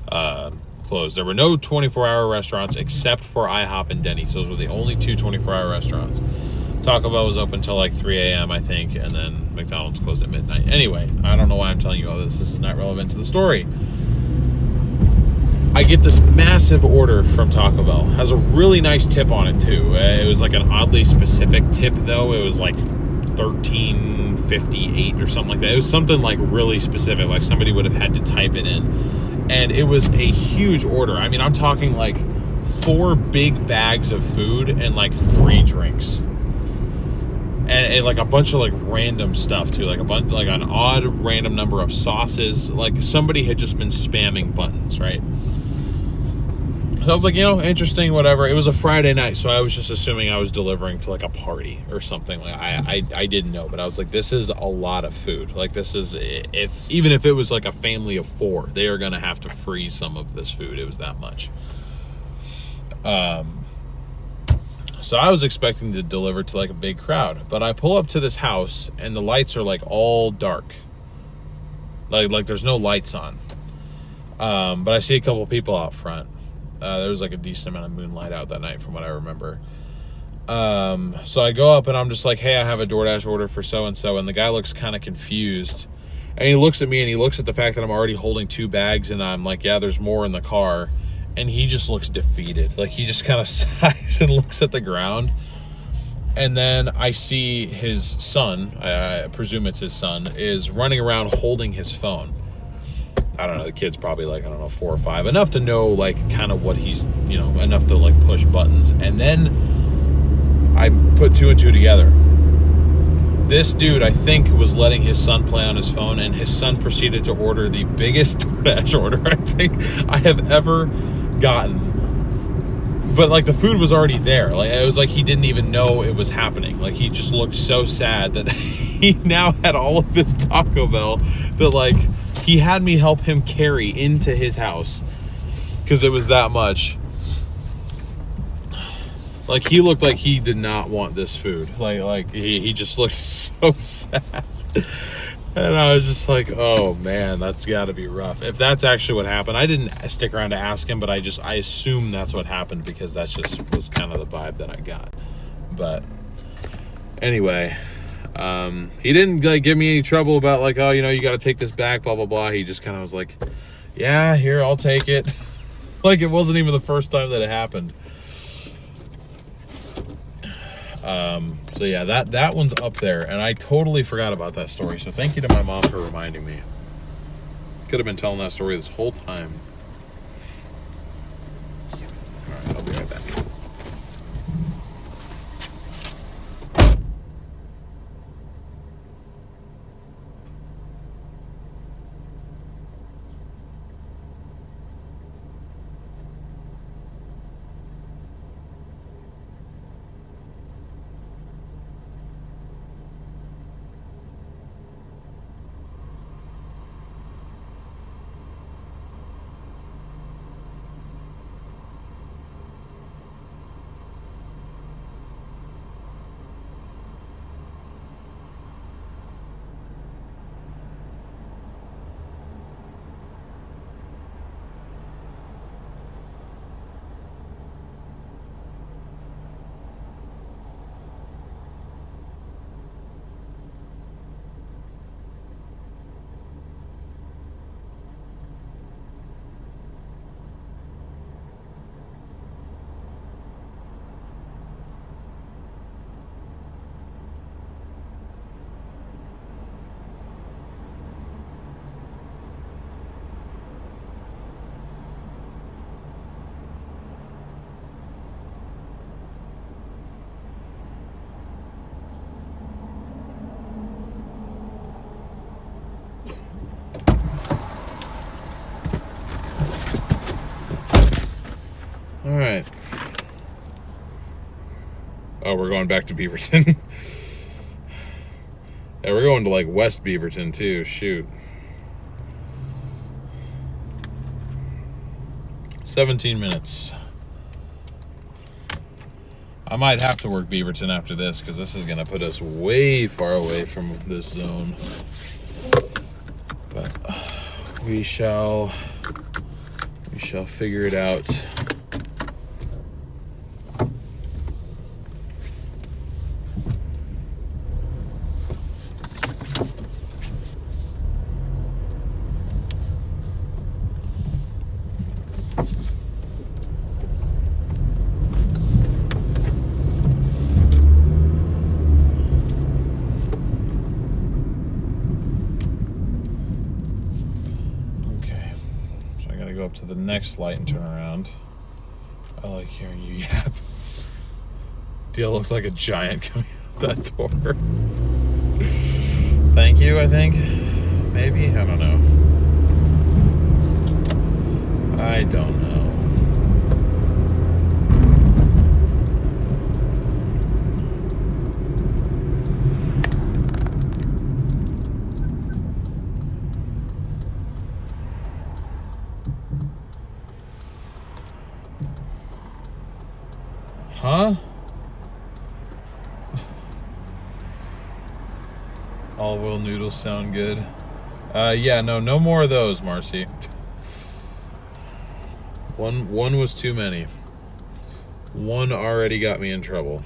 closed. There were no 24-hour restaurants except for IHOP and Denny's. Those were the only two 24-hour restaurants. Taco Bell was open till like 3 a.m. I think, and then McDonald's closed at midnight. Anyway, I don't know why I'm telling you all this. This is not relevant to the story. I get this massive order from Taco Bell. Has a really nice tip on it too. It was like an oddly specific tip though. It was like $13.58 or something like that. It was something like really specific, like somebody would have had to type it in. And it was a huge order. I mean, I'm talking like 4 big bags of food and like 3 drinks. And like a bunch of like random stuff too, like a bunch, like an odd random number of sauces. Like somebody had just been spamming buttons, right? So I was like, interesting, whatever. It was a Friday night, so I was just assuming I was delivering to like a party or something. Like I didn't know, but I was like, this is a lot of food. Like this is, even if it was like a family of 4, they are gonna have to freeze some of this food. It was that much. So I was expecting to deliver to like a big crowd, but I pull up to this house and the lights are like all dark. Like there's no lights on. But I see a couple people out front. There was like a decent amount of moonlight out that night from what I remember. So I go up and I'm just like, hey, I have a DoorDash order for so-and-so. And the guy looks kind of confused. And he looks at me and he looks at the fact that I'm already holding 2 bags. And I'm like, yeah, there's more in the car. And he just looks defeated. Like he just kind of sighs and looks at the ground. And then I see his son, I presume it's his son, is running around holding his phone. I don't know, the kid's probably like, 4 or 5. Enough to know like kind of what he's, enough to like push buttons. And then I put 2 and 2 together. This dude, I think, was letting his son play on his phone, and his son proceeded to order the biggest DoorDash order I think I have ever gotten. But like the food was already there. Like it was like he didn't even know it was happening. Like he just looked so sad that he now had all of this Taco Bell that like he had me help him carry into his house because it was that much. Like he looked like he did not want this food. Like he just looked so sad. And I was just like, oh man, that's got to be rough. If that's actually what happened, I didn't stick around to ask him, but I assume that's what happened because that's just was kind of the vibe that I got. But anyway, he didn't like give me any trouble about like, oh, you got to take this back, blah, blah, blah. He just kind of was like, yeah, here, I'll take it. Like it wasn't even the first time that it happened. So yeah, that one's up there, and I totally forgot about that story. So thank you to my mom for reminding me. Could have been telling that story this whole time. All right, I'll be right back. All right. Oh, we're going back to Beaverton. Yeah, we're going to like West Beaverton too. Shoot. 17 minutes. I might have to work Beaverton after this because this is going to put us way far away from this zone. But we shall figure it out. Up to the next light and turn around. I like hearing you yap. Deal looked like a giant coming out that door. Thank you, I think. Maybe? I don't know. I don't know. Huh? Olive oil noodles sound good. Yeah, no more of those, Marcy. One was too many. One already got me in trouble.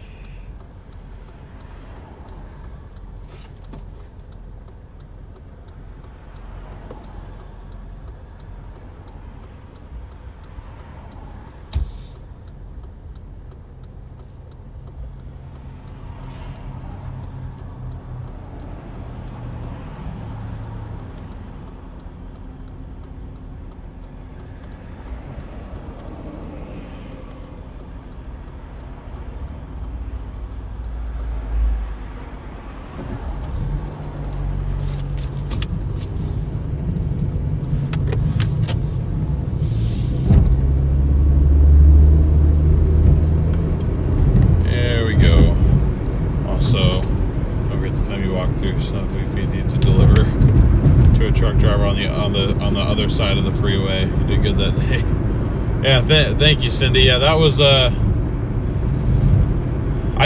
Other side of the freeway. You did good that day. Yeah, thank you, Cindy. Yeah, that was I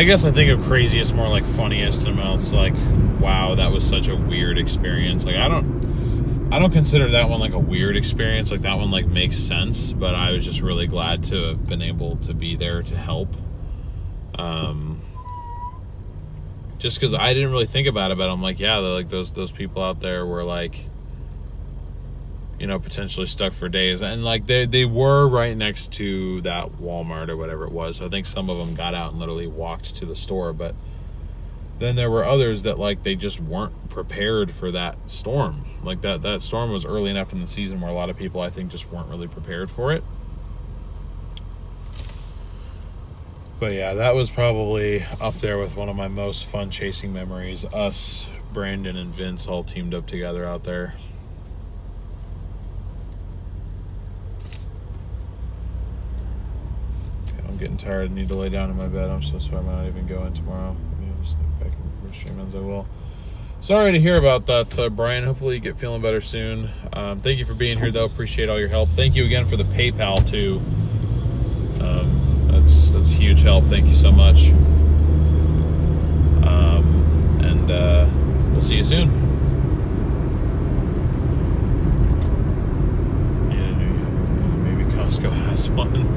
guess I think of craziest more like funniest amounts. Like, wow, that was such a weird experience. Like, I don't consider that one like a weird experience. Like, that one like makes sense, but I was just really glad to have been able to be there to help. Just because I didn't really think about it, but I'm like, yeah, like those people out there were like, you know, potentially stuck for days. And like they were right next to that Walmart or whatever it was. So I think some of them got out and literally walked to the store. But then there were others that like they just weren't prepared for that storm. Like that storm was early enough in the season where a lot of people I think just weren't really prepared for it. But yeah, that was probably up there with one of my most fun chasing memories. Us, Brandon, and Vince all teamed up together out there. Getting tired. I need to lay down in my bed. I'm so sorry. I might not even go in tomorrow. Maybe I'll sneak back in stream as I will. Sorry to hear about that, Brian. Hopefully you get feeling better soon. Thank you for being here, though. Appreciate all your help. Thank you again for the PayPal too. That's huge help. Thank you so much. And we'll see you soon. Yeah, maybe Costco has one.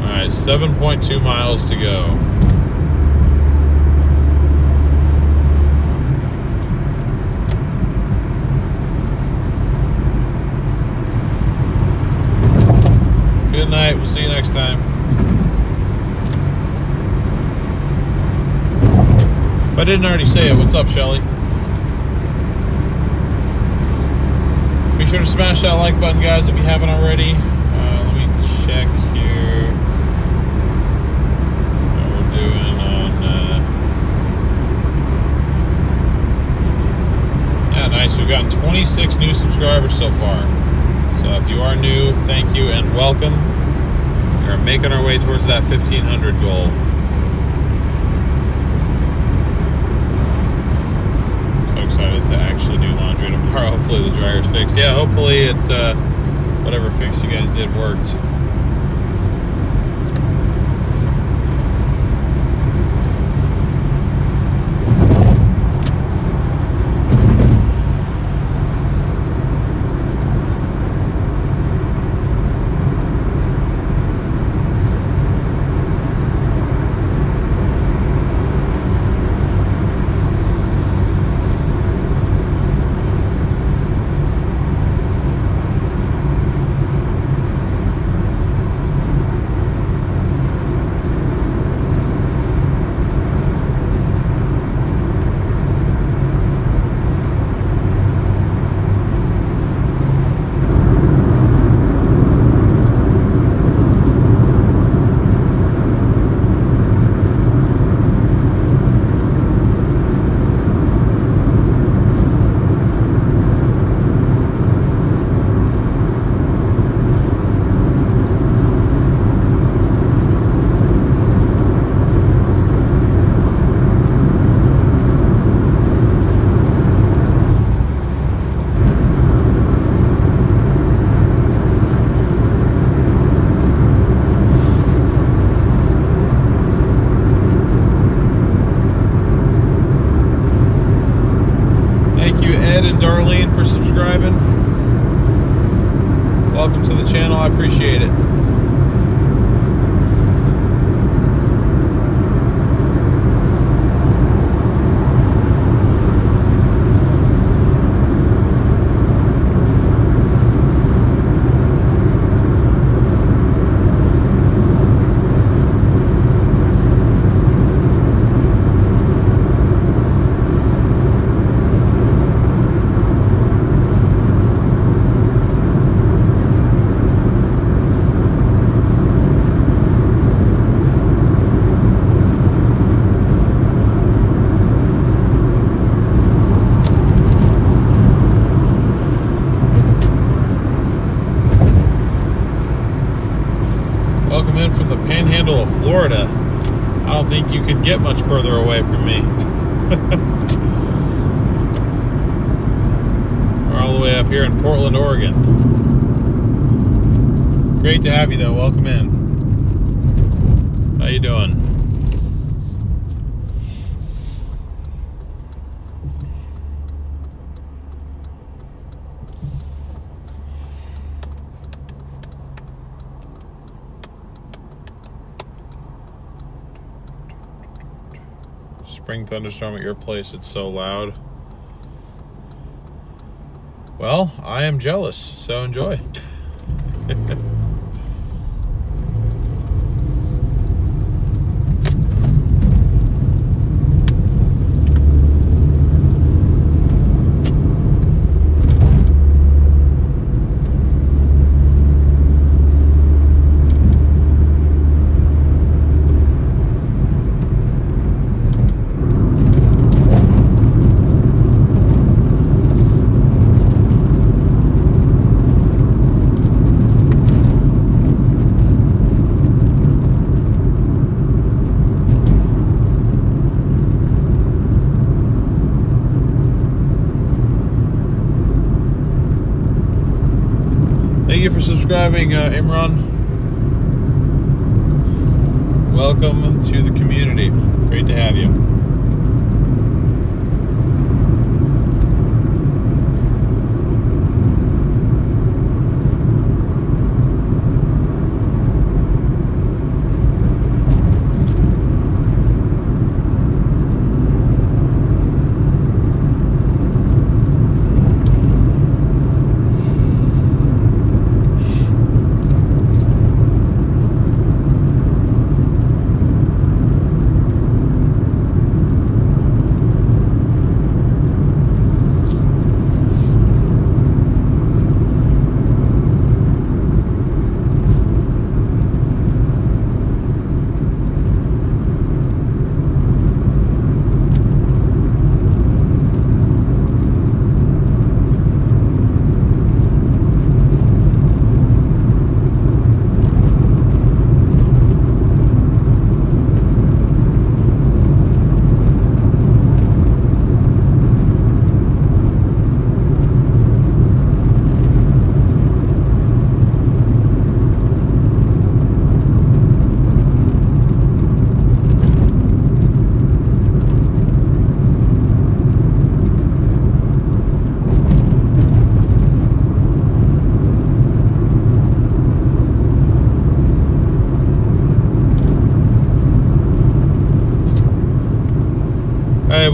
All right, 7.2 miles to go. Good night. We'll see you next time. If I didn't already say it, what's up, Shelly? Be sure to smash that like button, guys, if you haven't already. Let me check here. 26 new subscribers so far. So if you are new, thank you and welcome. We're making our way towards that 1,500 goal. So excited to actually do laundry tomorrow. Hopefully the dryer's fixed. Yeah, hopefully it, whatever fix you guys did worked. Darlene for subscribing. Welcome to the channel. I appreciate it. Welcome in from the panhandle of Florida. I don't think you could get much further away from me. We're all the way up here in Portland, Oregon. Great to have you though. Welcome in. How you doing? Spring thunderstorm at your place, it's so loud. Well, I am jealous, so enjoy. Thank you for subscribing, Imran. Welcome to the community. Great to have you.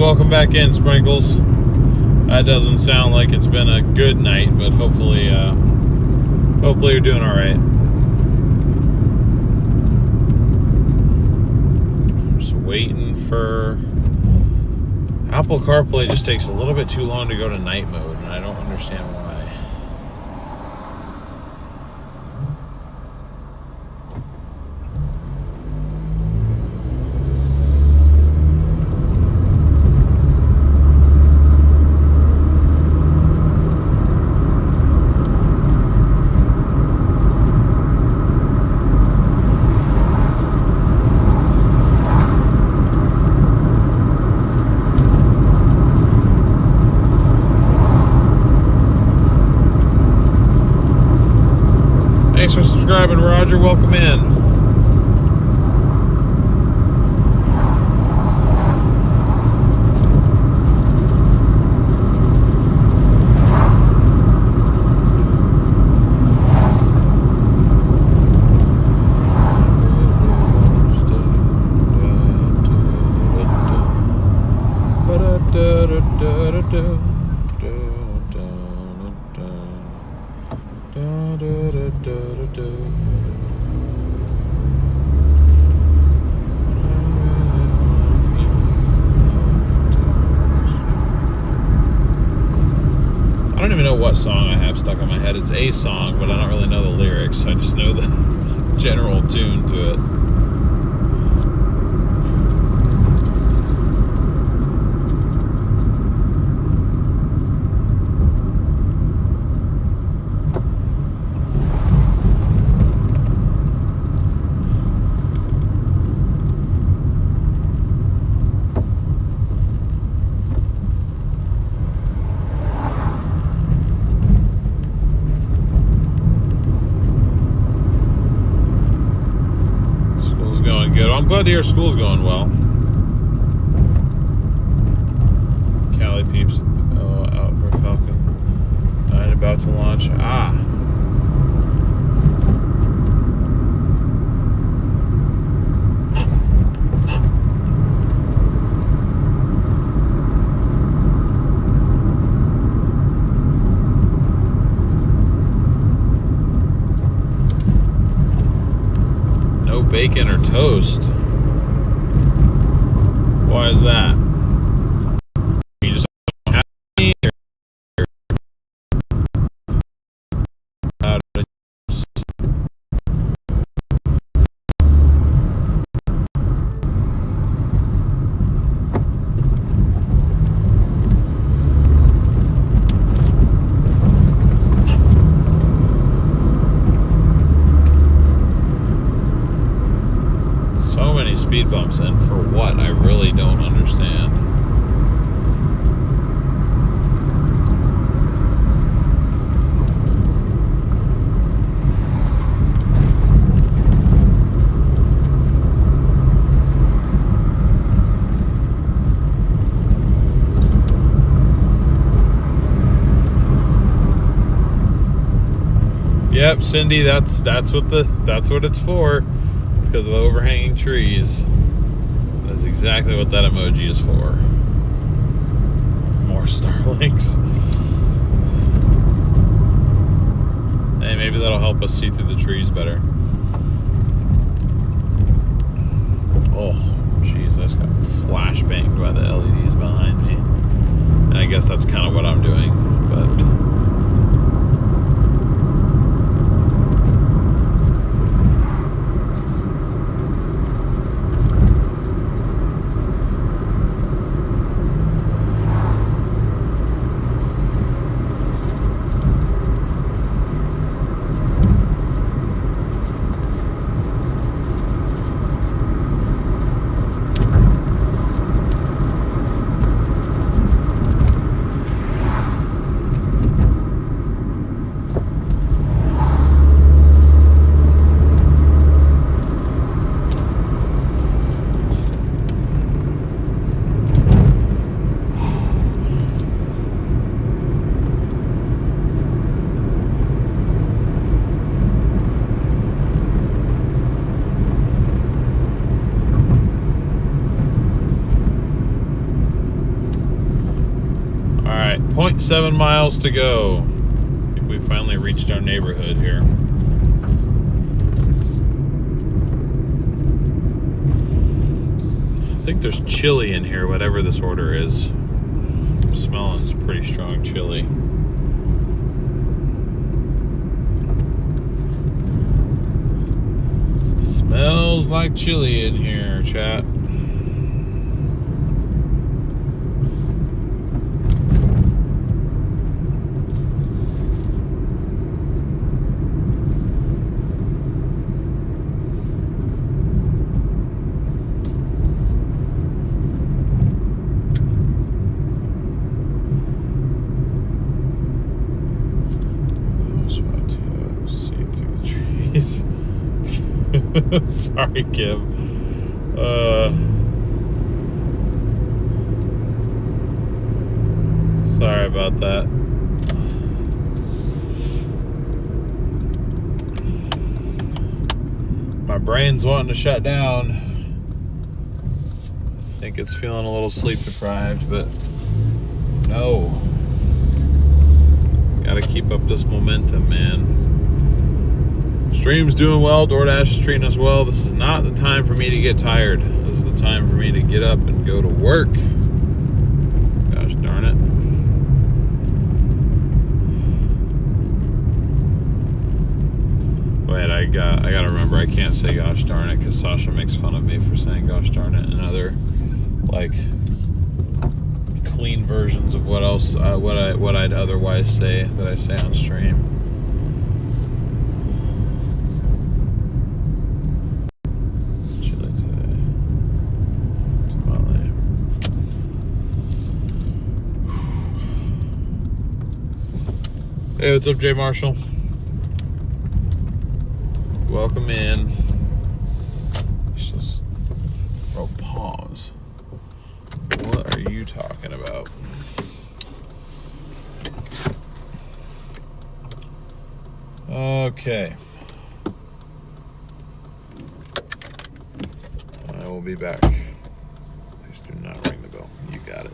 welcome back in, Sprinkles. That doesn't sound like it's been a good night, but hopefully you're doing all right. Just waiting for Apple CarPlay. Just takes a little bit too long to go to night mode, and I don't understand why. Thanks for subscribing, Roger. Welcome in. I don't even know what song I have stuck in my head. It's a song, but I don't really know the lyrics. I just know the general tune to it. Good. I'm glad to hear school's going well. Cali peeps. Oh, out for Falcon 9 about to launch. Bacon or toast? Why is that? You just don't have any, or speed bumps, and for what? I really don't understand. Yep, Cindy, that's what it's for. Because of the overhanging trees. That's exactly what that emoji is for. More Starlinks. Hey, maybe that'll help us see through the trees better. Oh, jeez, I just got flashbanged by the LEDs behind me. And I guess that's kind of what I'm doing, but... .7 miles to go. I think we finally reached our neighborhood here. I think there's chili in here, whatever this order is. I'm smelling some pretty strong chili. Smells like chili in here, chat. Sorry, Kim. Sorry about that. My brain's wanting to shut down. I think it's feeling a little sleep deprived, but no. Gotta keep up this momentum, man. Stream's doing well. Doordash is treating us well. This is not the time for me to get tired. This is the time for me to get up and go to work. Gosh darn it. Wait, I gotta remember I can't say gosh darn it because Sasha makes fun of me for saying gosh darn it and other like clean versions of what I'd otherwise say that I say on stream. Hey, what's up, Jay Marshall? Welcome in. Just pause. What are you talking about? Okay. I will be back. Please do not ring the bell. You got it.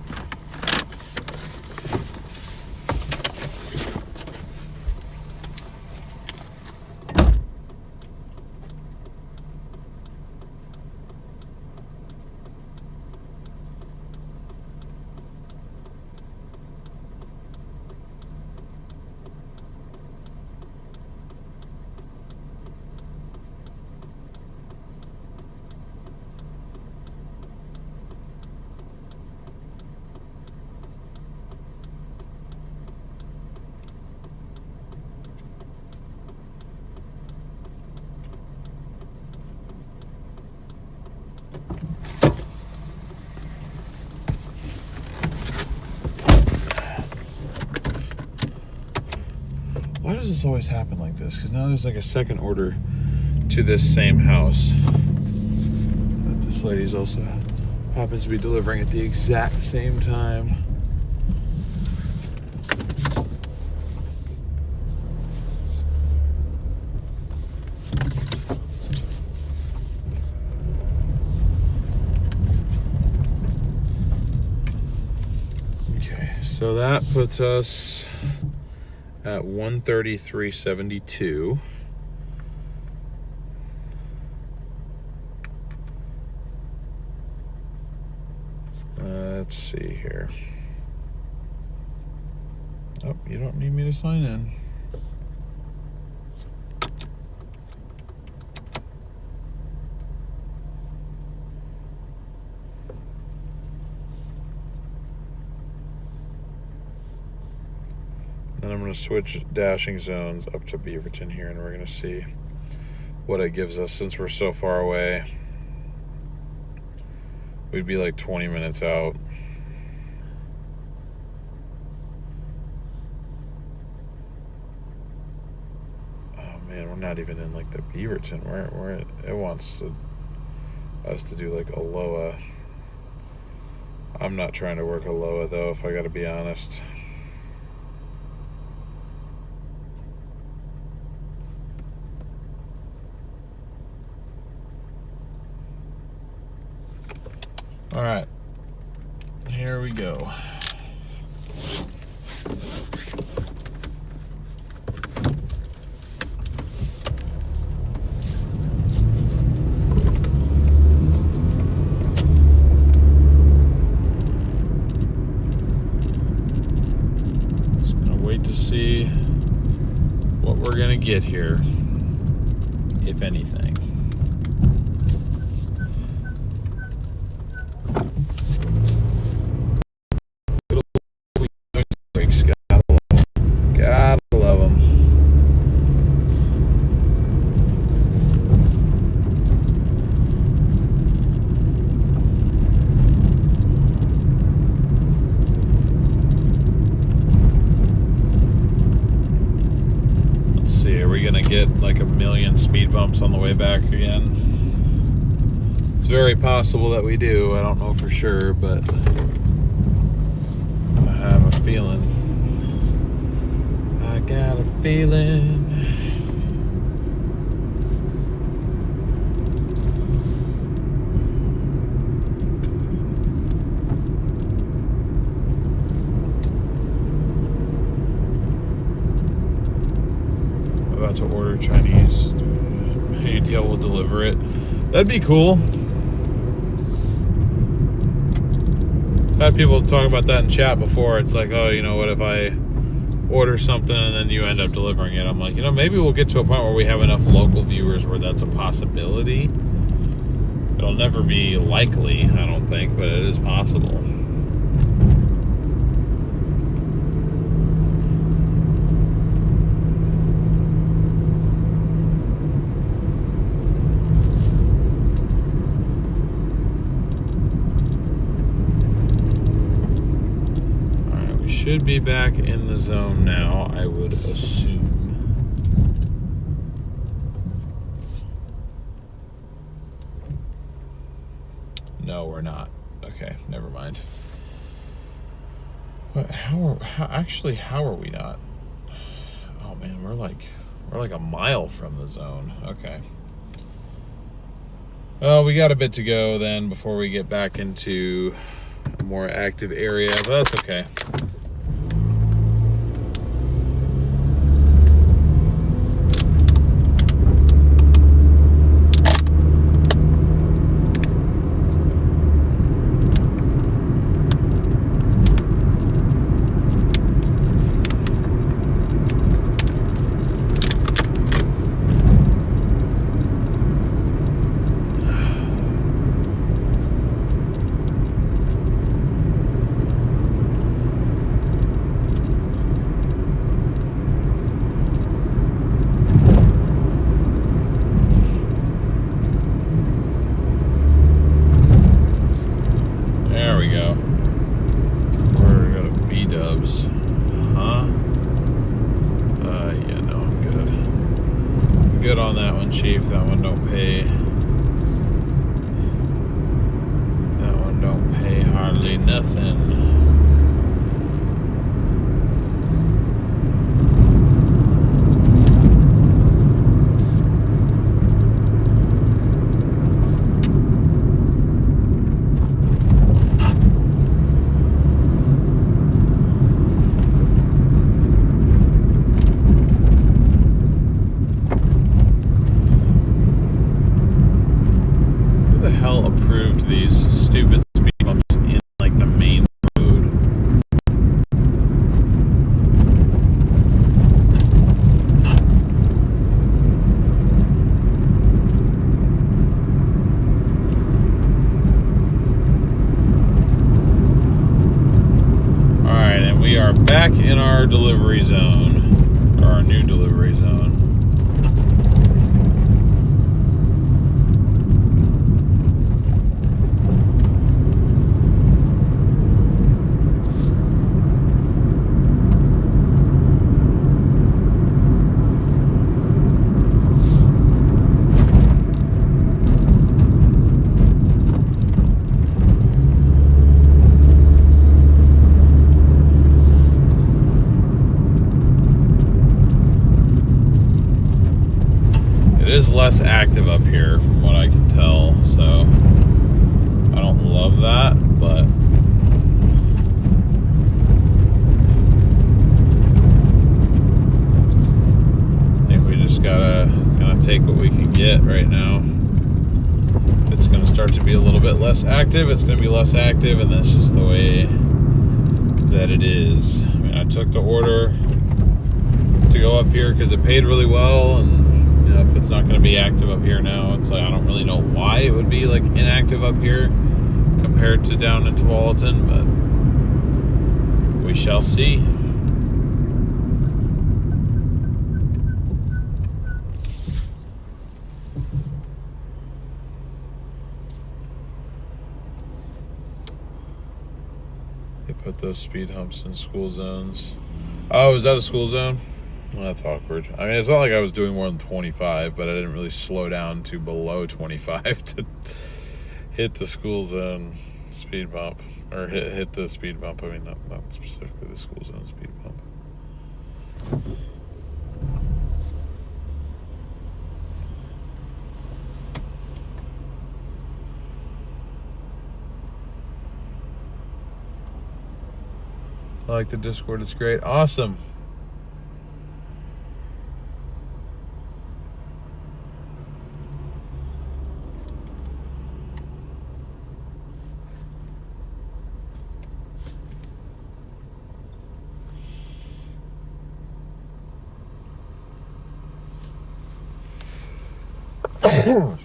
Why does this always happen like this? Because now there's like a second order to this same house that this lady's also happens to be delivering at the exact same time. Okay, so that puts us at 133.72. Let's see here. Oh, you don't need me to sign in. Then I'm going to switch dashing zones up to Beaverton here, and we're going to see what it gives us since we're so far away. We'd be like 20 minutes out. Oh man, we're not even in like the Beaverton. It wants us to do like Aloha. I'm not trying to work Aloha though, if I got to be honest. All right, here we go. get here, if anything. Brakes, gotta love them. Let's see, are we gonna get like a million speed bumps on the way back again? It's very possible that we do. I don't know for sure, but I have a feeling. I got a feeling. I'm about to order Chinese. ATL will deliver it. That'd be cool. I've had people talk about that in chat before. It's like, oh, you know, what if I order something and then you end up delivering it? I'm like, you know, maybe we'll get to a point where we have enough local viewers where that's a possibility. It'll never be likely, I don't think, but it is possible. Should be back in the zone now, I would assume. No, we're not. Okay, never mind. But how are we not? Oh man, we're like a mile from the zone. Okay. Well, we got a bit to go then before we get back into a more active area, but that's okay. Good on that one, Chief. That one don't pay. That one don't pay hardly nothing. Back in our delivery zone, or our new delivery zone. Less active up here from what I can tell, so I don't love that, but I think we just gotta kind of take what we can get right now. If it's going to start to be a little bit less active, it's going to be less active, and that's just the way that it is. I mean, I took the order to go up here because it paid really well, and you know, if it's not going to be active up here now, it's like I don't really know why it would be like inactive up here compared to down in Tualatin, but we shall see. They put those speed humps in school zones. Oh, is that a school zone? Well, that's awkward. I mean, it's not like I was doing more than 25, but I didn't really slow down to below 25 to hit the school zone speed bump. Or hit the speed bump. I mean, not specifically the school zone speed bump. I like the Discord. It's great. Awesome.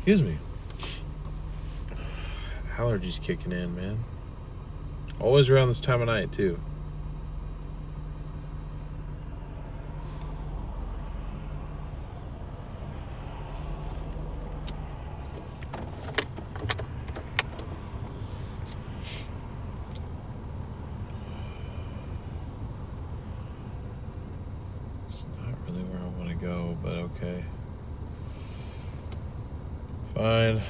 Excuse me. Allergies kicking in, man. Always around this time of night, too. It's not really where I want to go, but okay. Fine.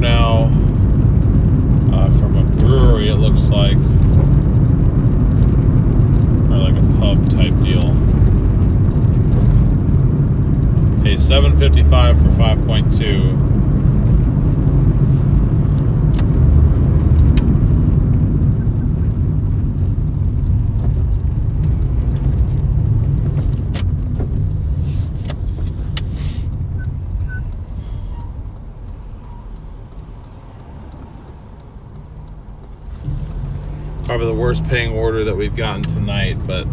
Now from a brewery, it looks like, or like a pub type deal. Pays $7.55 for 5.2. Probably the worst paying order that we've gotten tonight, but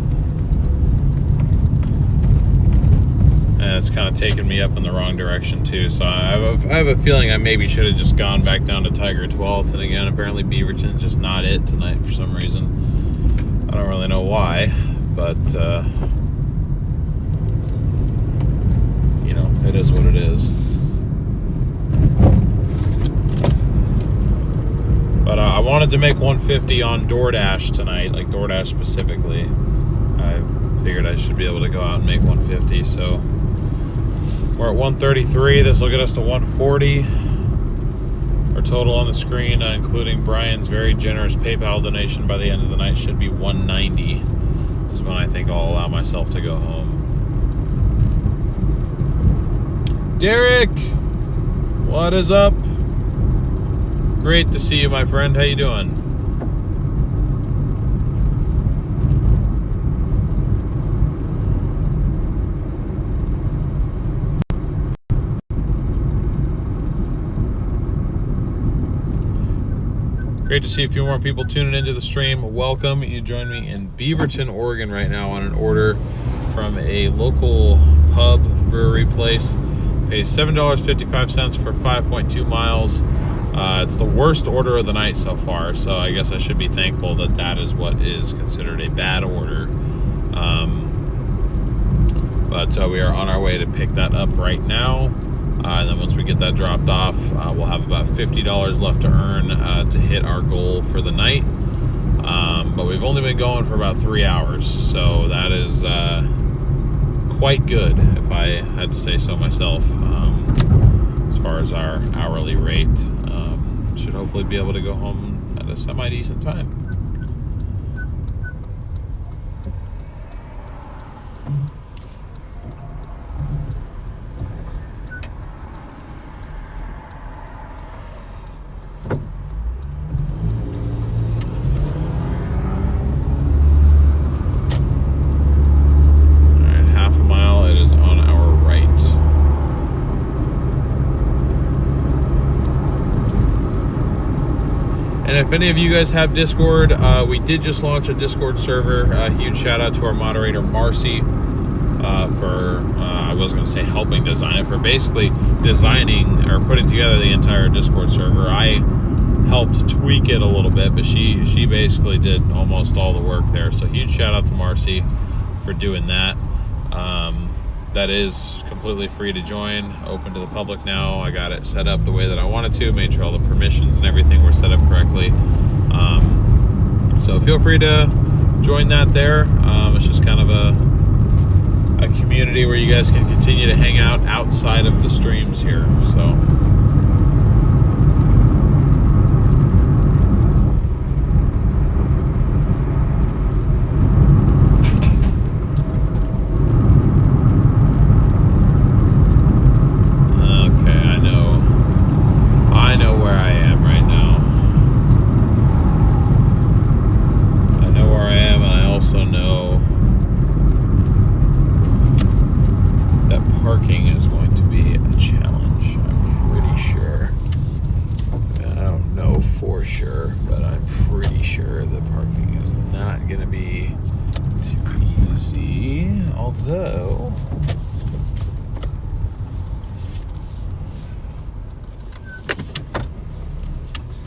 it's kind of taken me up in the wrong direction too. So I have a feeling I maybe should have just gone back down to Tiger Tualatin again. Apparently Beaverton's just not it tonight for some reason. I don't really know why, but you know, it is what it is. But I wanted to make 150 on Doordash tonight, like Doordash specifically. I figured I should be able to go out and make 150, so we're at 133. This will get us to 140. Our total on the screen, including Brian's very generous PayPal donation by the end of the night, should be 190. This is when I think I'll allow myself to go home. Derek, what is up? Great to see you, my friend. How you doing? Great to see a few more people tuning into the stream. Welcome. You join me in Beaverton, Oregon right now on an order from a local pub brewery place. Pays $7.55 for 5.2 miles. It's the worst order of the night so far, so I guess I should be thankful that that is what is considered a bad order. But we are on our way to pick that up right now. And then once we get that dropped off, we'll have about $50 left to earn to hit our goal for the night. But we've only been going for about 3 hours, so that is quite good, if I had to say so myself. As far as our hourly rate. Should hopefully be able to go home at a semi-decent time. And if any of you guys have Discord, we did just launch a Discord server. Huge shout out to our moderator, Marcy, for, I was going to say helping design it, for basically designing or putting together the entire Discord server. I helped tweak it a little bit, but she basically did almost all the work there. So huge shout out to Marcy for doing that. That is completely free to join, open to the public now. I got it set up the way that I wanted to, made sure all the permissions and everything were set up correctly. So feel free to join that there. It's just kind of a community where you guys can continue to hang out outside of the streams here. So.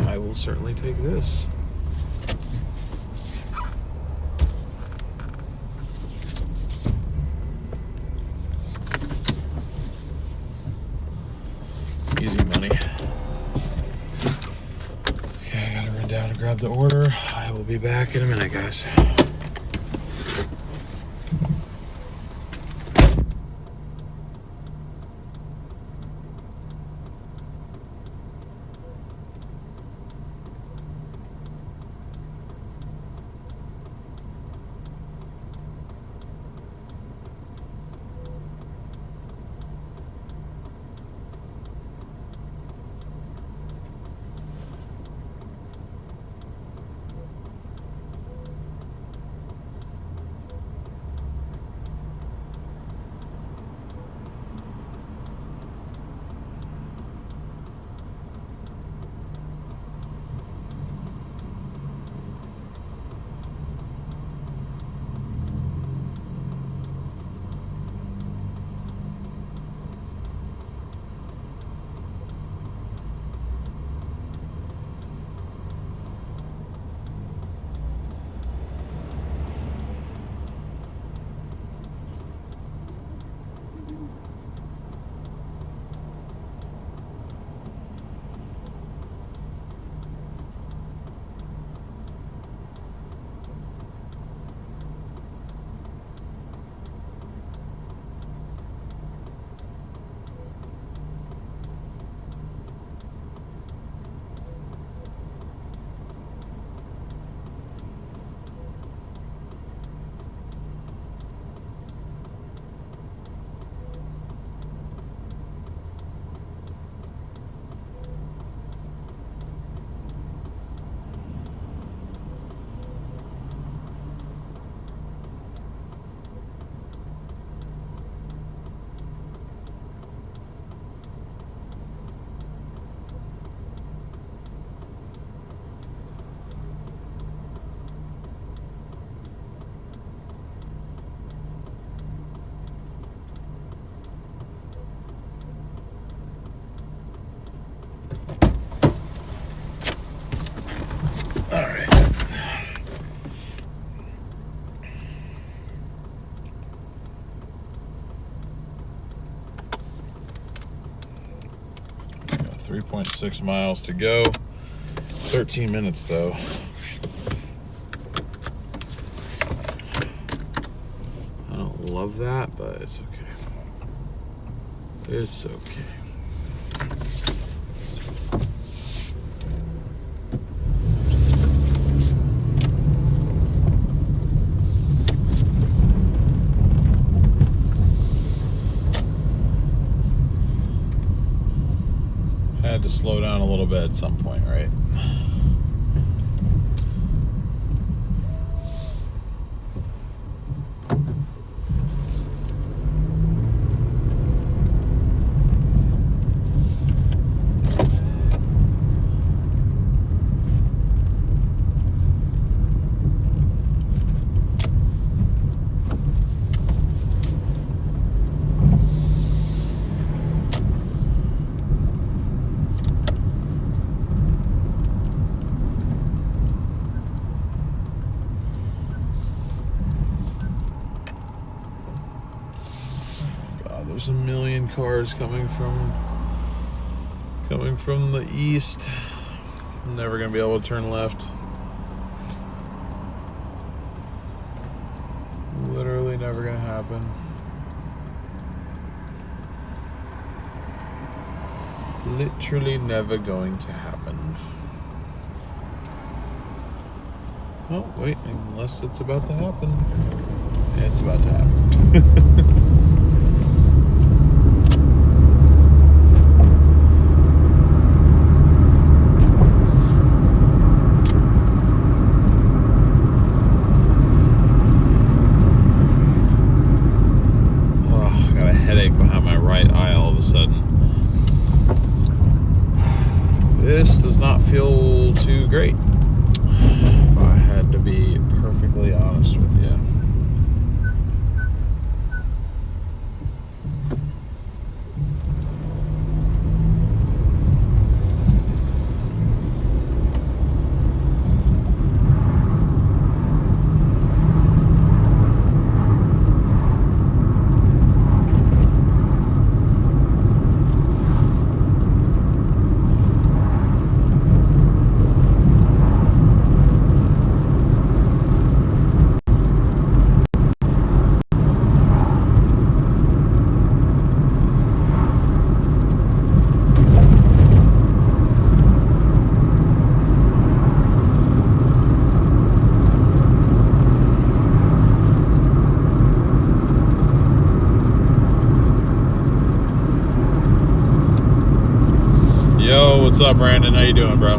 I will certainly take this. Easy money. Okay, I gotta run down and grab the order. I will be back in a minute, guys. All right. Got 3.6 miles to go. 13 minutes though. I don't love that, but it's okay. It's okay. to slow down a little bit at some point, right? There's a million cars coming from the east. I'm never gonna be able to turn left. Literally never gonna happen. Literally never going to happen. Oh, wait, unless it's about to happen. Yeah, it's about to happen. This does not feel too great, if I had to be perfectly honest with you. Yo, what's up, Brandon? How you doing, bro?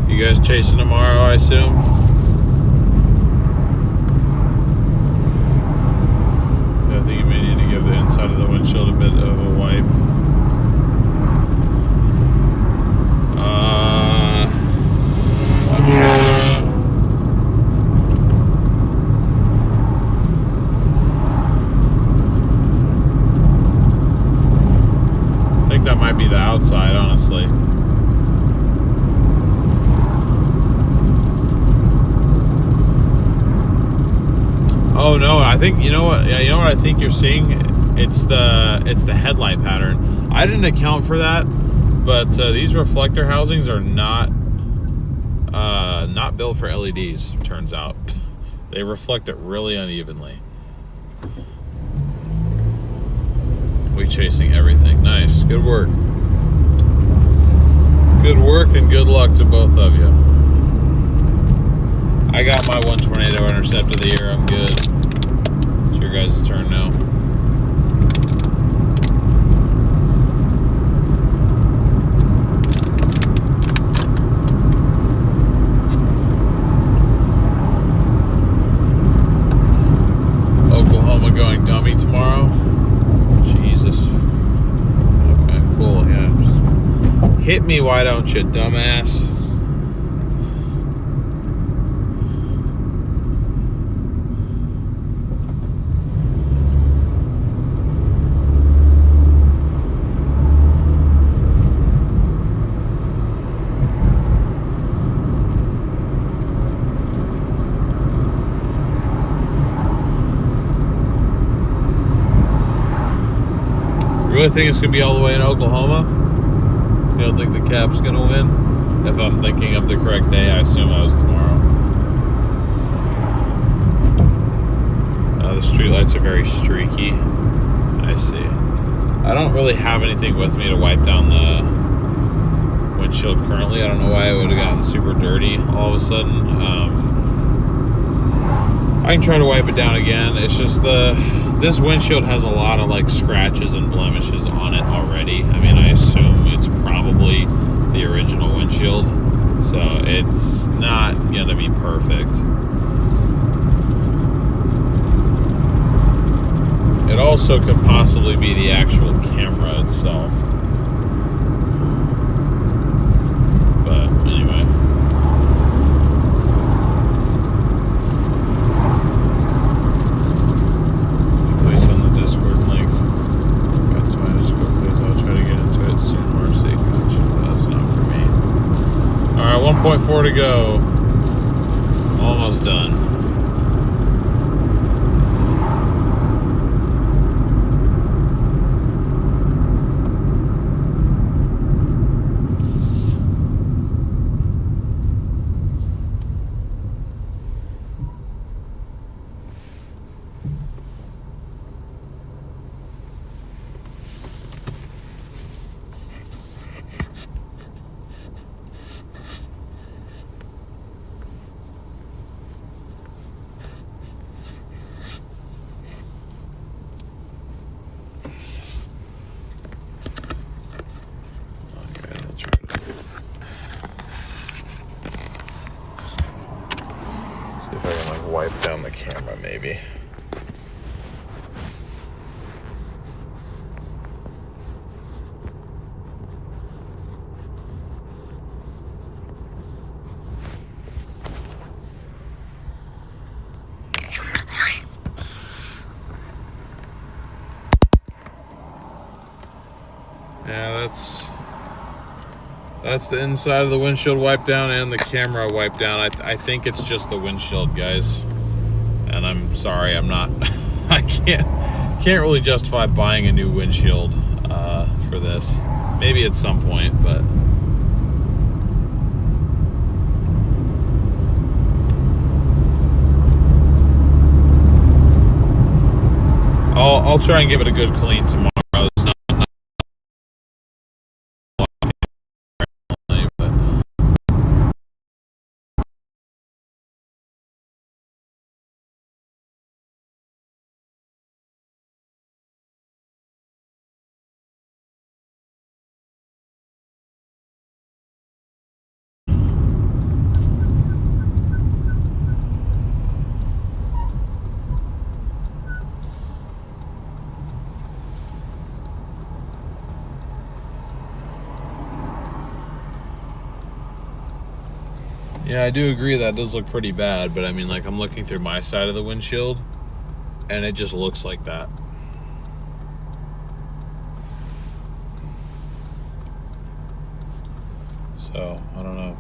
You guys chasing tomorrow, I assume? I think you may need to give the inside of the windshield a bit of a wipe. That might be the outside, honestly. Oh no, I think, you know what I think you're seeing? It's the headlight pattern. I didn't account for that, but these reflector housings are not built for LEDs, turns out. They reflect it really unevenly. We chasing everything. Nice. Good work. Good work and good luck to both of you. I got my one tornado intercept of the year. I'm good. It's your guys' turn now. Oklahoma going dummy tomorrow. Jesus. Okay, cool. Yeah. Just hit me, why don't you, dumbass? You really think it's going to be all the way in Oklahoma? You don't think the Cap's going to win? If I'm thinking of the correct day, I assume that was tomorrow. The streetlights are very streaky. I see. I don't really have anything with me to wipe down the windshield currently. I don't know why it would have gotten super dirty all of a sudden. I can try to wipe it down again. It's just this windshield has a lot of like scratches and blemishes on it already. I mean, I assume it's probably the original windshield, so it's not gonna be perfect. It also could possibly be the actual camera itself. But anyway. Place on the Discord link. That's my Discord place. I'll try to get into it soon. Mercy. Gotcha. That's not for me. Alright, 1.4 to go. Almost done. If I can like wipe down the camera maybe. Yeah, that's the inside of the windshield wiped down and the camera wiped down. I think it's just the windshield, guys. And I'm sorry, I'm not. I can't really justify buying a new windshield for this. Maybe at some point, but. I'll try and give it a good clean tomorrow. It's not but. Yeah, I do agree that does look pretty bad, but I mean, like, I'm looking through my side of the windshield, and it just looks like that. So, I don't know.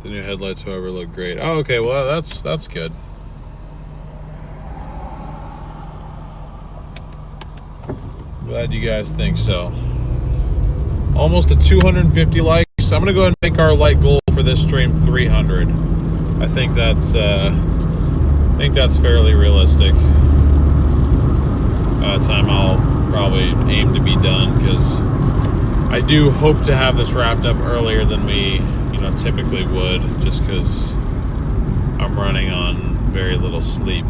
The new headlights, however, look great. Oh, okay, well, that's good. Glad you guys think so. Almost a 250 likes. I'm gonna go ahead and make our like goal for this stream 300. I think that's fairly realistic. By the time I'll probably aim to be done, because I do hope to have this wrapped up earlier than we, typically would, just because I'm running on very little sleep.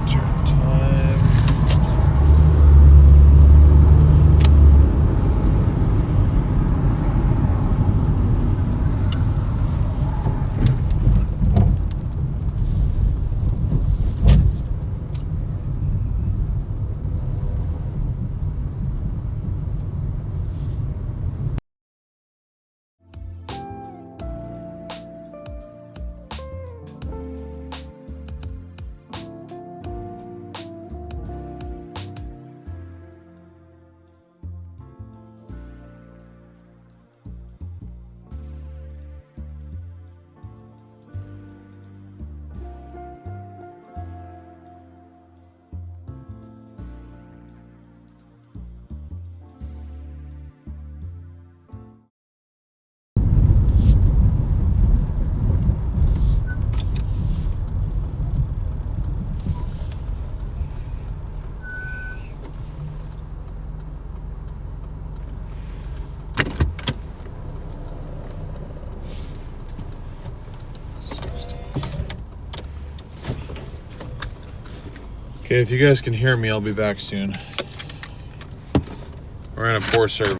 Turn time. Okay, if you guys can hear me, I'll be back soon. We're in a poor service.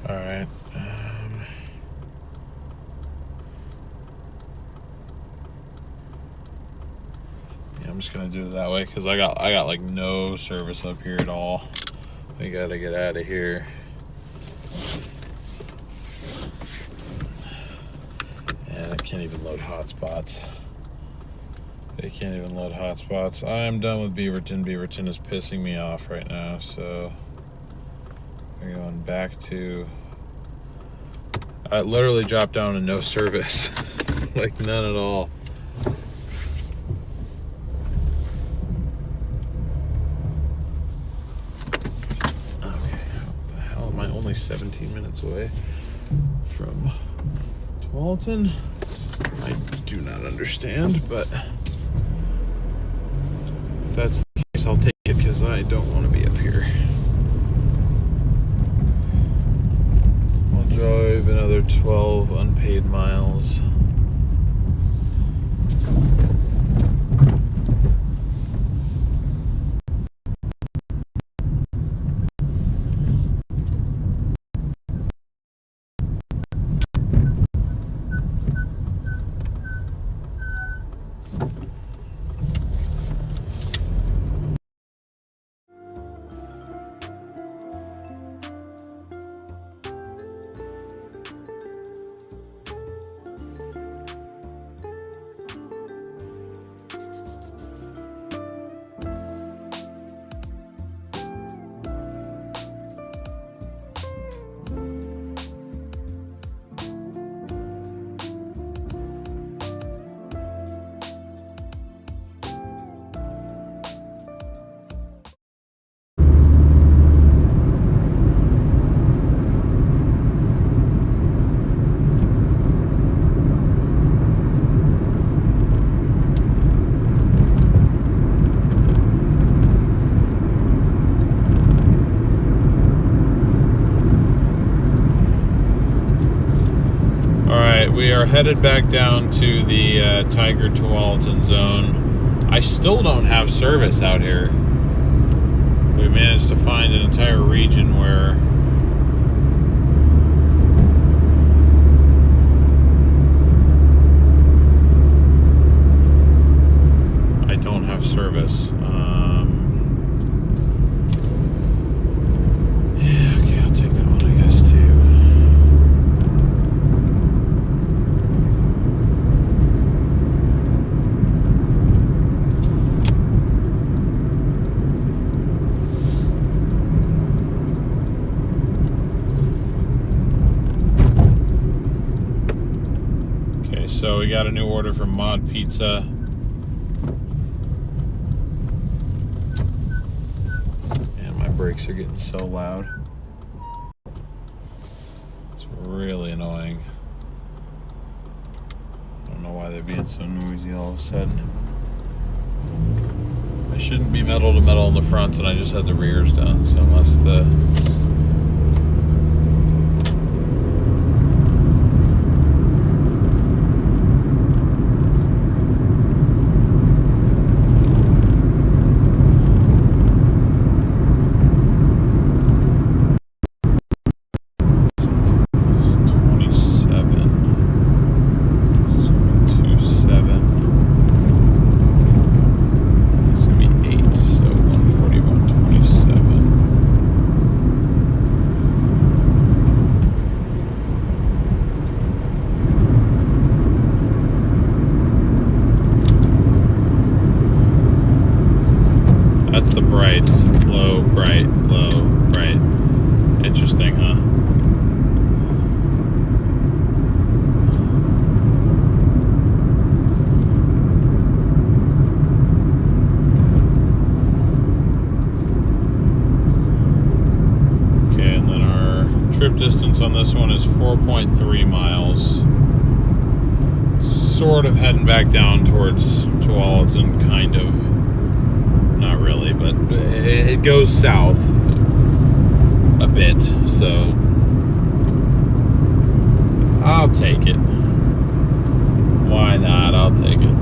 All right. Yeah, I'm just gonna do it that way because I got like no service up here at all. I gotta get out of here. And I can't even load hotspots. They can't even load hotspots. I'm done with Beaverton. Beaverton is pissing me off right now, so we're going back to... I literally dropped down to no service. Like none at all. Okay, how the hell am I only 17 minutes away from Tualatin? I do not understand, but if that's the case, I'll take it because I don't want to be up here. I'll drive another 12 unpaid miles. are headed back down to the Tiger Tualatin zone. I still don't have service out here. We managed to find an entire region where I don't have service. Yeah, okay, I'll take that one, I guess, too. So we got a new order from Mod Pizza. And my brakes are getting so loud. It's really annoying. I don't know why they're being so noisy all of a sudden. I shouldn't be metal to metal in the front, and I just had the rears done, so unless the distance on this one is 4.3 miles. Sort of heading back down towards Tualatin, kind of. Not really, but it goes south a bit, so I'll take it. Why not? I'll take it.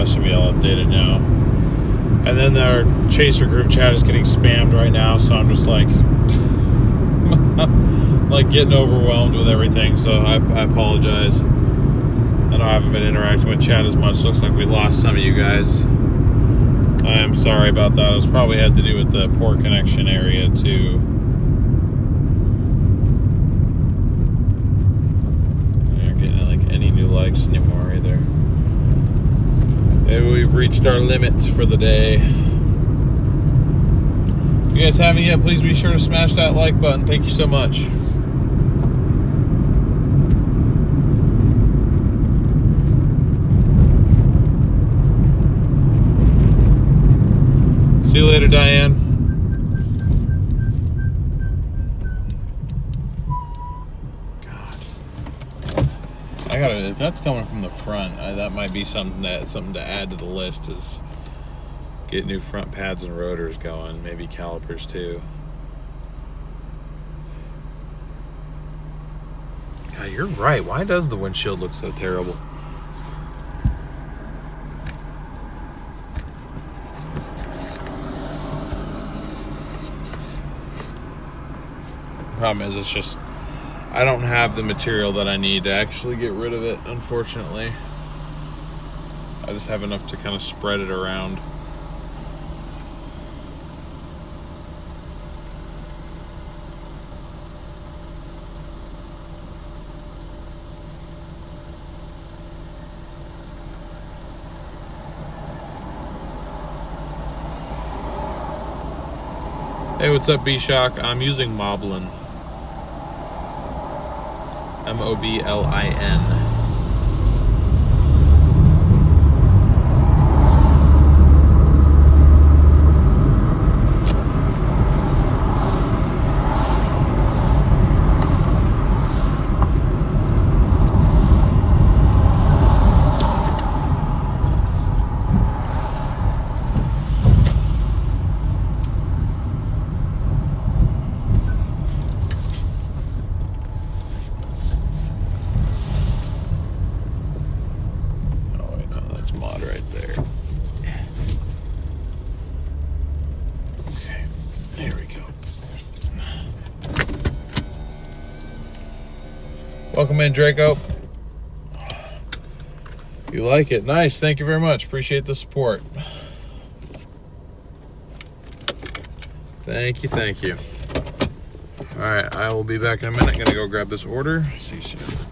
Should be all updated now. And then our chaser group chat is getting spammed right now, so I'm just like like getting overwhelmed with everything, so I apologize. I know I haven't been interacting with chat as much. Looks like we lost some of you guys. I am sorry about that. It's probably had to do with the poor connection area too. I aren't getting like any new likes anymore either. Maybe we've reached our limits for the day. If you guys haven't yet, please be sure to smash that like button. Thank you so much. See you later, Diane. If that's coming from the front, that might be something to add to the list, is get new front pads and rotors going, maybe calipers too. God, you're right. Why does the windshield look so terrible? The problem is, it's just I don't have the material that I need to actually get rid of it, unfortunately. I just have enough to kind of spread it around. Hey, what's up, B-Shock? I'm using Moblin. Moblin. Welcome in, Draco. You like it? Nice. Thank you very much. Appreciate the support. Thank you. Thank you. All right, I will be back in a minute. Gonna go grab this order. See you soon.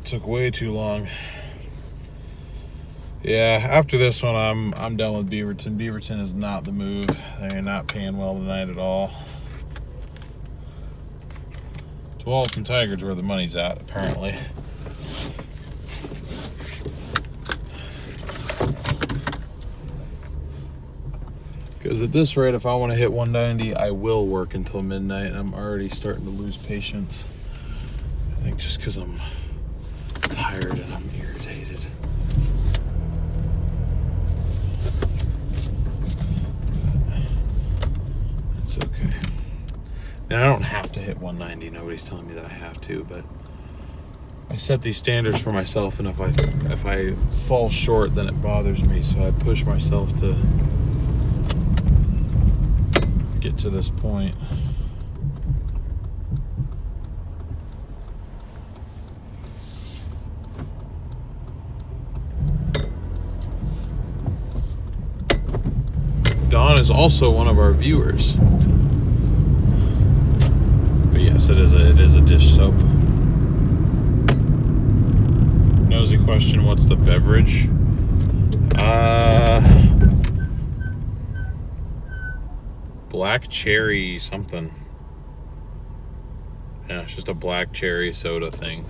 that took way too long. Yeah, after this one, I'm done with Beaverton. Beaverton is not the move. They're not paying well tonight at all. Tualatin Tigers where the money's at, apparently. Because at this rate, if I want to hit 190, I will work until midnight, and I'm already starting to lose patience. I think just because I'm tired and I'm irritated. It's okay. And I don't have to hit 190. Nobody's telling me that I have to, but I set these standards for myself, and if I fall short, then it bothers me. So I push myself to get to this point. Don is also one of our viewers. But yes, it is a dish soap. Nosy question, what's the beverage? Black cherry something. Yeah, it's just a black cherry soda thing.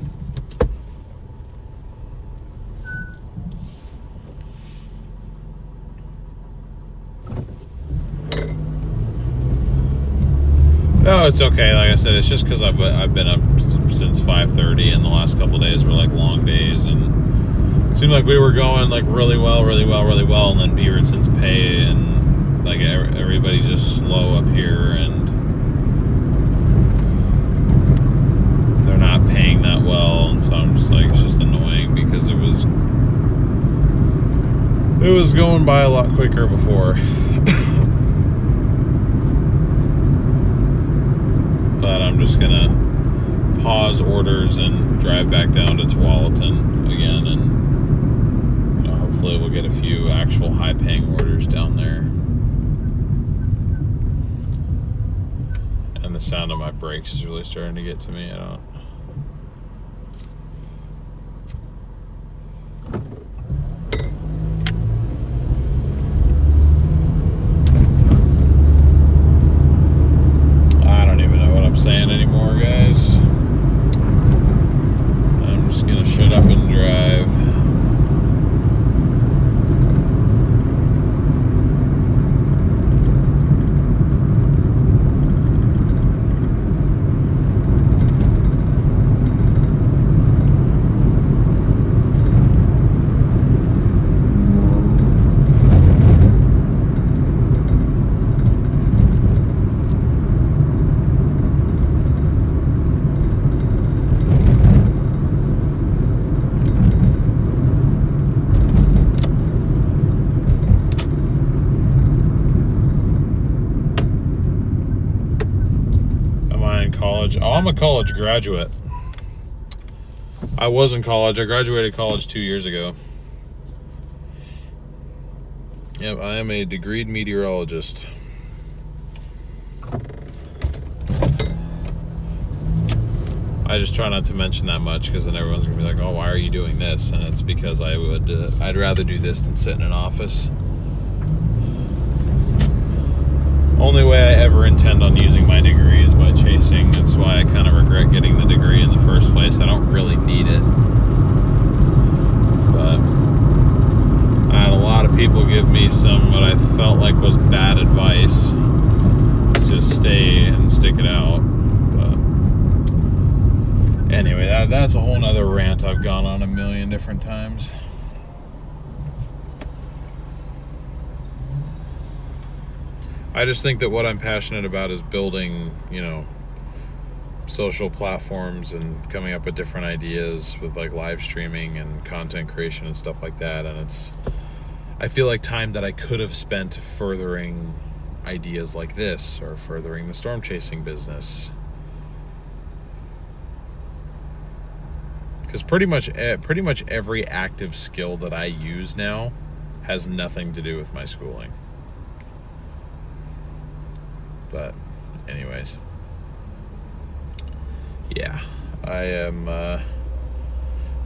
No, it's okay. Like I said, it's just because I've been up since 5:30, and the last couple of days were like long days, and it seemed like we were going like really well, and then Beaverton's pay and like everybody's just slow up here, and they're not paying that well, and so I'm just like, it's just annoying because it was going by a lot quicker before. But I'm just gonna pause orders and drive back down to Tualatin again, and hopefully we'll get a few actual high-paying orders down there. And the sound of my brakes is really starting to get to me. Saying anymore, guys. I'm just gonna shut up and drive. Oh, I'm a college graduate. I was in college. I graduated college 2 years ago. Yep, I am a degreed meteorologist. I just try not to mention that much because then everyone's gonna be like, "Oh, why are you doing this?" And it's because I'd rather do this than sit in an office. Only way I ever intend on using my degree is by chasing. That's why I kind of regret getting the degree in the first place. I don't really need it. But I had a lot of people give me some what I felt like was bad advice to stay and stick it out. But anyway, that's a whole nother rant I've gone on a million different times. I just think that what I'm passionate about is building, social platforms and coming up with different ideas with like live streaming and content creation and stuff like that. And I feel like time that I could have spent furthering ideas like this or furthering the storm chasing business. Because pretty much every active skill that I use now has nothing to do with my schooling. But anyways, yeah, I am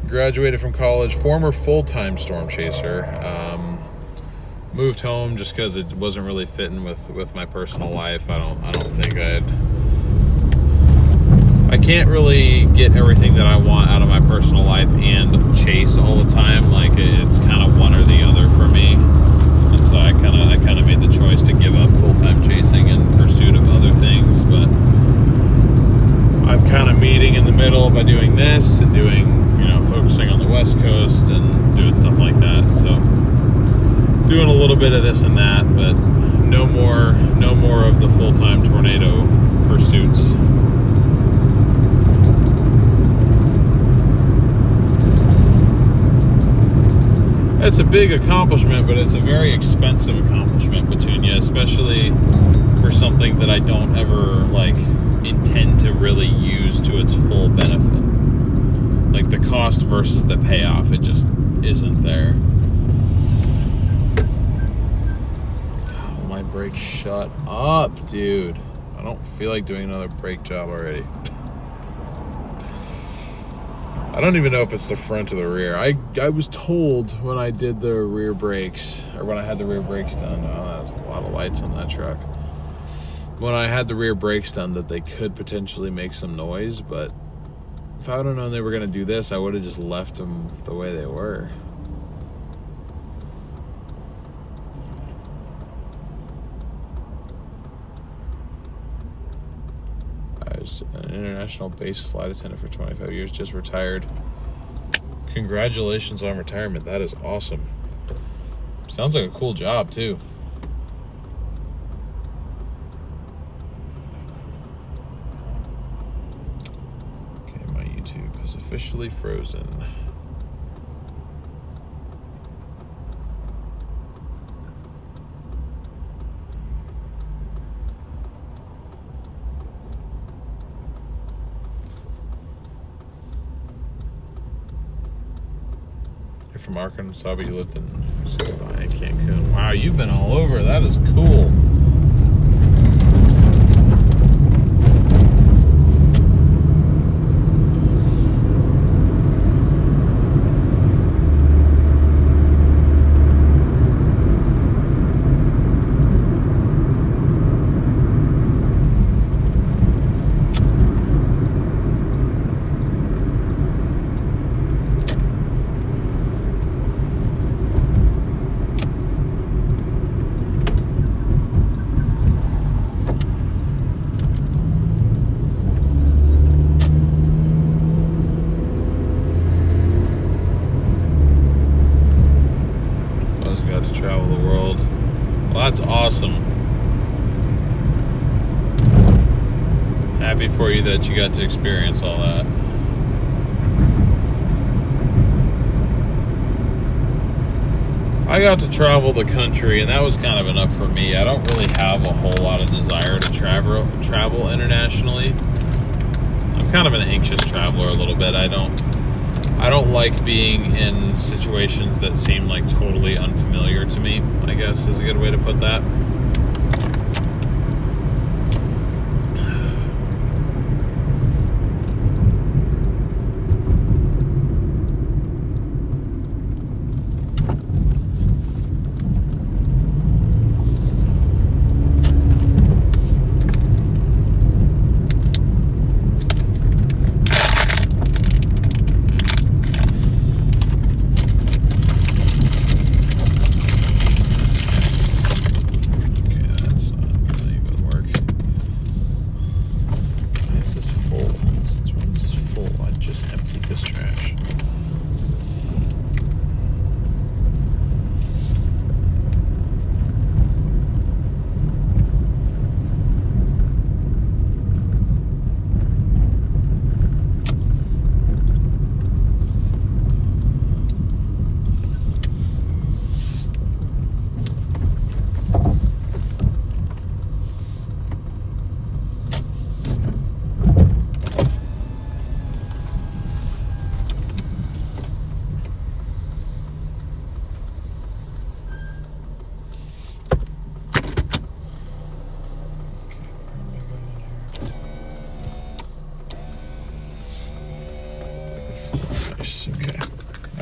graduated from college, former full-time storm chaser. Moved home just because it wasn't really fitting with my personal life. I don't think I can't really get everything that I want out of my personal life and chase all the time. Like, it's kind of one or the other for me. And so I kind of made the choice to give up full-time chasing in pursuit of other things. But I'm kind of meeting in the middle by doing this and doing, focusing on the West Coast and doing stuff like that. So doing a little bit of this and that, but no more of the full-time tornado pursuits. It's a big accomplishment, but it's a very expensive accomplishment, Petunia, especially for something that I don't ever intend to really use to its full benefit. Like the cost versus the payoff, it just isn't there. Oh, my brake, shut up, dude. I don't feel like doing another brake job already. I don't even know if it's the front or the rear. I was told when I did the rear brakes, or when I had the rear brakes done, there's a lot of lights on that truck. When I had the rear brakes done, that they could potentially make some noise, but if I would have known they were going to do this, I would have just left them the way they were. I was an international base flight attendant for 25 years, just retired. Congratulations on retirement. That is awesome. Sounds like a cool job, too. Okay, my YouTube has officially frozen. You're from Arkansas, but you lived in Cancun. Wow, you've been all over. That is cool. That's awesome. Happy for you that you got to experience all that. I got to travel the country, and that was kind of enough for me. I don't really have a whole lot of desire to travel internationally. I'm kind of an anxious traveler a little bit. I don't like being in situations that seem like totally unfamiliar to me, I guess is a good way to put that.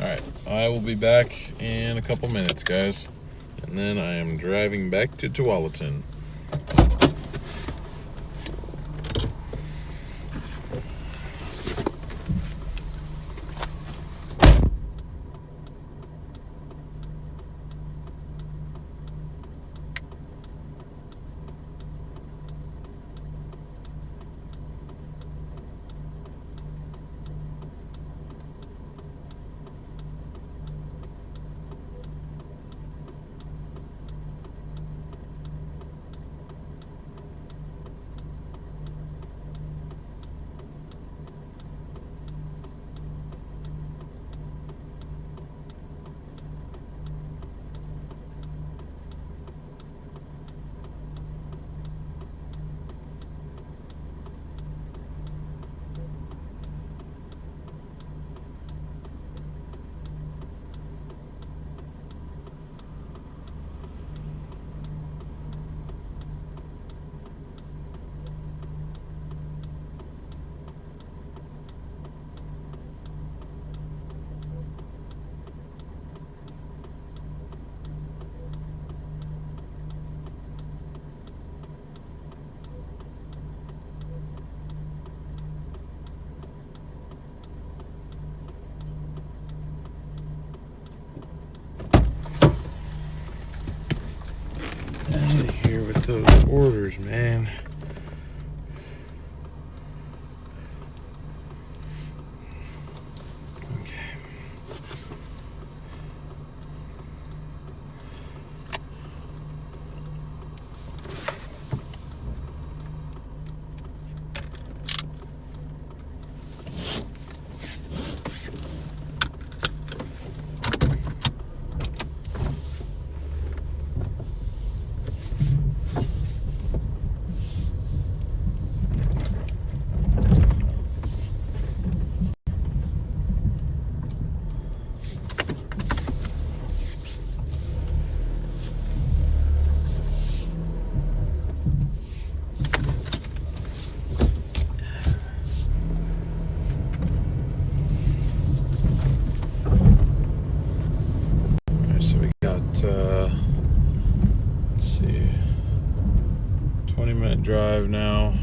Alright, I will be back in a couple minutes, guys. And then I am driving back to Tualatin. Out of here with those orders, man. Okay. Let's see, 20-minute drive now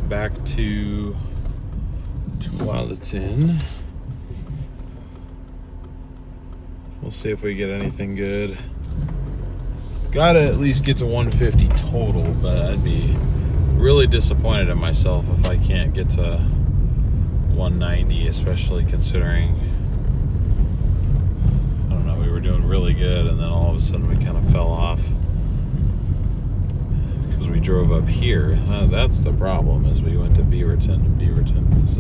back to Tualatin. We'll see if we get anything good. Gotta at least get to 150 total, but I'd be really disappointed in myself if I can't get to 190, especially considering, I don't know, we were doing really good and then all of a sudden we kind of fell off because we drove up here. That's the problem, is we went to Beaverton, and Beaverton is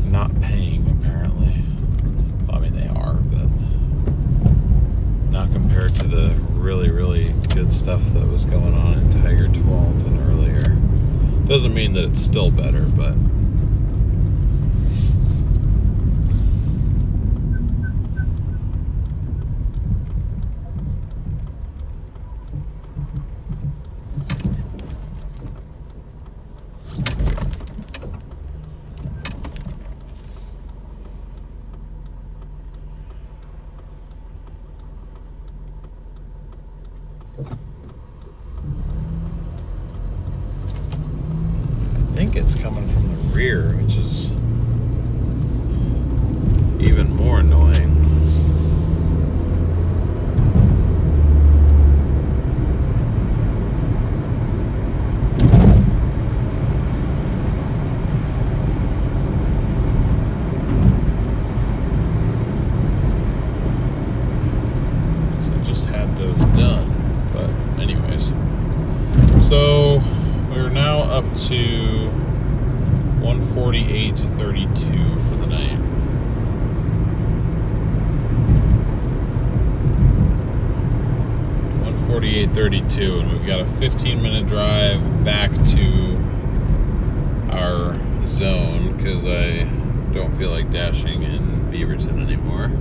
not paying apparently. Well, I mean, they are, but not compared to the really, really good stuff that was going on in Tiger Tualatin earlier. Doesn't mean that it's still better, but I think it's coming from the rear, which is even more annoying. So I just had those done, but anyways. So we're now up to 148.32 for the night. 148.32, and we've got a 15-minute drive back to our zone because I don't feel like dashing in Beaverton anymore.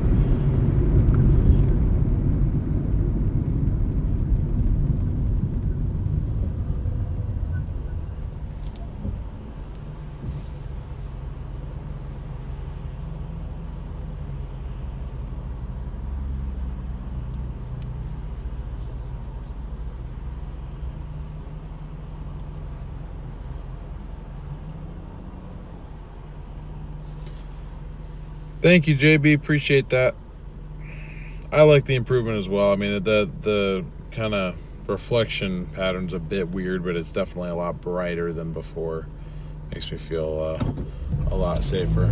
Thank you, JB. Appreciate that. I like the improvement as well. I mean, the kind of reflection pattern's a bit weird, but it's definitely a lot brighter than before. Makes me feel a lot safer.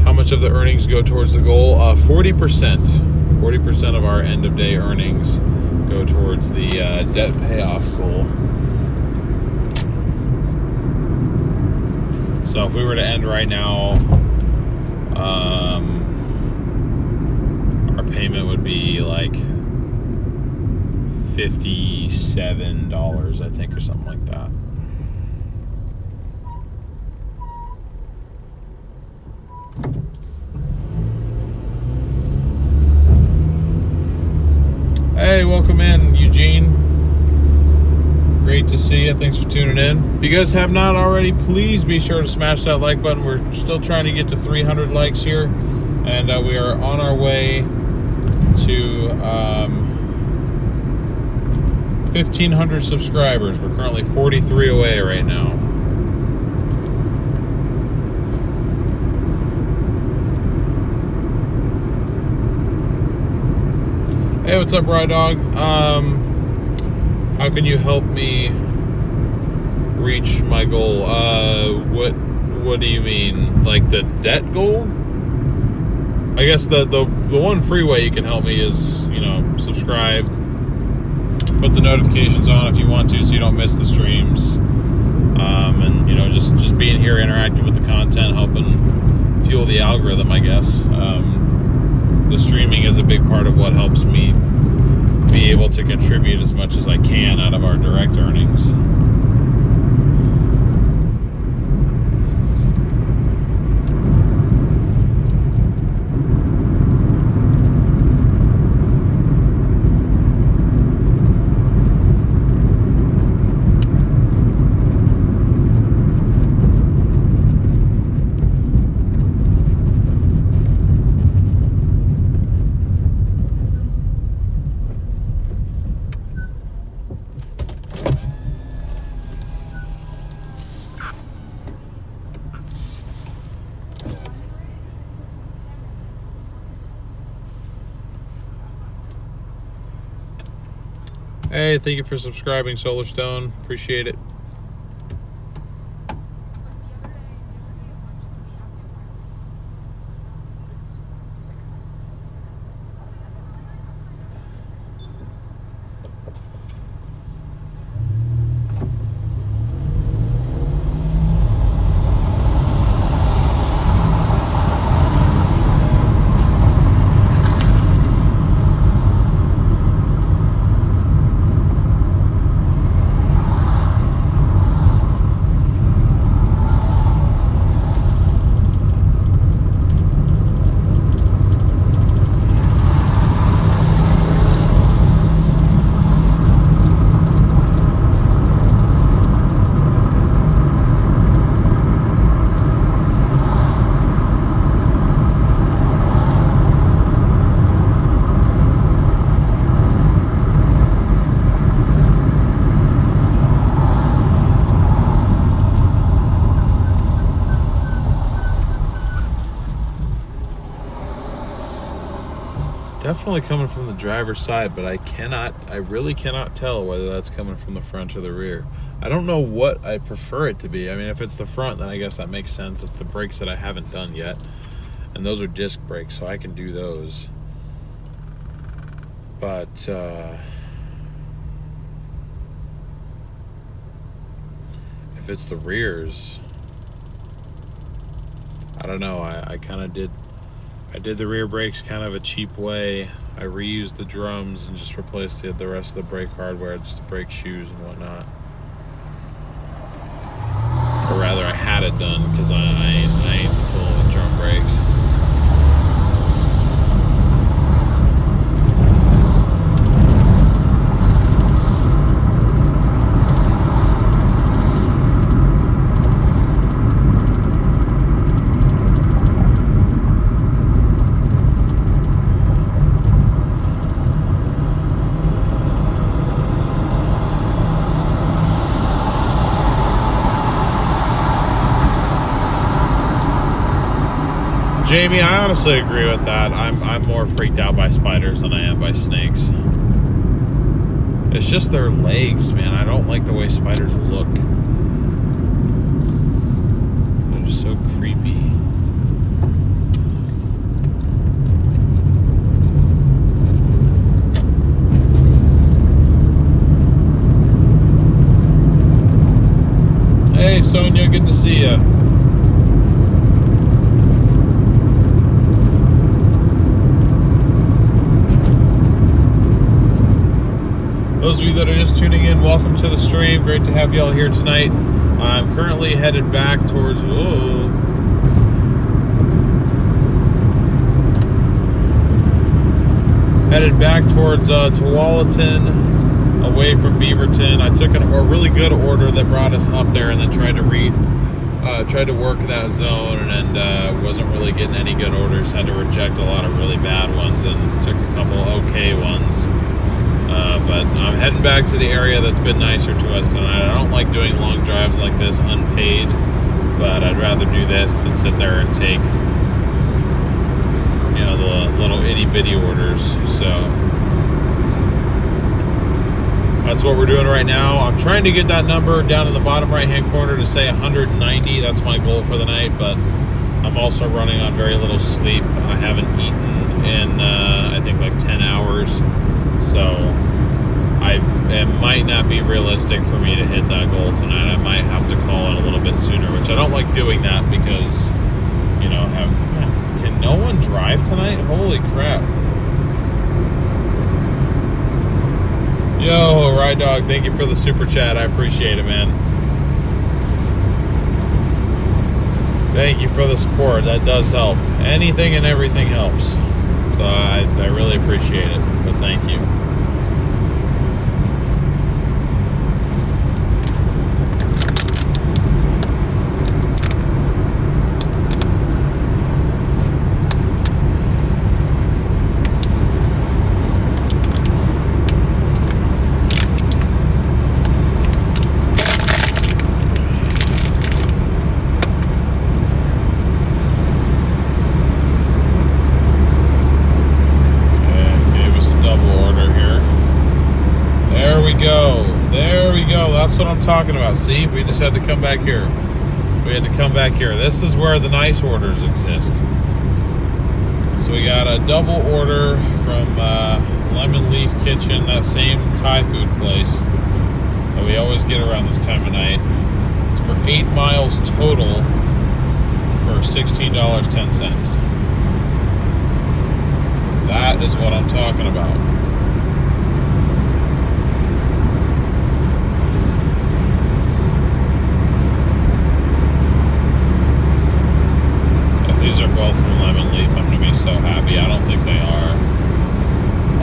How much of the earnings go towards the goal? 40%. 40% of our end of day earnings go towards the debt payoff goal. So if we were to end right now, our payment would be like $57, I think, or something like that. Hey, welcome in, Eugene. Great to see you. Thanks for tuning in. If you guys have not already, please be sure to smash that like button. We're still trying to get to 300 likes here, and we are on our way to 1,500 subscribers. We're currently 43 away right now. Hey, what's up, Ride Dog? How can you help me reach my goal? What do you mean? Like the debt goal? I guess the one free way you can help me is, subscribe, put the notifications on if you want to, so you don't miss the streams, and just being here, interacting with the content, helping fuel the algorithm, I guess. The streaming is a big part of what helps me be able to contribute as much as I can out of our direct earnings. Hey, thank you for subscribing, Solarstone. Appreciate it. Definitely coming from the driver's side, but I really cannot tell whether that's coming from the front or the rear. I don't know what I prefer it to be. I mean, if it's the front, then I guess that makes sense. It's the brakes that I haven't done yet, and those are disc brakes, so I can do those. But if it's the rears, I don't know. I kind of did the rear brakes kind of a cheap way. I reused the drums and just replaced the rest of the brake hardware, just the brake shoes and whatnot. Or rather, I had it done because I ain't fooling with drum brakes. Jamie, I honestly agree with that. I'm more freaked out by spiders than I am by snakes. It's just their legs, man. I don't like the way spiders look. They're just so creepy. Hey, Sonia, good to see you. Those of you that are just tuning in, welcome to the stream. Great to have y'all here tonight. I'm currently headed back towards... Whoa. Headed back towards Tualatin, away from Beaverton. I took a really good order that brought us up there, and then tried to work that zone, and wasn't really getting any good orders. Had to reject a lot of really bad ones, and took a couple okay ones. But I'm heading back to the area that's been nicer to us tonight. I don't like doing long drives like this unpaid, but I'd rather do this than sit there and take, you know, the little itty bitty orders. So that's what we're doing right now. I'm trying to get that number down in the bottom right hand corner to say 190. That's my goal for the night, but I'm also running on very little sleep. I haven't eaten in I think like 10 hours, so it might not be realistic for me to hit that goal tonight. I might have to call it a little bit sooner, which I don't like doing that because, you know, can no one drive tonight? Holy crap. Yo, Ride Dog, thank you for the super chat. I appreciate it, man. Thank you for the support. That does help. Anything and everything helps. So I really appreciate it, but thank you. That's what I'm talking about. See, we just had to come back here. We had to come back here. This is where the nice orders exist. So we got a double order from Lemon Leaf Kitchen, that same Thai food place that we always get around this time of night. It's for 8 miles total for $16.10. That is what I'm talking about. These are both from Lemon Leaf. I'm going to be so happy. I don't think they are.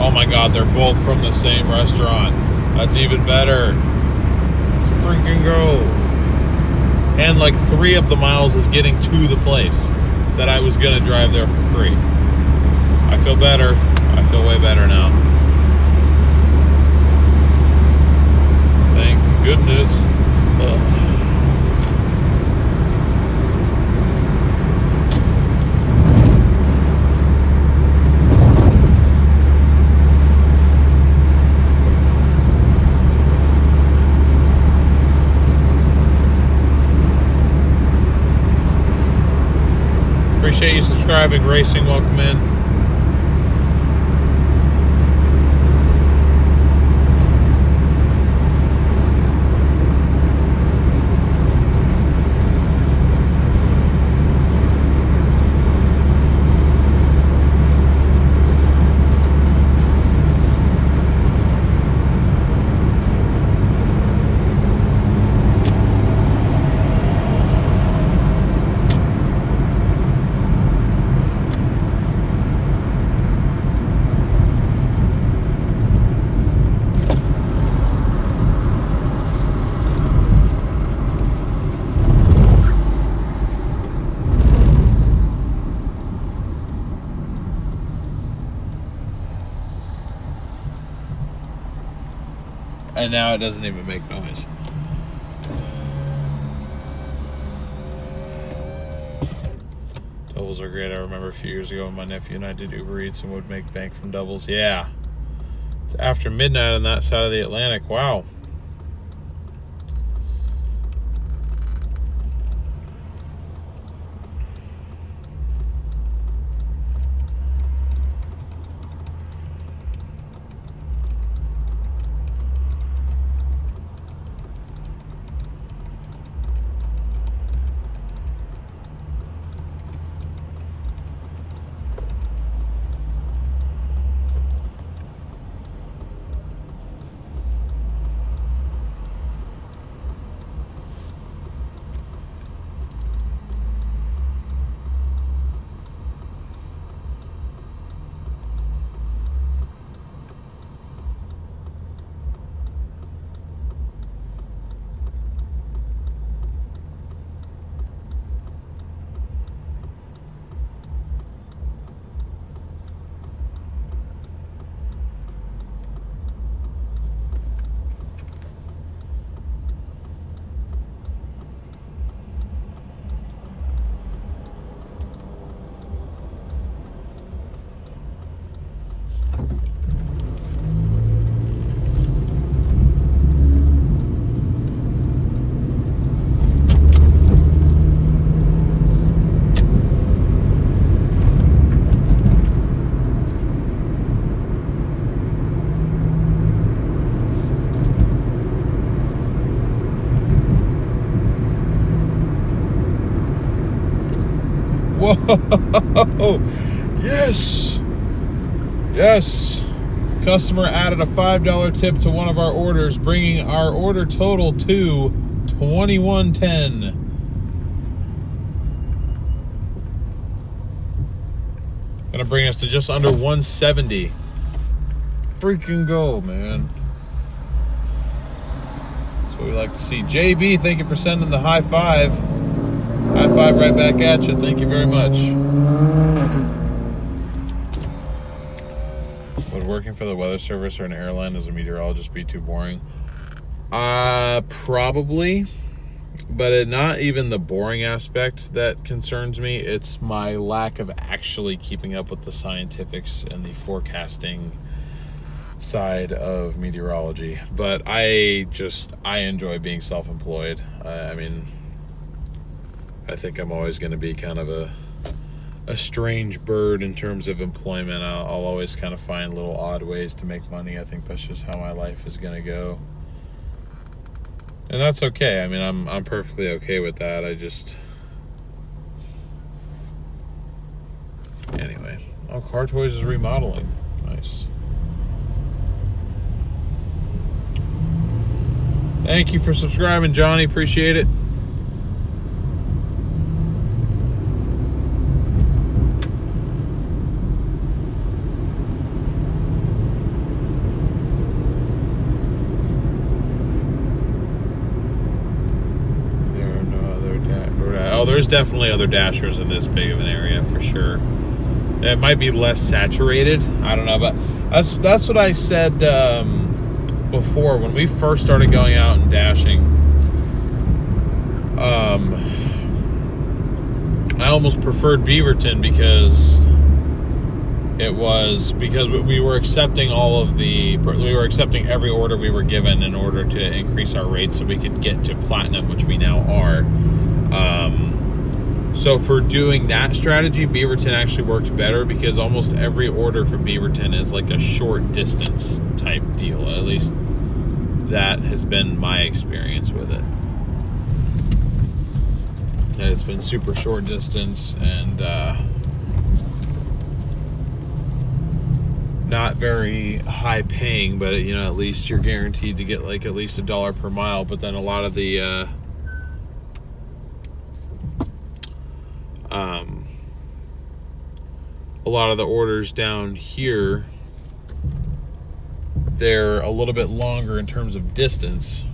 Oh my God, they're both from the same restaurant. That's even better. Let's freaking go. And like 3 of the miles is getting to the place that I was going to drive there for free. I feel better. I feel way better now. Thank goodness. Ugh. Appreciate you subscribing. Racing, welcome in. And now it doesn't even make noise. Doubles are great. I remember a few years ago when my nephew and I did Uber Eats and would make bank from doubles. Yeah. It's after midnight on that side of the Atlantic. Wow. Whoa! Yes! Yes! Customer added a $5 tip to one of our orders, bringing our order total to $21.10. Gonna bring us to just under $170. Freaking go, man. That's what we like to see. JB, thank you for sending the high five. High five right back at you. Thank you very much. Would working for the weather service or an airline as a meteorologist be too boring? Probably. But not even the boring aspect that concerns me. It's my lack of actually keeping up with the scientifics and the forecasting side of meteorology. But I enjoy being self-employed. I think I'm always going to be kind of a strange bird in terms of employment. I'll always kind of find little odd ways to make money. I think that's just how my life is going to go. And that's okay. I mean, I'm perfectly okay with that. Anyway. Oh, Car Toys is remodeling. Nice. Thank you for subscribing, Johnny. Appreciate it. There's definitely other dashers in this big of an area for sure. It might be less saturated. I don't know, but that's what I said before when we first started going out and dashing. I almost preferred Beaverton because we were accepting every order we were given in order to increase our rate so we could get to platinum, which we now are. So for doing that strategy, Beaverton actually worked better because almost every order from Beaverton is like a short distance type deal. At least that has been my experience with it. And it's been super short distance and not very high paying, but at least you're guaranteed to get like at least $1 per mile. But then a lot of the orders down here, they're a little bit longer in terms of distance,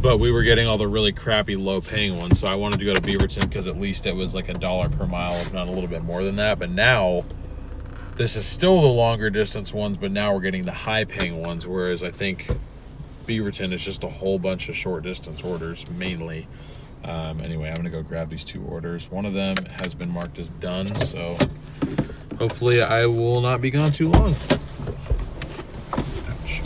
but we were getting all the really crappy low paying ones, so I wanted to go to Beaverton because at least it was like $1 per mile, if not a little bit more than that. But now this is still the longer distance ones, but now we're getting the high paying ones, whereas I think Beaverton is just a whole bunch of short distance orders mainly. Anyway, I'm gonna go grab these 2 orders. One of them has been marked as done, so hopefully I will not be gone too long. Ouch.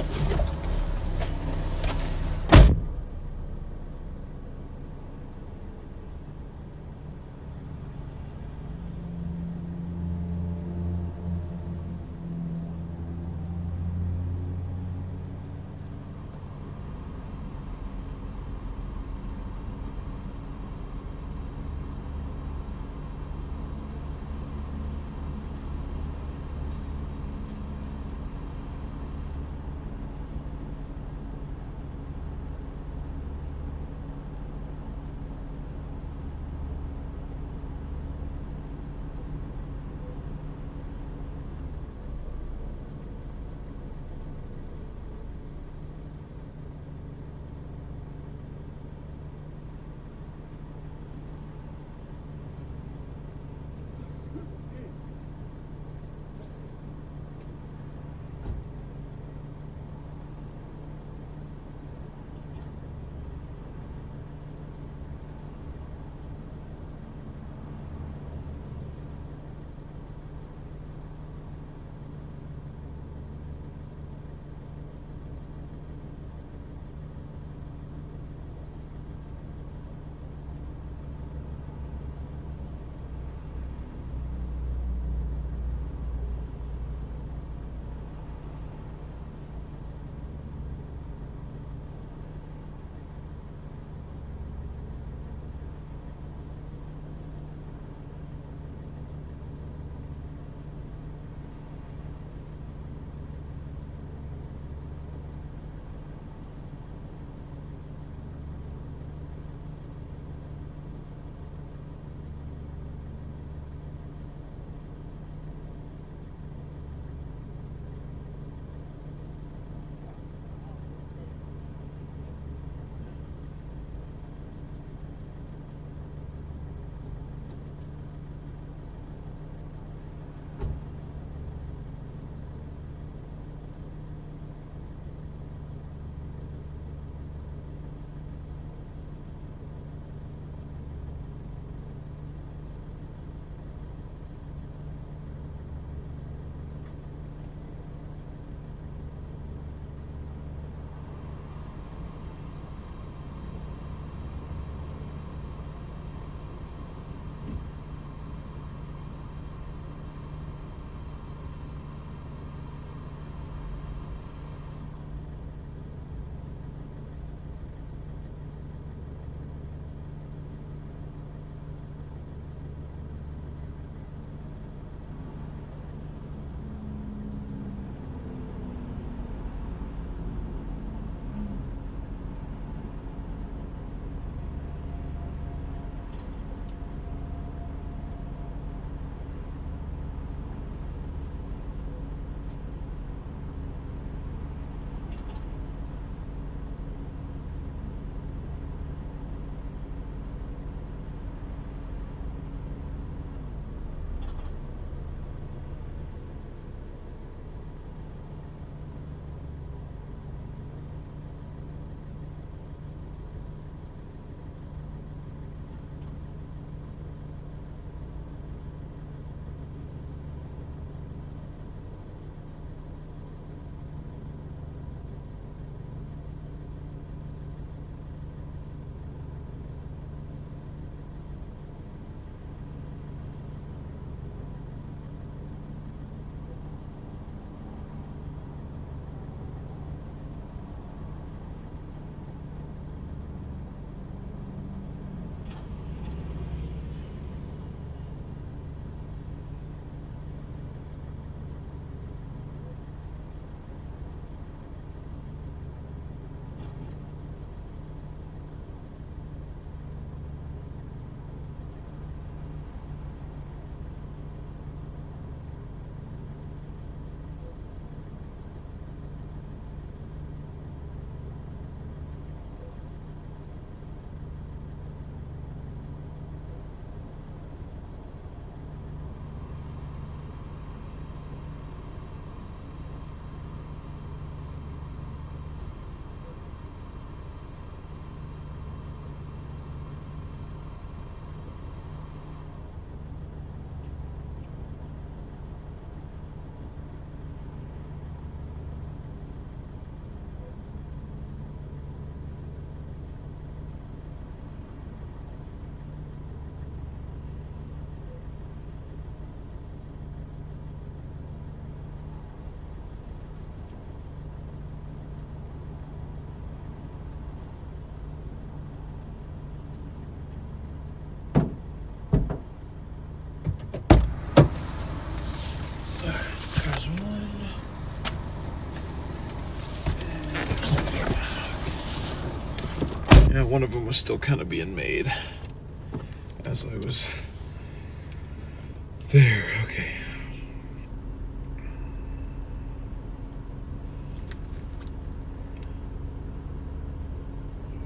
Yeah, one of them was still kind of being made as I was there. Okay.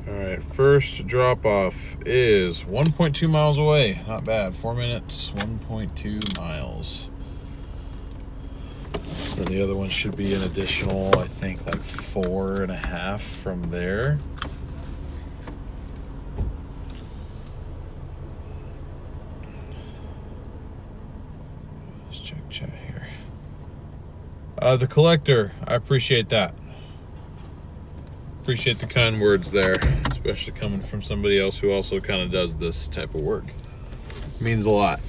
All right, first drop off is 1.2 miles away. Not bad. 4 minutes, 1.2 miles. Then the other one should be an additional, I think, like 4.5 from there. Let's check chat here. The collector, I appreciate that. Appreciate the kind words there, especially coming from somebody else who also kind of does this type of work. Means a lot.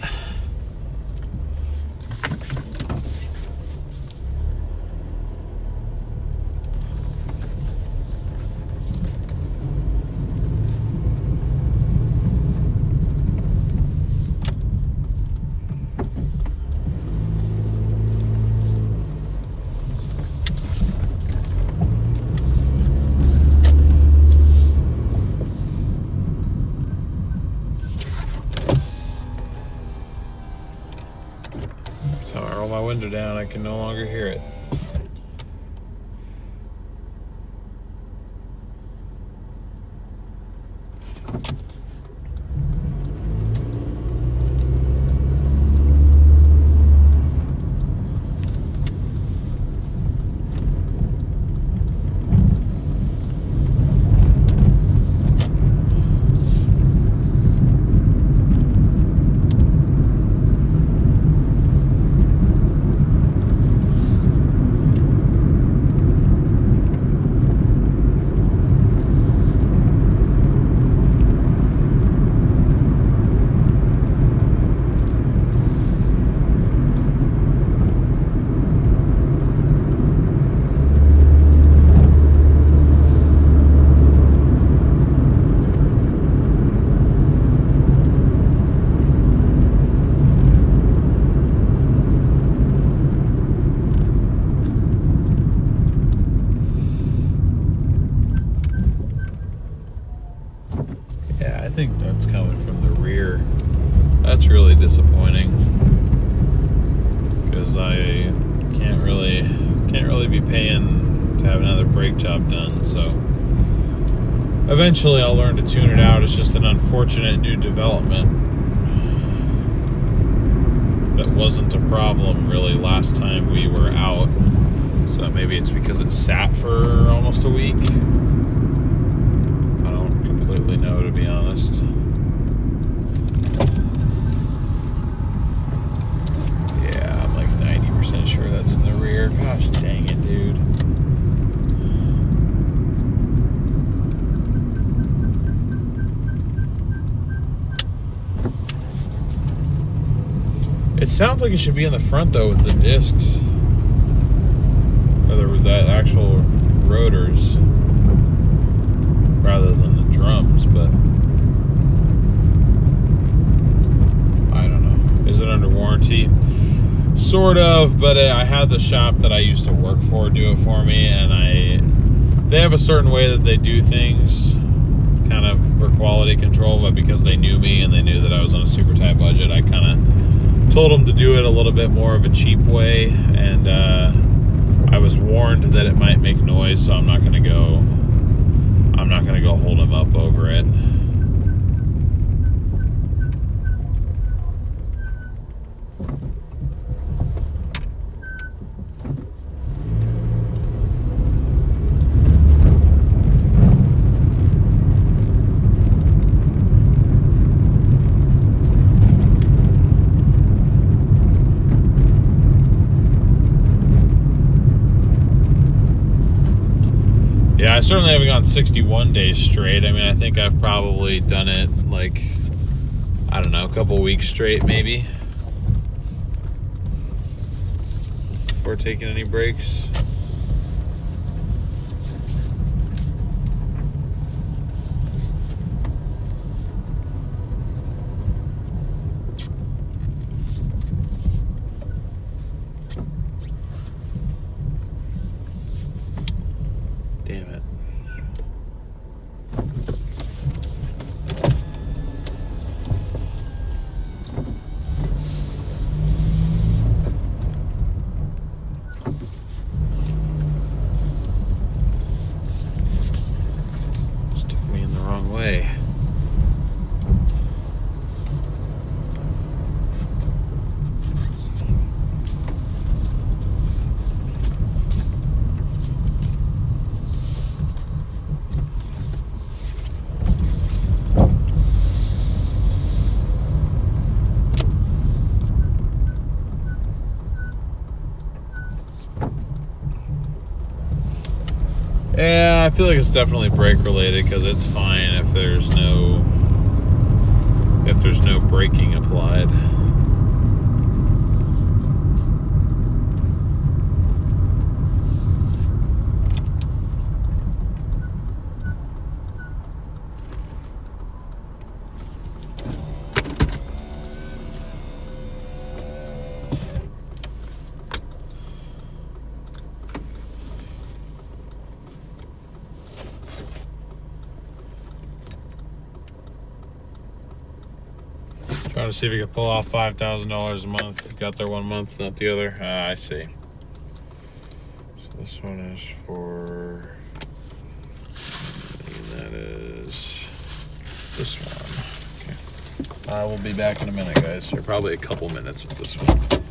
My window down, I can no longer hear it. I think that's coming from the rear. That's really disappointing because I can't really be paying to have another brake job done. So eventually I'll learn to tune it out. It's just an unfortunate new development that wasn't a problem really last time we were out. So maybe it's because it sat for almost a week. Completely no, to be honest. Yeah, I'm like 90% sure that's in the rear. Gosh dang it, dude. It sounds like it should be in the front though with the discs. Or the actual rotors rather than the drums, but I don't know. Is it under warranty? Sort of, but I had the shop that I used to work for do it for me, and they have a certain way that they do things kind of for quality control, but because they knew me and they knew that I was on a super tight budget, I kind of told them to do it a little bit more of a cheap way, and I was warned that it might make noise, so I'm not going to go hold him up over it. Yeah, I certainly haven't gone 61 days straight. I mean, I think I've probably done it like, I don't know, a couple weeks straight maybe. Before taking any breaks. Damn it. way. Yeah, I feel like it's definitely brake related because it's fine if there's no braking applied. Trying to see if you can pull off $5,000 a month. You got there 1 month, not the other. I see. So this one is for, and that is this one. Okay. I will be back in a minute, guys. Or probably a couple minutes with this one.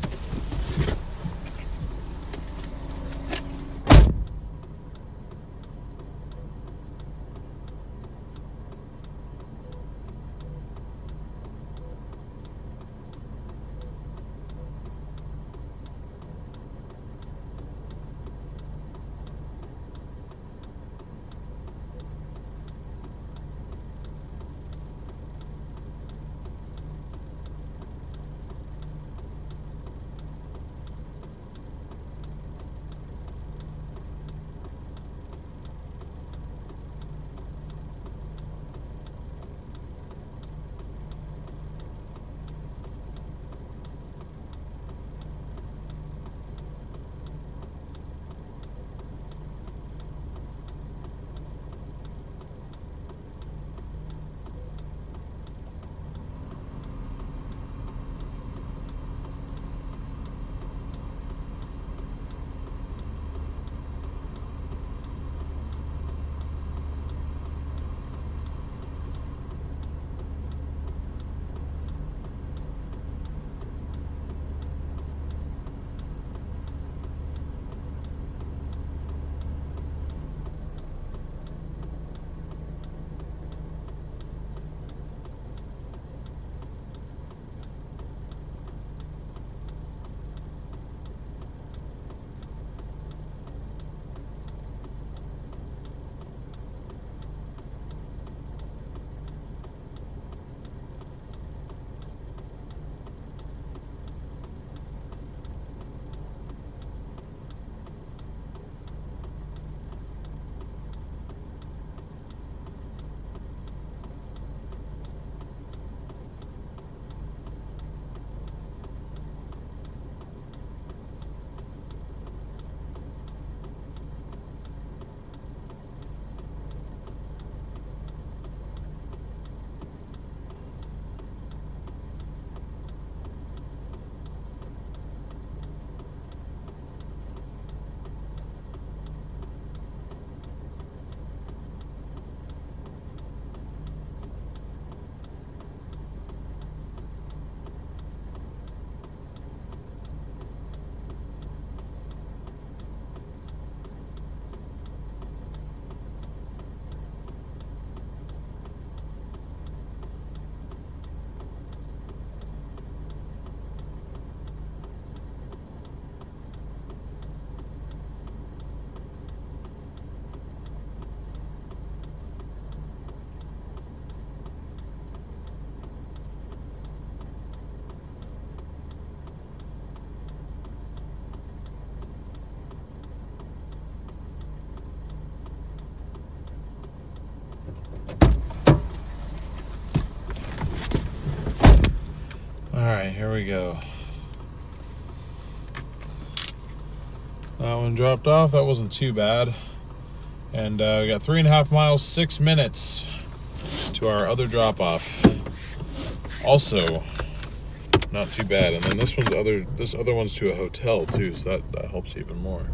Alright, here we go. That one dropped off. That wasn't too bad. And we got 3.5 miles, 6 minutes to our other drop off. Also, not too bad. And then this other one's to a hotel too, so that helps even more.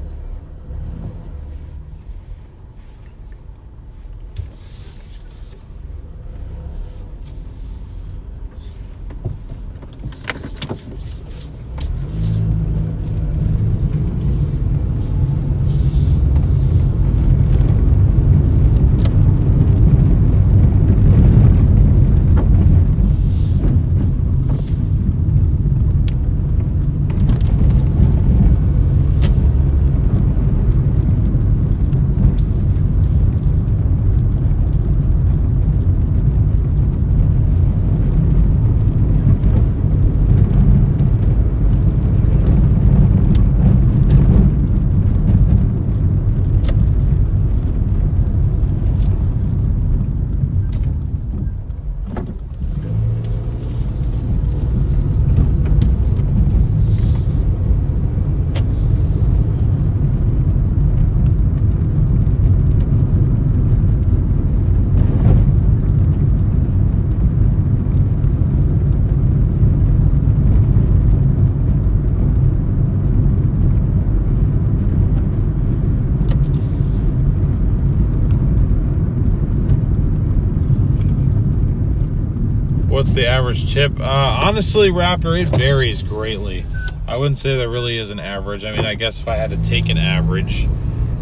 What's the average tip? Honestly, Raptor, it varies greatly. I wouldn't say there really is an average. I mean, I guess if I had to take an average,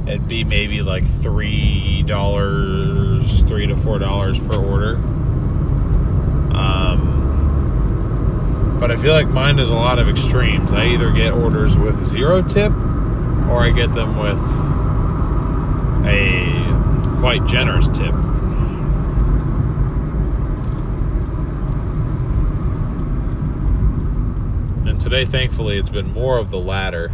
it'd be maybe like $3 to $4 per order. But I feel like mine is a lot of extremes. I either get orders with 0 tip, or I get them with a quite generous tip. And today, thankfully, it's been more of the latter.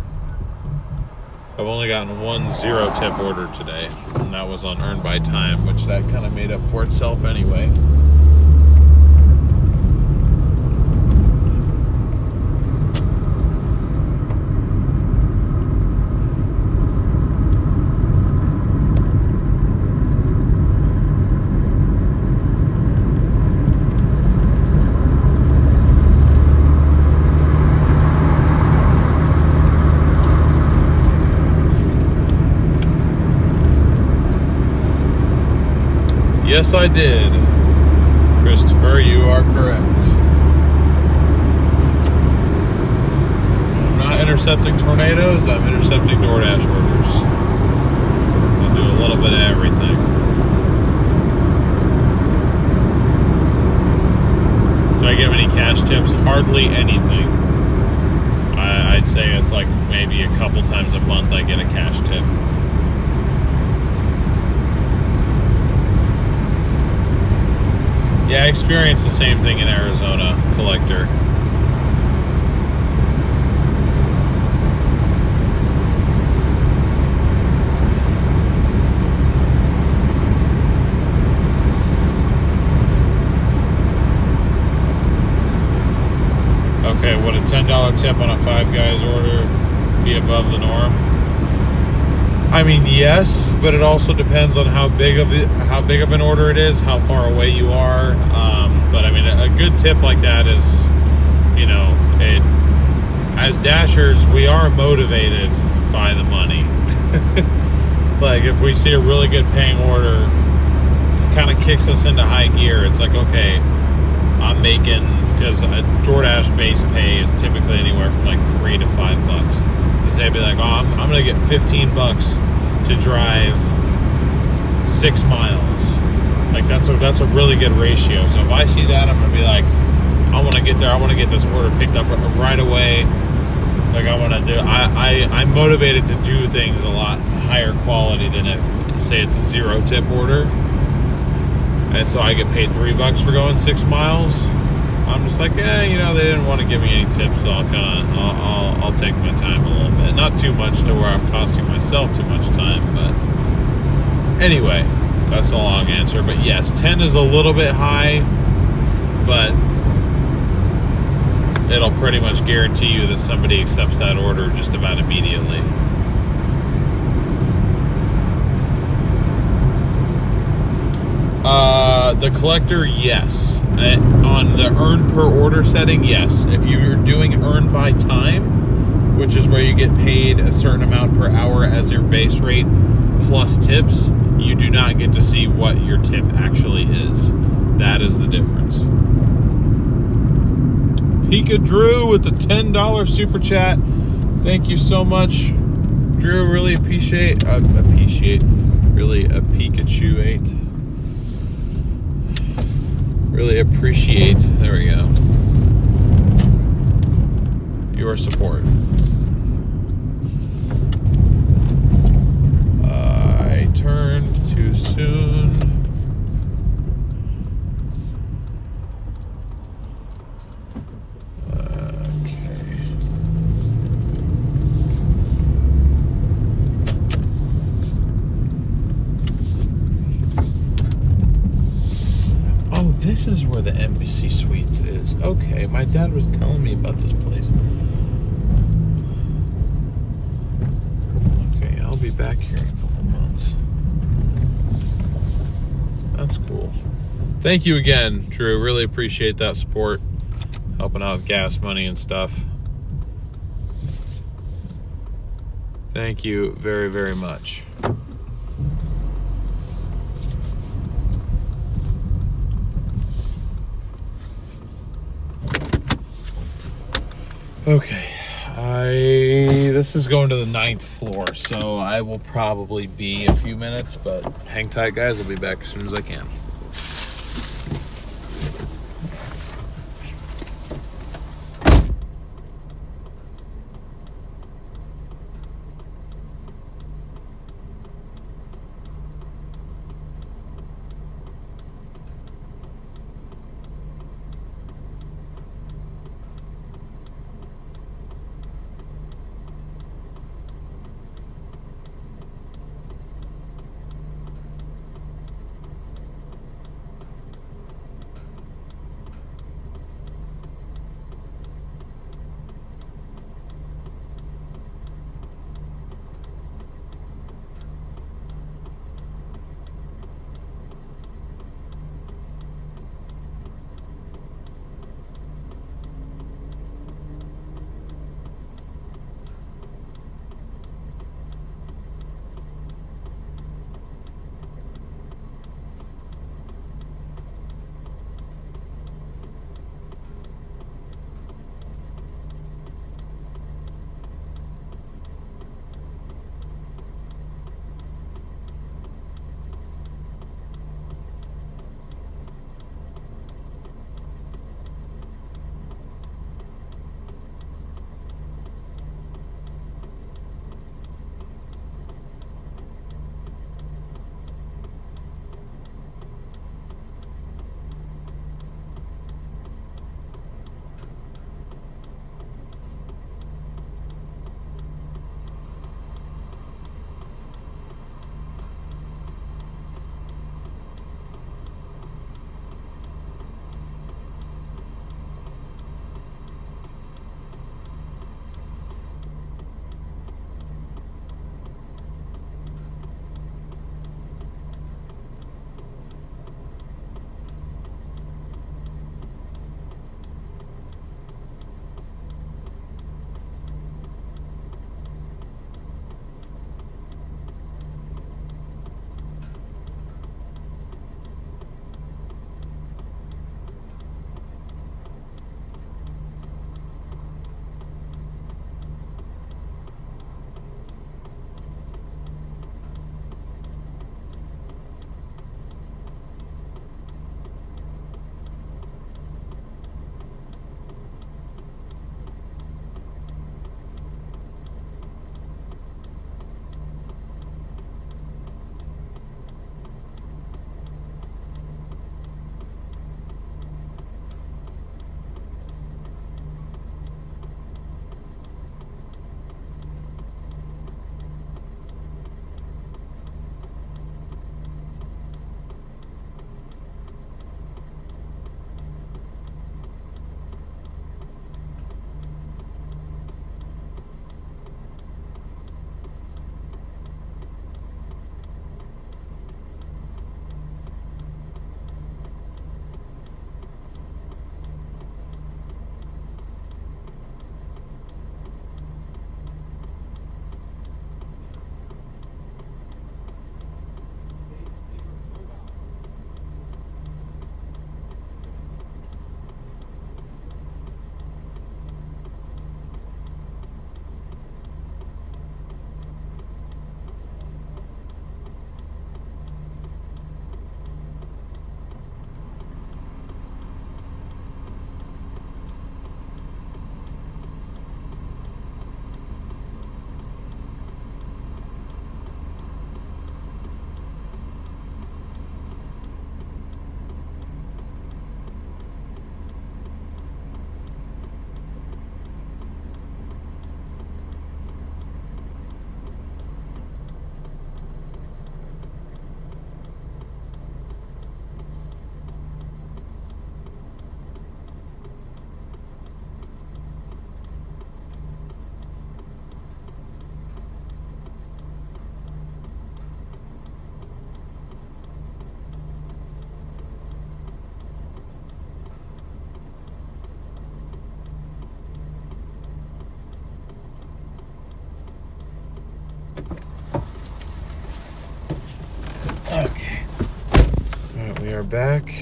I've only gotten 1 0 tip order today, and that was on Earn by Time, which that kind of made up for itself anyway. Yes, I did. Christopher, you are correct. I'm not intercepting tornadoes, I'm intercepting Doordash orders. I do a little bit of everything. Do I give any cash tips? Hardly anything. I'd say it's like maybe a couple times a month I get a cash tip. Yeah, I experienced the same thing in Arizona, collector. Okay, would a $10 tip on a Five Guys order be above the norm? I mean, yes, but it also depends on how big of an order it is, how far away you are. But I mean, a good tip like that is, you know, as dashers, we are motivated by the money. Like if we see a really good paying order, it kind of kicks us into high gear. It's like, okay, I'm making, because a DoorDash base pay is typically anywhere from like $3 to $5. They'd be like, oh, I'm gonna get $15 to drive 6 miles. Like that's a really good ratio. So if I see that, I'm gonna be like, I want to get there. I want to get this order picked up right away. Like I want to do. I'm motivated to do things a lot higher quality than if, say, it's a 0 tip order, and so I get paid $3 for going 6 miles. I'm just like, you know, they didn't want to give me any tips, so I'll take my time a little bit. Not too much to where I'm costing myself too much time, but anyway, that's a long answer. But yes, 10 is a little bit high, but it'll pretty much guarantee you that somebody accepts that order just about immediately. The collector, yes. On the earn per order setting, yes. If you're doing earn by time, which is where you get paid a certain amount per hour as your base rate plus tips, you do not get to see what your tip actually is. That is the difference. Pika Drew with the $10 super chat. Thank you so much, Drew. Really appreciate really a Pikachu-ate. Really appreciate, there we go, your support. I turned too soon. This is where the Embassy Suites is. Okay, my dad was telling me about this place. Okay, I'll be back here in a couple months. That's cool. Thank you again, Drew. Really appreciate that support. Helping out with gas money and stuff. Thank you very, very much. Okay, this is going to the 9th floor, so I will probably be a few minutes, but hang tight, guys. I'll be back as soon as I can. Okay. All right, we are back.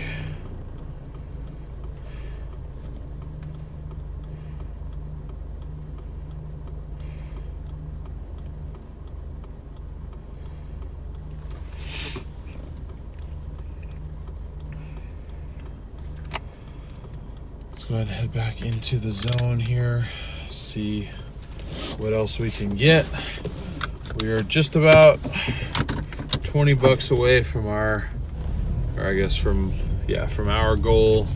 Let's go ahead and head back into the zone here, see what else we can get. We are just about 20 bucks away from our, or I guess from our goal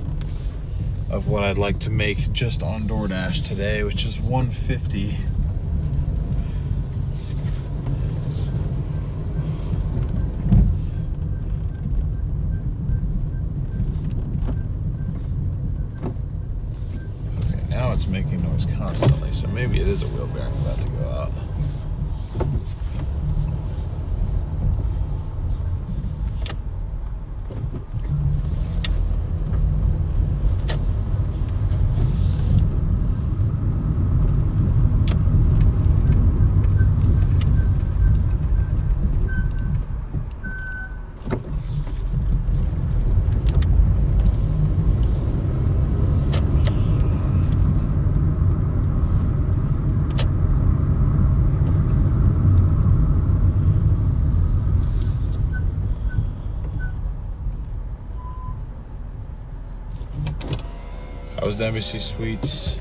of what I'd like to make just on DoorDash today, which is $150. Okay, now it's making noise constantly, so maybe it is a wheel bearing about to go out. That was the Embassy Suites.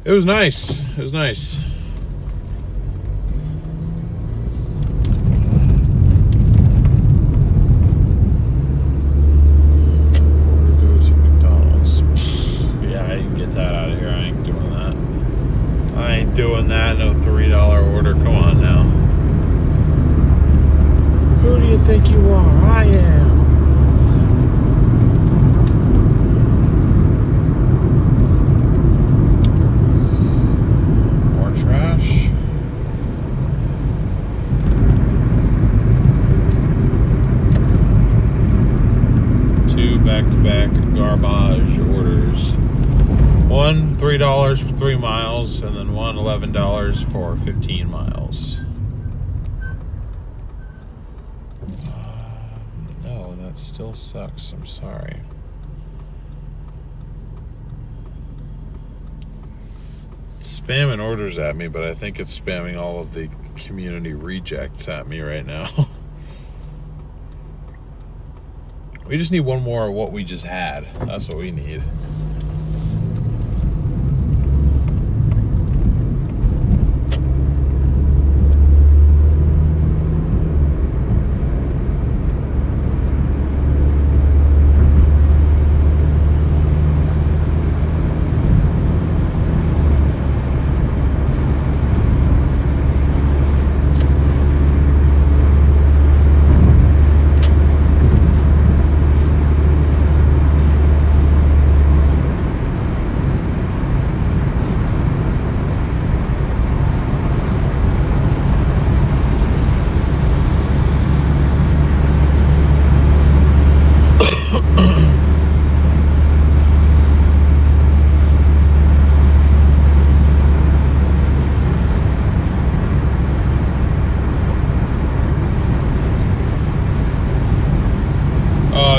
It was nice. It was nice. Go to McDonald's. Yeah, I can get that out of here. I ain't doing that. I ain't doing that. No $3 order. Come on now. Who do you think you are? I am. Back-to-back garbage orders. One $3 for 3 miles, and then one $11 for 15 miles. No, that still sucks. I'm sorry. It's spamming orders at me, but I think it's spamming all of the community rejects at me right now. We just need one more of what we just had. That's what we need.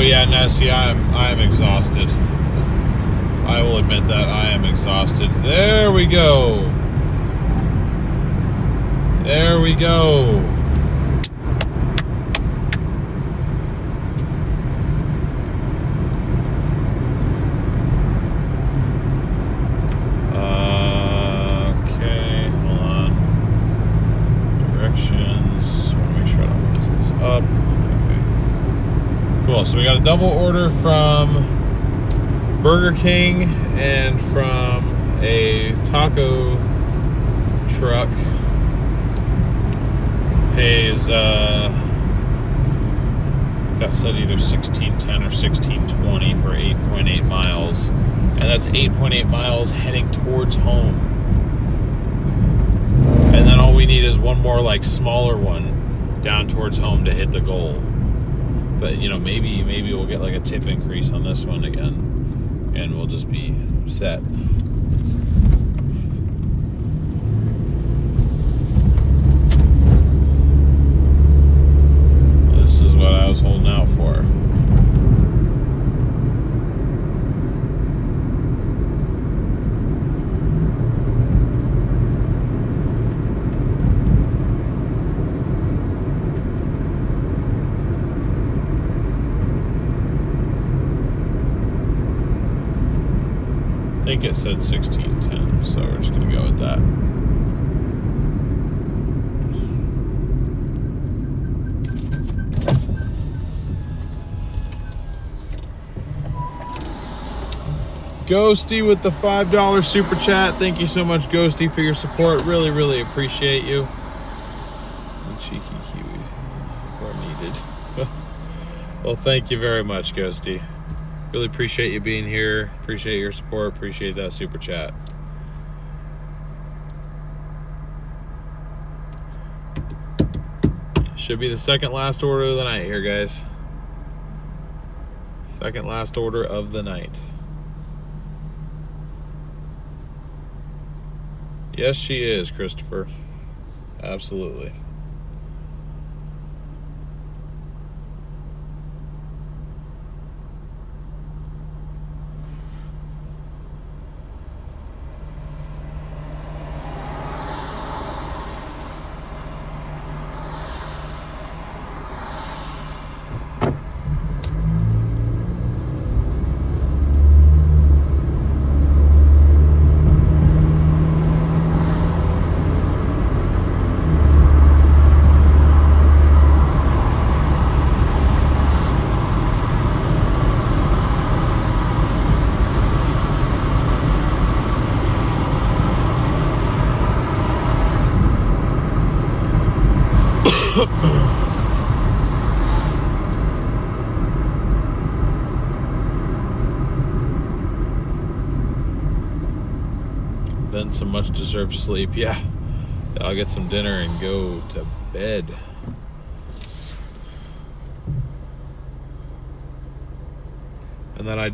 Yeah, no, see, I am exhausted. I will admit that I am exhausted. There we go. There we go. Okay, hold on. Directions. I want to make sure I don't mess this up. Cool, so we got a double order from Burger King and from a taco truck. Pays, that said either $16.10 or $16.20 for 8.8 miles. And that's 8.8 miles heading towards home. And then all we need is one more like smaller one down towards home to hit the goal. But, you know, maybe we'll get like a tip increase on this one again, and we'll just be set. This is what I was holding out for. I think it said 1610, so we're just gonna go with that. Ghosty with the $5 super chat. Thank you so much, Ghosty, for your support. Really, really appreciate you. Cheeky Kiwi, or needed. Well, thank you very much, Ghosty. Really appreciate you being here. Appreciate your support. Appreciate that super chat. Should be the second last order of the night here, guys. Second last order of the night. Yes, she is, Christopher. Absolutely. Then some much deserved sleep. Yeah, I'll get some dinner and go to bed. And then I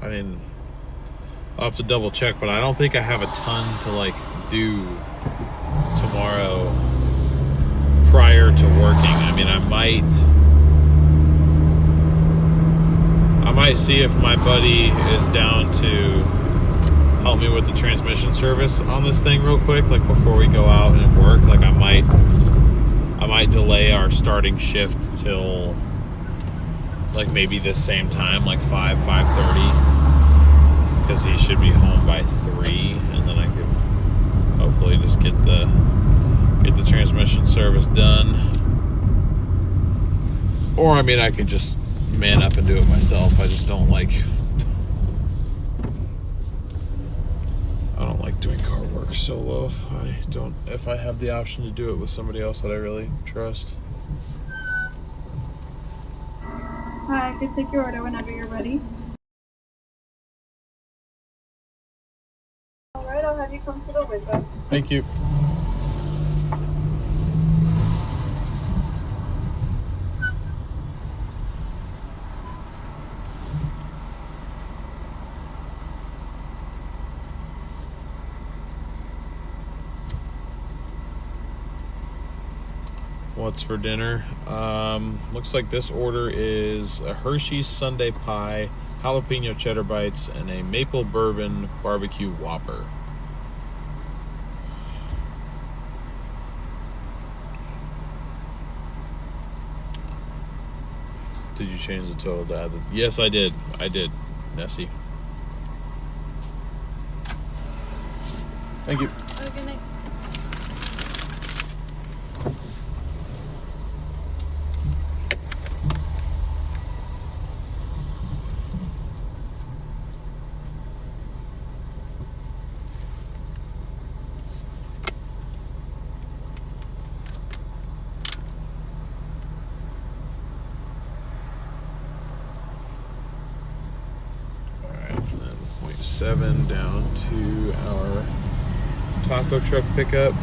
mean, I'll have to double check, but I don't think I have a ton to like do tomorrow prior to working. I mean, I might see if my buddy is down to help me with the transmission service on this thing real quick, like before we go out and work. Like I might delay our starting shift till like maybe the same time, like 5:30, because he should be home by 3, and then I could hopefully just get the transmission service done. Or I mean, I could just man up and do it myself. I just don't like doing car work solo if I have the option to do it with somebody else that I really trust. Hi, I can take your order whenever you're ready. Alright, I'll have you come to the window. Thank you. What's for dinner? Looks like this order is a Hershey's Sundae Pie, jalapeno cheddar bites, and a maple bourbon barbecue Whopper. Did you change the total to add the... Yes, I did. I did, Nessie. Thank you. Have a good night. Down to our taco truck pickup.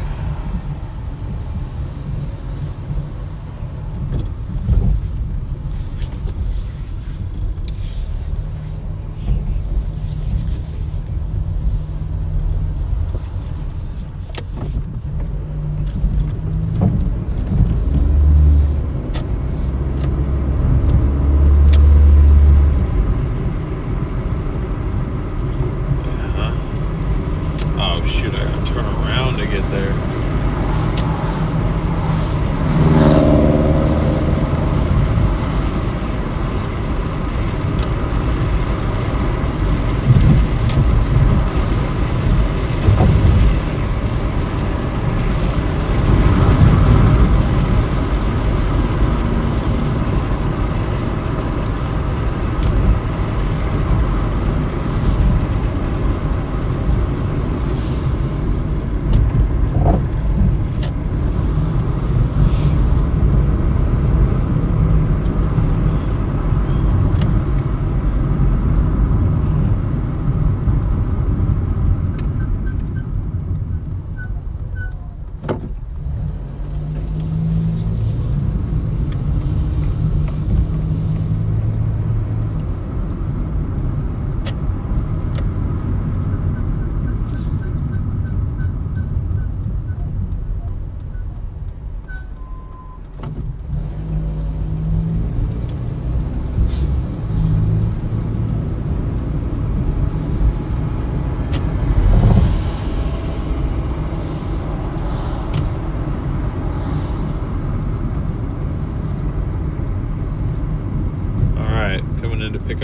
Shoot, I gotta turn around to get there.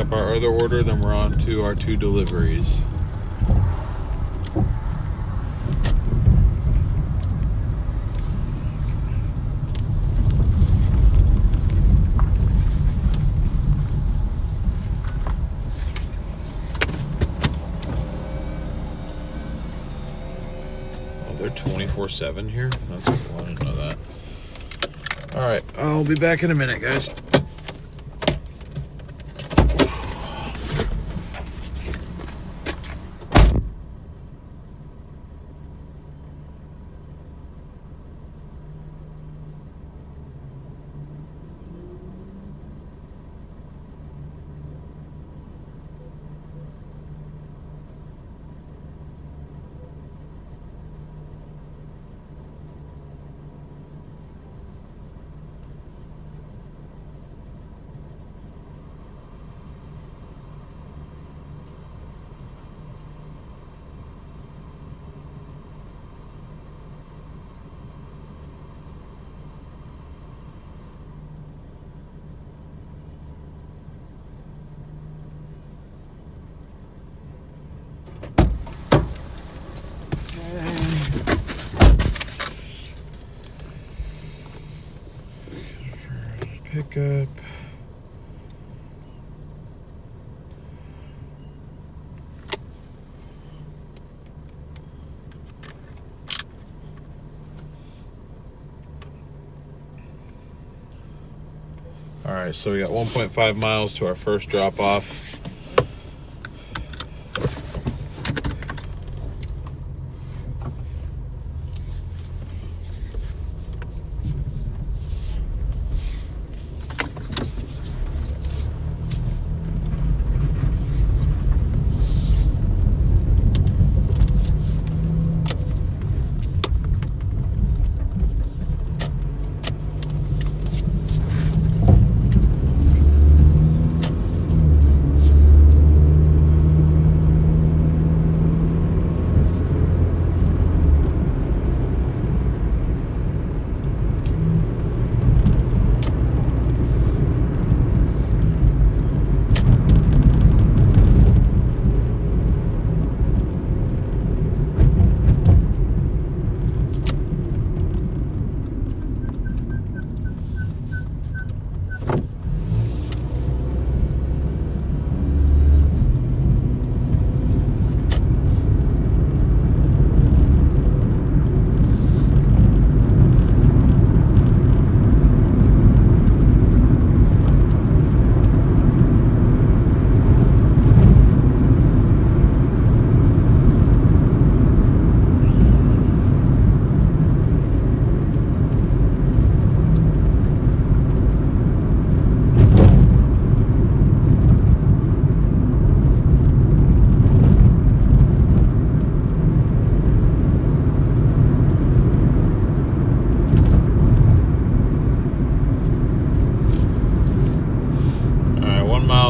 up our other order, then we're on to our 2 deliveries. Oh, they're 24/7 here? That's cool. I didn't know that. All right, I'll be back in a minute, guys. Pickup. All right, so we got 1.5 miles to our first drop off.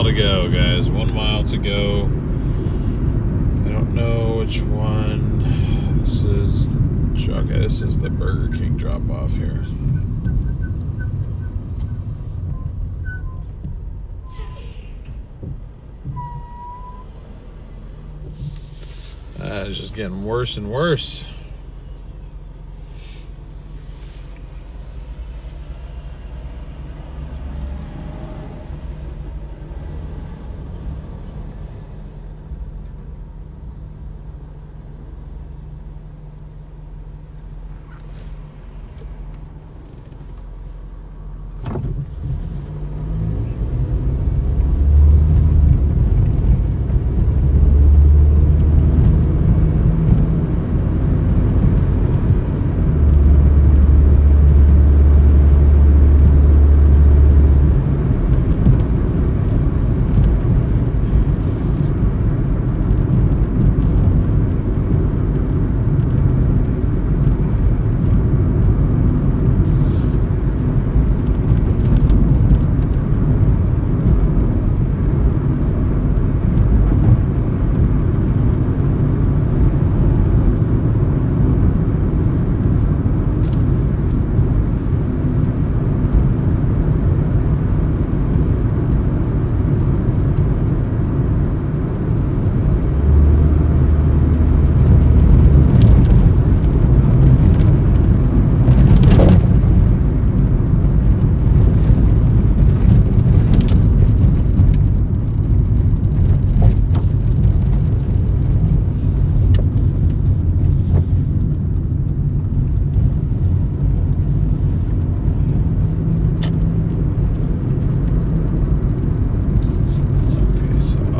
To go, guys. 1 mile to go. I don't know which one. This is okay. This is the Burger King drop off here. It's just getting worse and worse.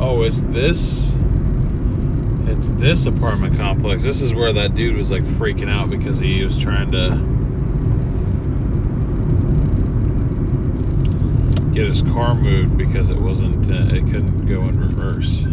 Oh, it's this apartment complex. This is where that dude was like freaking out because he was trying to get his car moved because it couldn't go in reverse.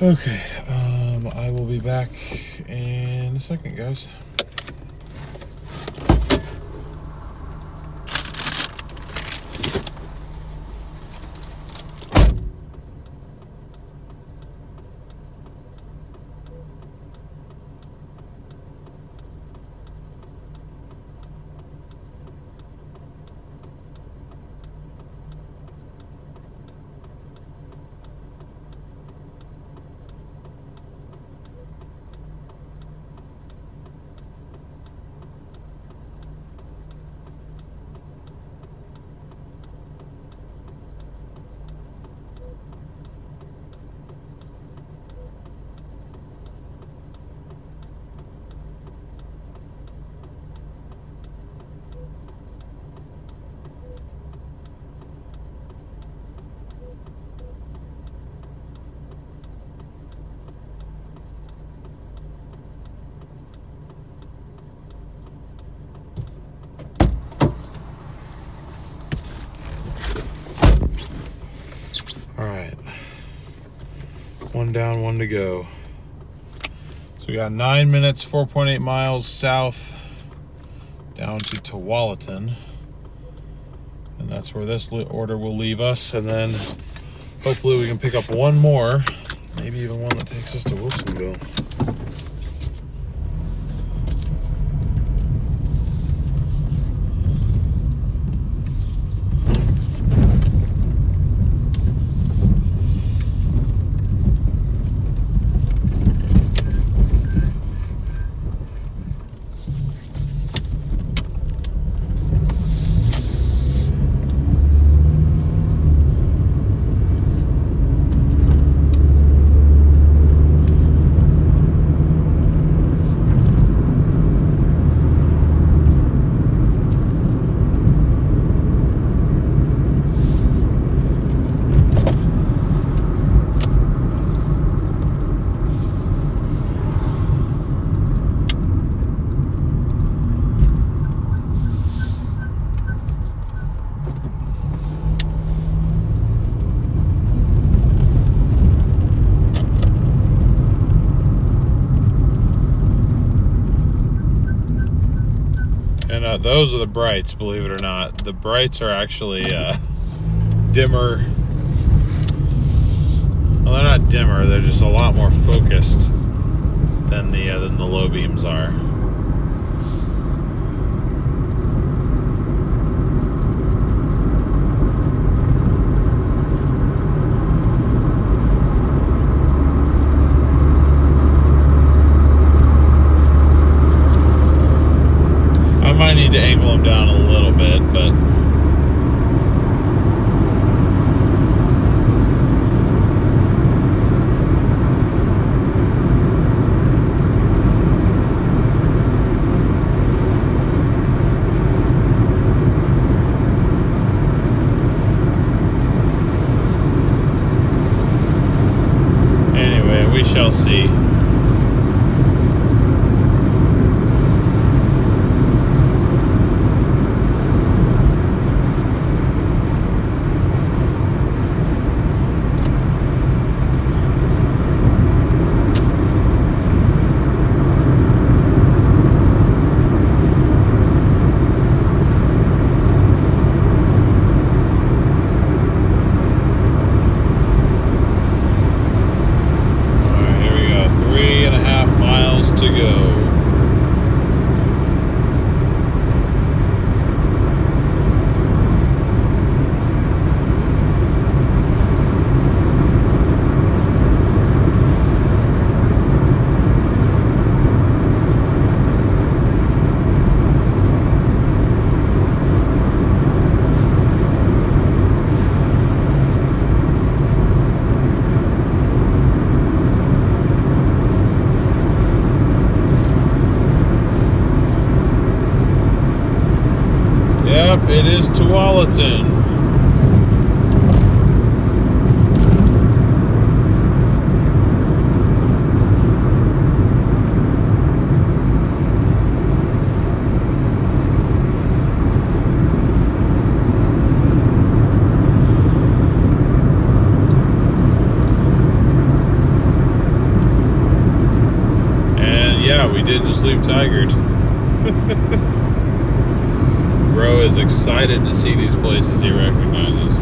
Okay, I will be back in a second, guys. Alright, one down, one to go. So we got 9 minutes, 4.8 miles south down to Tualatin. And that's where this order will leave us. And then hopefully we can pick up one more, maybe even one that takes us to Wilsonville. Those are the brights, believe it or not. The brights are actually dimmer. Well, they're not dimmer. They're just a lot more focused than the low beams are. I need to angle them down a little bit, but It is Tualatin. Yeah, we did just leave Tigard. Bro is excited to see these places he recognizes.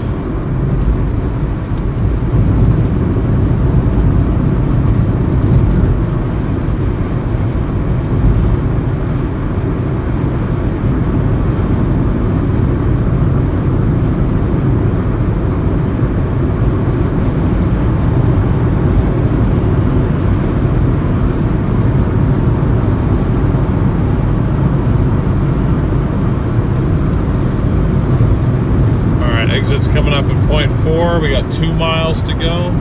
Exit's coming up at point 4. We got 2 miles to go.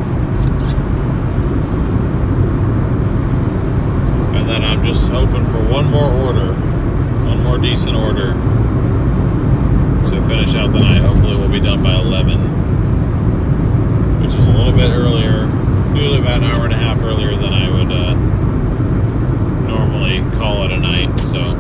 And then I'm just hoping for one more order. One more decent order to finish out the night. Hopefully we'll be done by 11. Which is a little bit earlier. Usually about an hour and a half earlier than I would normally call it a night. So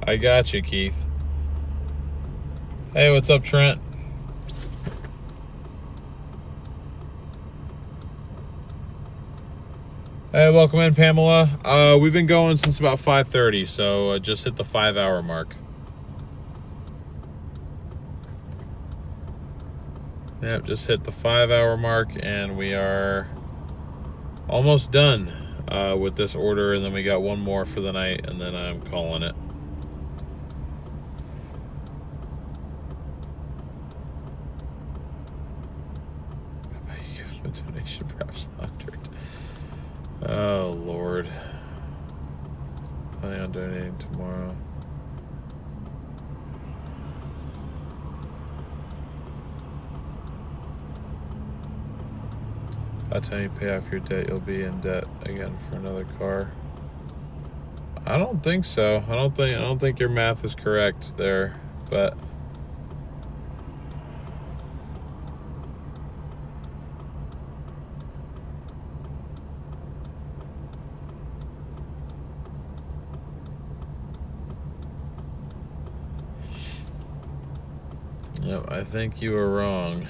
I got you, Keith. Hey, what's up, Trent? Hey, welcome in, Pamela. We've been going since about 5:30, so just hit the 5-hour mark. Yep, just hit the 5-hour mark, and we are almost done with this order, and then we got one more for the night, and then I'm calling it. How about you give him a donation, perhaps 100? Oh, Lord. Planning on donating tomorrow. By the time you pay off your debt, you'll be in debt again for another car. I don't think so. I don't think your math is correct there, but yep, I think you were wrong.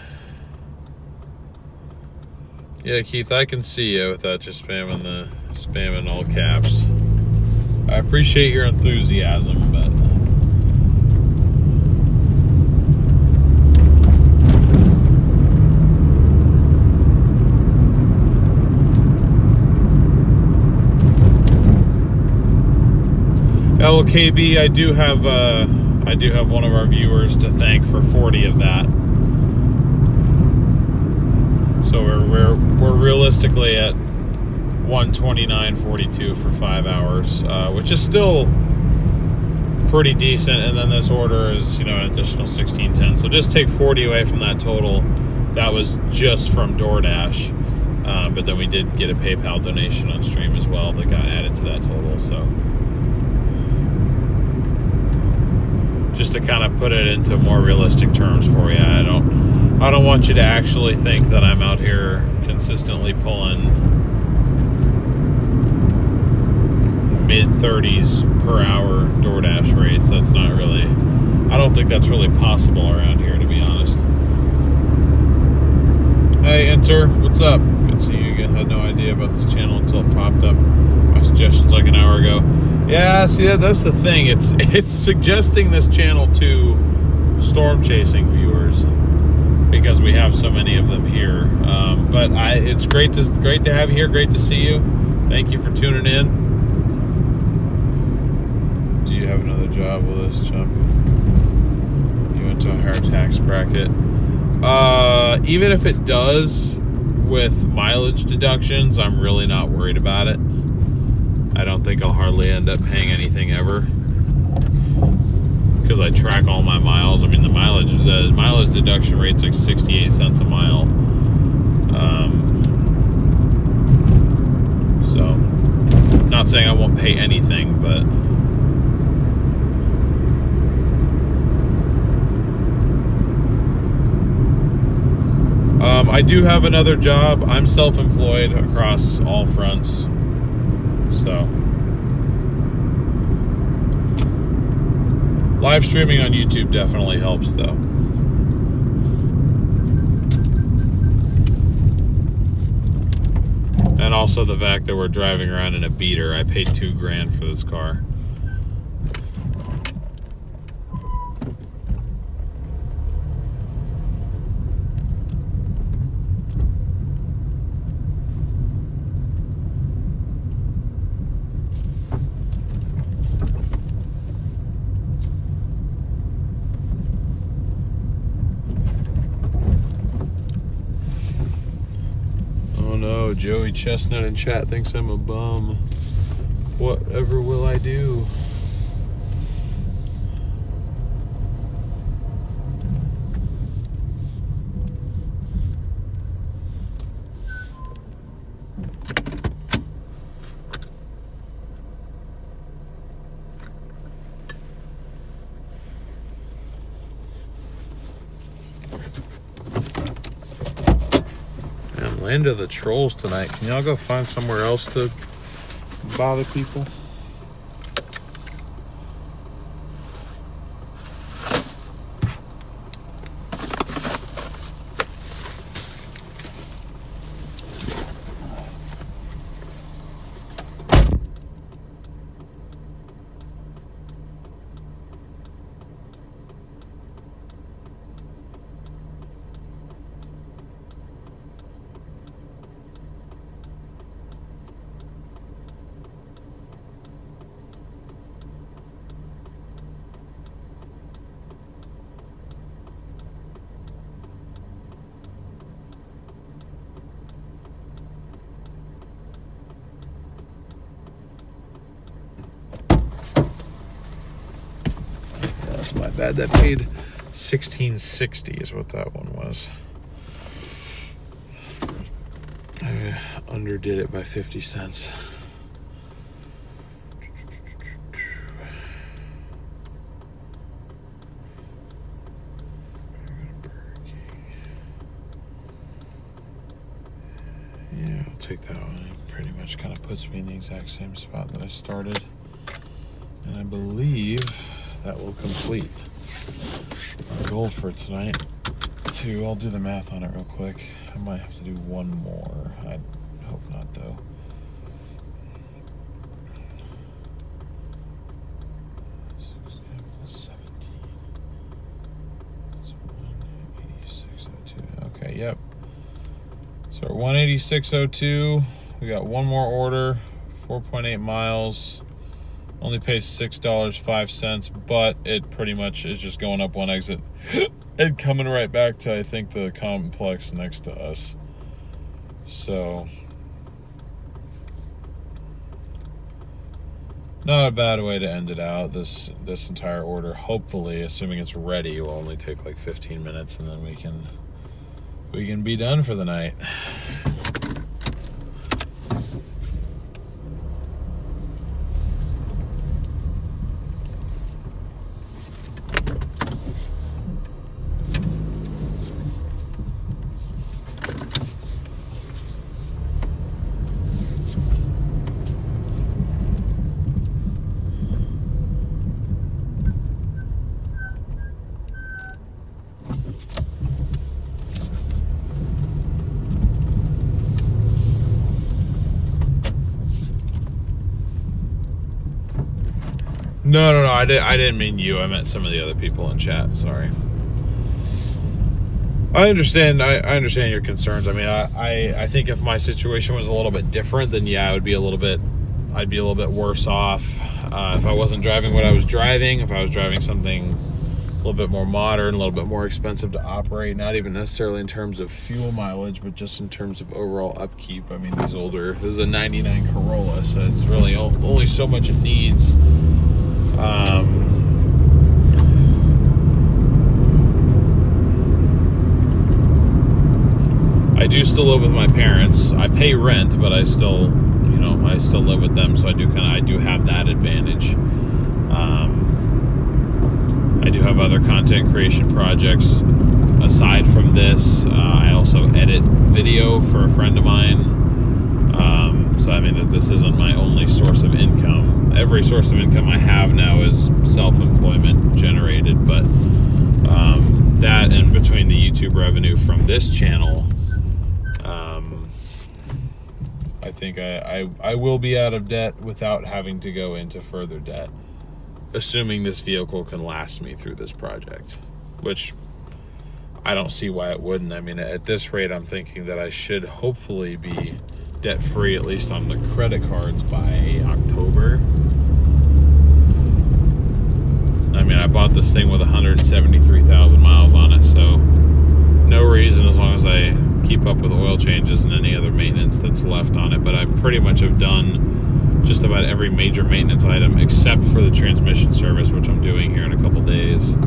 Yeah, Keith, I can see you without just spamming all caps. I appreciate your enthusiasm, but LKB, I do have one of our viewers to thank for 40 of that. So we're realistically at 129.42 for 5 hours, which is still pretty decent. And then this order is, an additional 16.10. So just take 40 away from that total. That was just from Doordash, but then we did get a PayPal donation on stream as well that got added to that total. So just to kind of put it into more realistic terms for you, I don't want you to actually think that I'm out here consistently pulling mid-30s per hour Doordash rates. That's not really, I don't think that's really possible around here, to be honest. Hey, Enter, what's up? Good to see you again. Had no idea about this channel until it popped up. My suggestions like an hour ago. Yeah, see, that's the thing. It's suggesting this channel to Stormchasing viewers, because we have so many of them here. But it's great to have you here. Great to see you. Thank you for tuning in. Do you have another job with us, chump? You went to a higher tax bracket. Even if it does with mileage deductions, I'm really not worried about it. I don't think I'll hardly end up paying anything ever, because I track all my miles. I mean, the mileage deduction rate's like 68 cents a mile. So, not saying I won't pay anything, but I do have another job. I'm self-employed across all fronts. So, live streaming on YouTube definitely helps, though. And also the fact that we're driving around in a beater. I paid $2,000 for this car. No, Joey Chestnut in chat thinks I'm a bum. Whatever will I do? Land of the trolls tonight. Can y'all go find somewhere else to bother people? That's my bad. That paid $16.60 is what that one was. I underdid it by 50 cents. Yeah, I'll take that one. It pretty much kind of puts me in the exact same spot that I started. And I believe that will complete our goal for tonight. I'll do the math on it real quick. I might have to do one more. I hope not, though. Okay, yep. So we're 186.02. We got one more order, 4.8 miles. Only pays $6.05, but it pretty much is just going up one exit and coming right back to, I think, the complex next to us. So, not a bad way to end it out. This entire order, hopefully, assuming it's ready, will only take like 15 minutes, and then we can be done for the night. No, I didn't mean you. I meant some of the other people in chat. Sorry. I understand your concerns. I mean, I think if my situation was a little bit different, then yeah, I'd be a little bit worse off. If I wasn't driving what I was driving, if I was driving something little bit more modern, a little bit more expensive to operate, not even necessarily in terms of fuel mileage, but just in terms of overall upkeep. I mean, this is a 99 Corolla, so it's really only so much it needs. I do still live with my parents. I pay rent, but I still live with them, so I do have that advantage. I do have other content creation projects aside from this. I also edit video for a friend of mine. So I mean, this isn't my only source of income. Every source of income I have now is self-employment generated, but that and between the YouTube revenue from this channel, I think I will be out of debt without having to go into further debt, assuming this vehicle can last me through this project, which I don't see why it wouldn't. I mean, at this rate, I'm thinking that I should hopefully be debt-free, at least on the credit cards, by October. I mean, I bought this thing with 173,000 miles on it, so no reason, as long as I keep up with oil changes and any other maintenance that's left on it. But I pretty much have done just about every major maintenance item except for the transmission service, which I'm doing here in a couple days.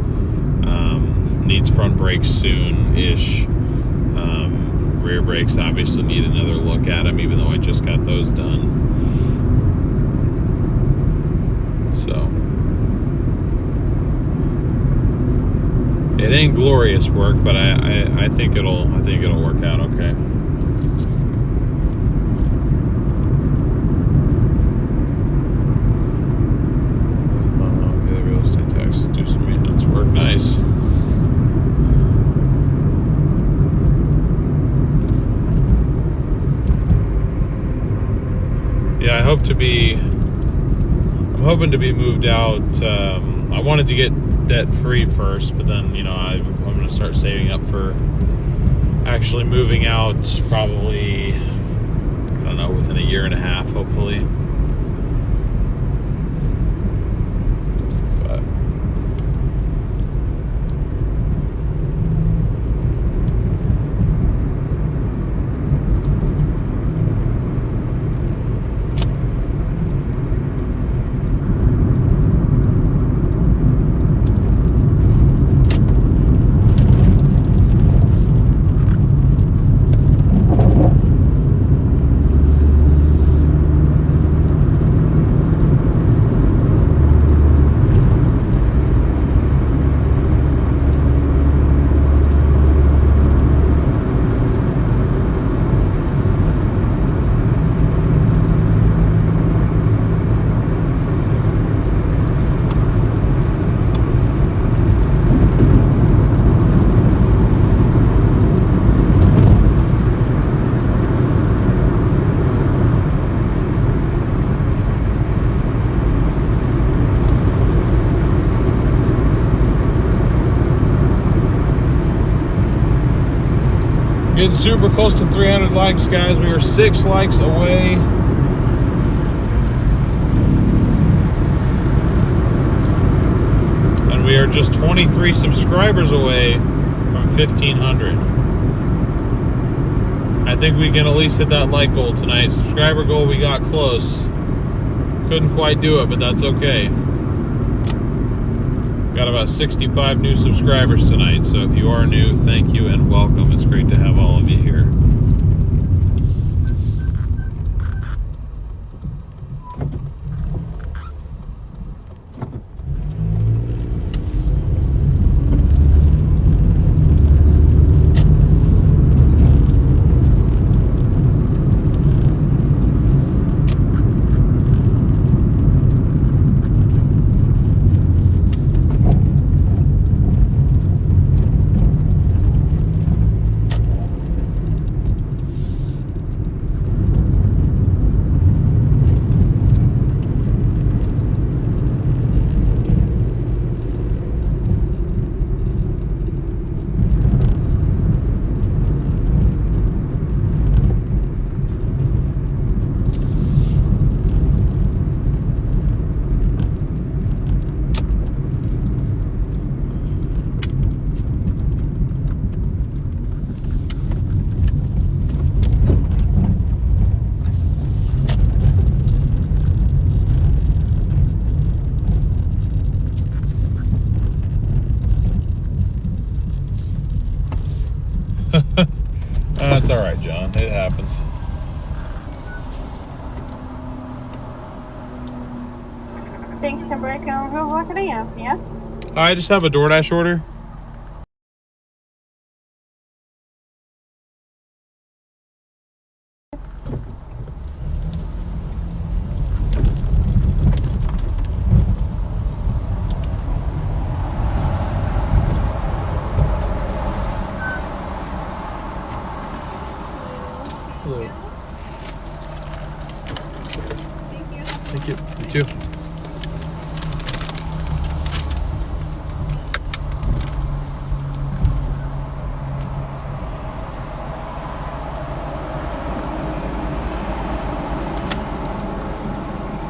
Needs front brakes soon-ish. Rear brakes obviously need another look at them, even though I just got those done. So it ain't glorious work, but I think it'll work out okay. The real estate taxes, do some maintenance work. Nice. Yeah, I'm hoping to be moved out. I wanted to get debt free first, but then I'm going to start saving up for actually moving out, probably, I don't know, within a year and a half, hopefully. But getting super close to 300 likes, guys. We are 6 likes away. And we are just 23 subscribers away from 1,500. I think we can at least hit that like goal tonight. Subscriber goal, we got close. Couldn't quite do it, but that's okay. Got about 65 new subscribers tonight, so if you are new, thank you and welcome. It's great to have all of you here. all right, John. It happens. Thanks for breaking over. What can I help you? I just have a DoorDash order. Hello. Thank you. You too.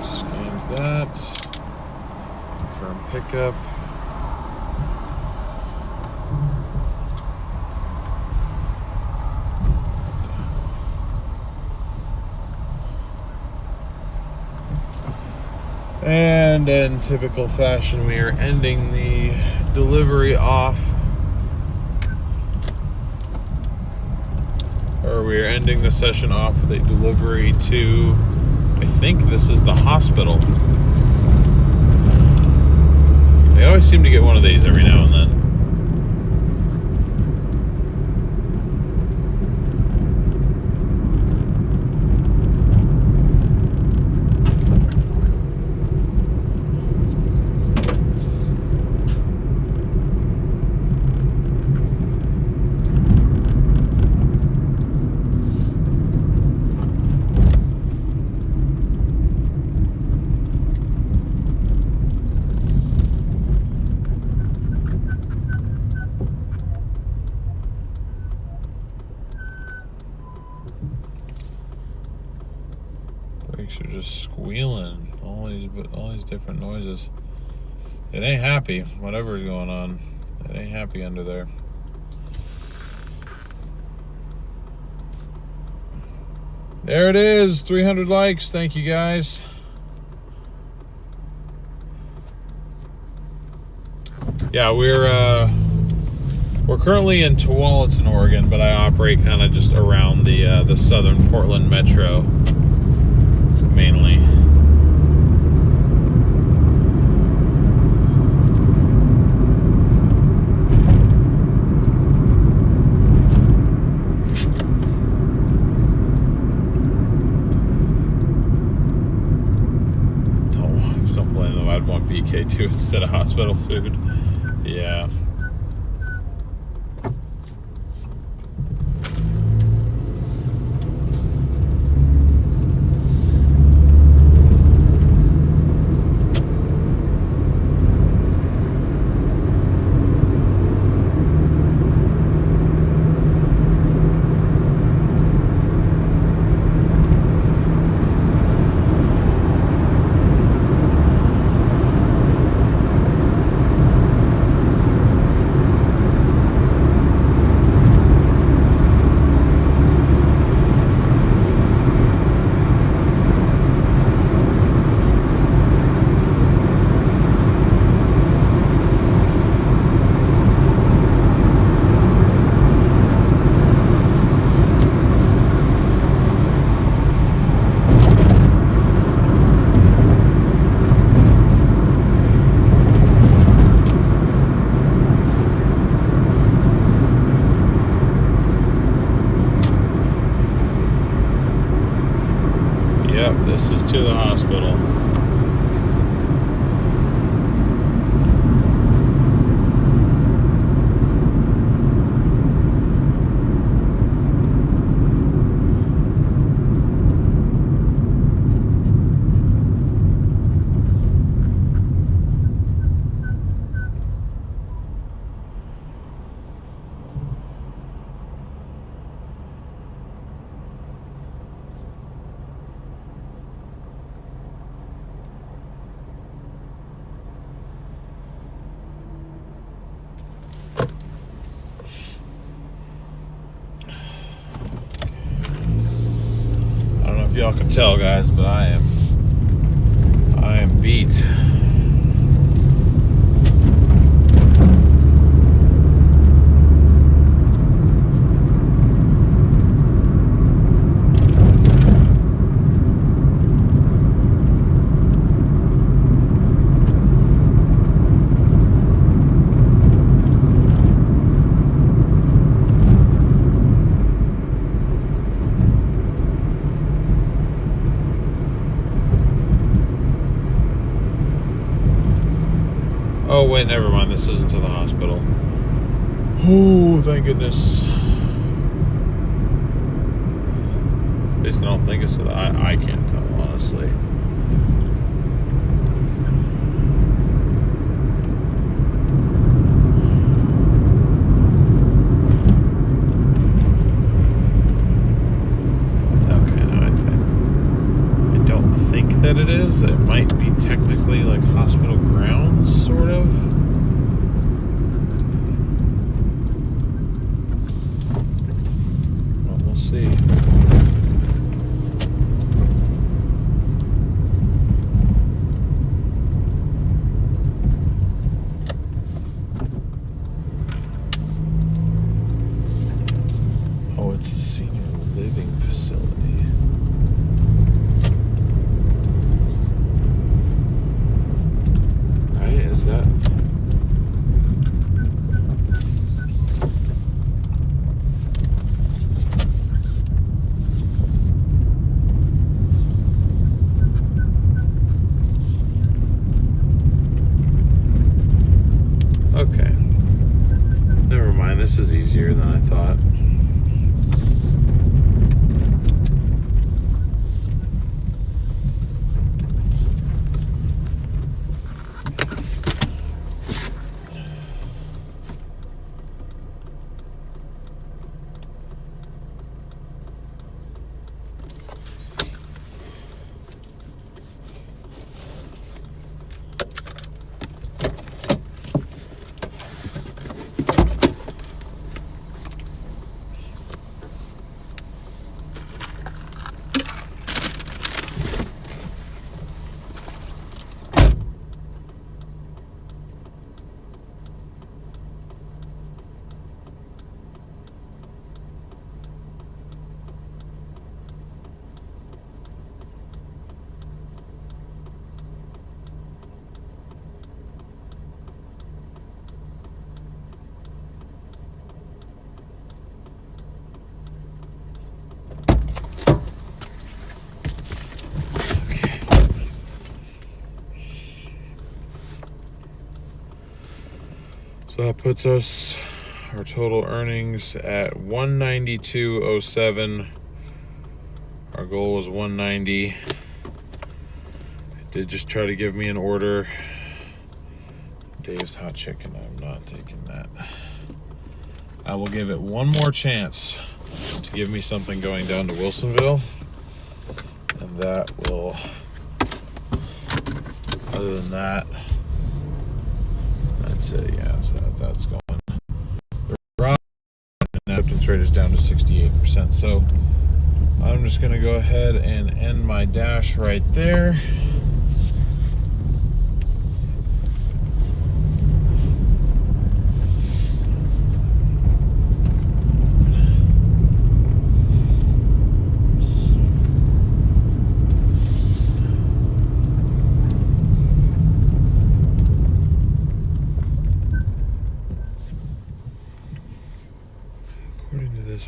Scan that. Confirm pickup. And in typical fashion, we are ending the delivery off. Or we are ending the session off with a delivery to, I think this is the hospital. They always seem to get one of these every now and then. Brakes are just squealing. All these different noises. It ain't happy. Whatever's going on, it ain't happy under there. There it is. 300 likes. Thank you guys. Yeah, we're currently in Tualatin, Oregon, but I operate kind of just around the southern Portland metro mainly. Don't blame them. I'd want BK too instead of hospital food. Yeah. Yep, this is to the hospital. Y'all can tell, guys, but I am beat. Oh, wait, never mind. This isn't to the hospital. Oh, thank goodness. At least I don't think it's to the... I can't tell, honestly. That it is. It might be technically like hospital grounds, sort of. Well, we'll see. Oh, it's a senior living facility. Is that? Okay. Never mind. This is easier than I thought. So that puts us, our total earnings at $192.07. Our goal was $190. It did just try to give me an order. Dave's Hot Chicken, I'm not taking that. I will give it one more chance to give me something going down to Wilsonville. And that will, other than that, that's it, yeah, so that's going. The acceptance rate is down to 68%. So I'm just gonna go ahead and end my dash right there.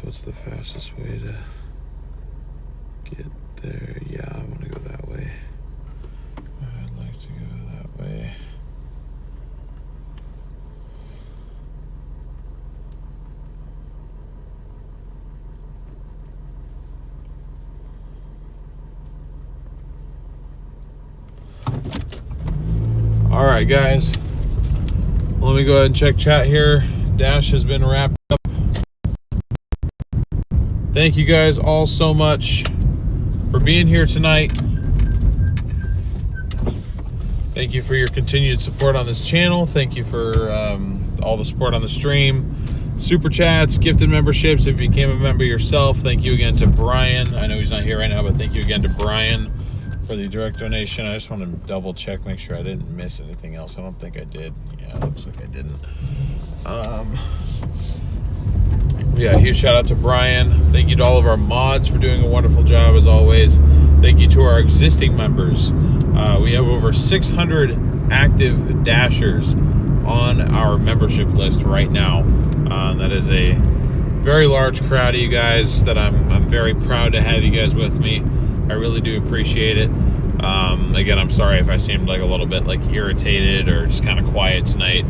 What's the fastest way to get there? Yeah, I want to go that way. I'd like to go that way. All right, guys. Let me go ahead and check chat here. Dash has been wrapped up. Thank you guys all so much for being here tonight. Thank you for your continued support on this channel. Thank you for all the support on the stream. Super chats, gifted memberships. If you became a member yourself, thank you again to Brian. I know he's not here right now, but thank you again to Brian for the direct donation. I just want to double check, make sure I didn't miss anything else. I don't think I did. Yeah, it looks like I didn't. Yeah, huge shout out to Brian. Thank you to all of our mods for doing a wonderful job as always. Thank you to our existing members. We have over 600 active dashers on our membership list right now. That is a very large crowd of you guys that I'm very proud to have you guys with me. I really do appreciate it. Again, I'm sorry if I seemed like a little bit like irritated or just kind of quiet tonight.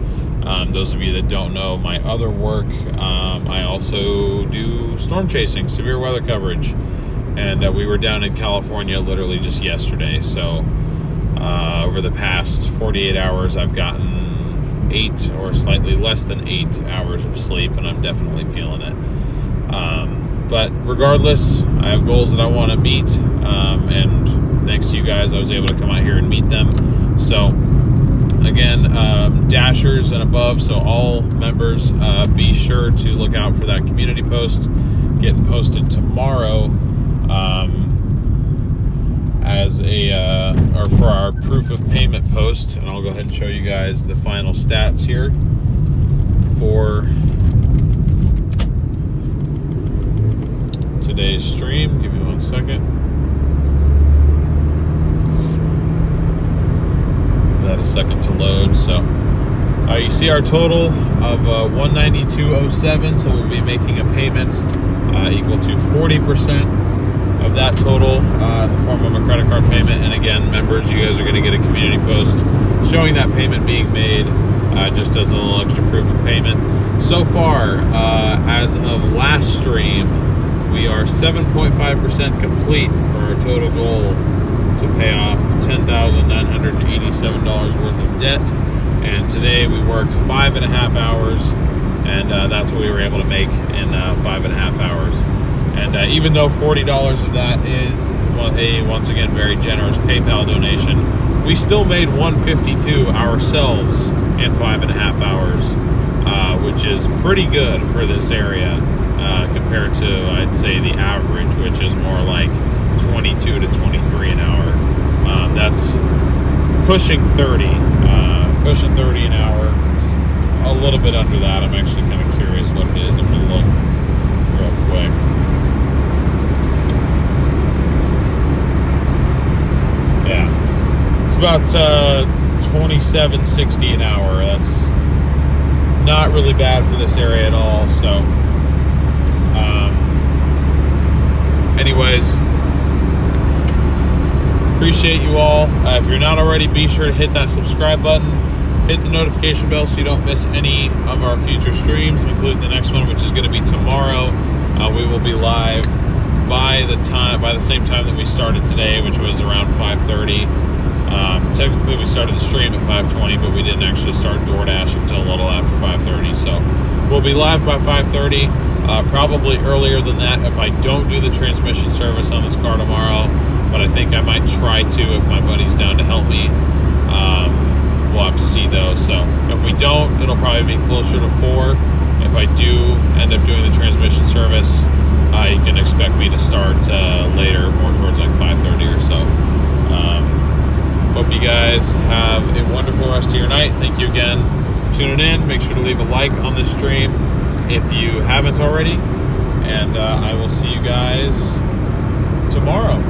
Those of you that don't know my other work, I also do storm chasing, severe weather coverage. And we were down in California literally just yesterday. So over the past 48 hours, I've gotten 8 or slightly less than 8 hours of sleep, and I'm definitely feeling it. But regardless, I have goals that I want to meet, and thanks to you guys, I was able to come out here and meet them. So again, Dashers and above, so all members, be sure to look out for that community post getting posted tomorrow, as a or for our proof of payment post. And I'll go ahead and show you guys the final stats here for today's stream. Give me 1 second. Give that a second to load. So you see our total of $192.07, so we'll be making a payment equal to 40% of that total in the form of a credit card payment. And again, members, you guys are going to get a community post showing that payment being made, just as a little extra proof of payment. So far, as of last stream, we are 7.5% complete for our total goal to pay off $10,987 worth of debt. And today we worked 5.5 hours, and that's what we were able to make in 5.5 hours. And even though $40 of that is a, once again, very generous PayPal donation, we still made $152 ourselves in 5.5 hours, which is pretty good for this area compared to, I'd say, the average, which is more like 22 to 23 an hour. That's pushing 30. Pushing 30 an hour. It's a little bit under that. I'm actually kind of curious what it is. I'm going to look real quick. Yeah, it's about $27.60 an hour. That's not really bad for this area at all. So, anyways, appreciate you all. If you're not already, be sure to hit that subscribe button, hit the notification bell so you don't miss any of our future streams, including the next one, which is going to be tomorrow. We will be live by the same time that we started today, which was around 5:30. Technically, we started the stream at 5:20, but we didn't actually start Doordash until a little after 5:30. So we'll be live by 5:30, probably earlier than that if I don't do the transmission service on this car tomorrow. But I think I might try to if my buddy's down to help me. We'll have to see though. So if we don't, it'll probably be closer to 4. If I do end up doing the transmission service, you can expect me to start later, more towards like 5:30 or so. Hope you guys have a wonderful rest of your night. Thank you again for tuning in. Make sure to leave a like on this stream if you haven't already. And I will see you guys tomorrow.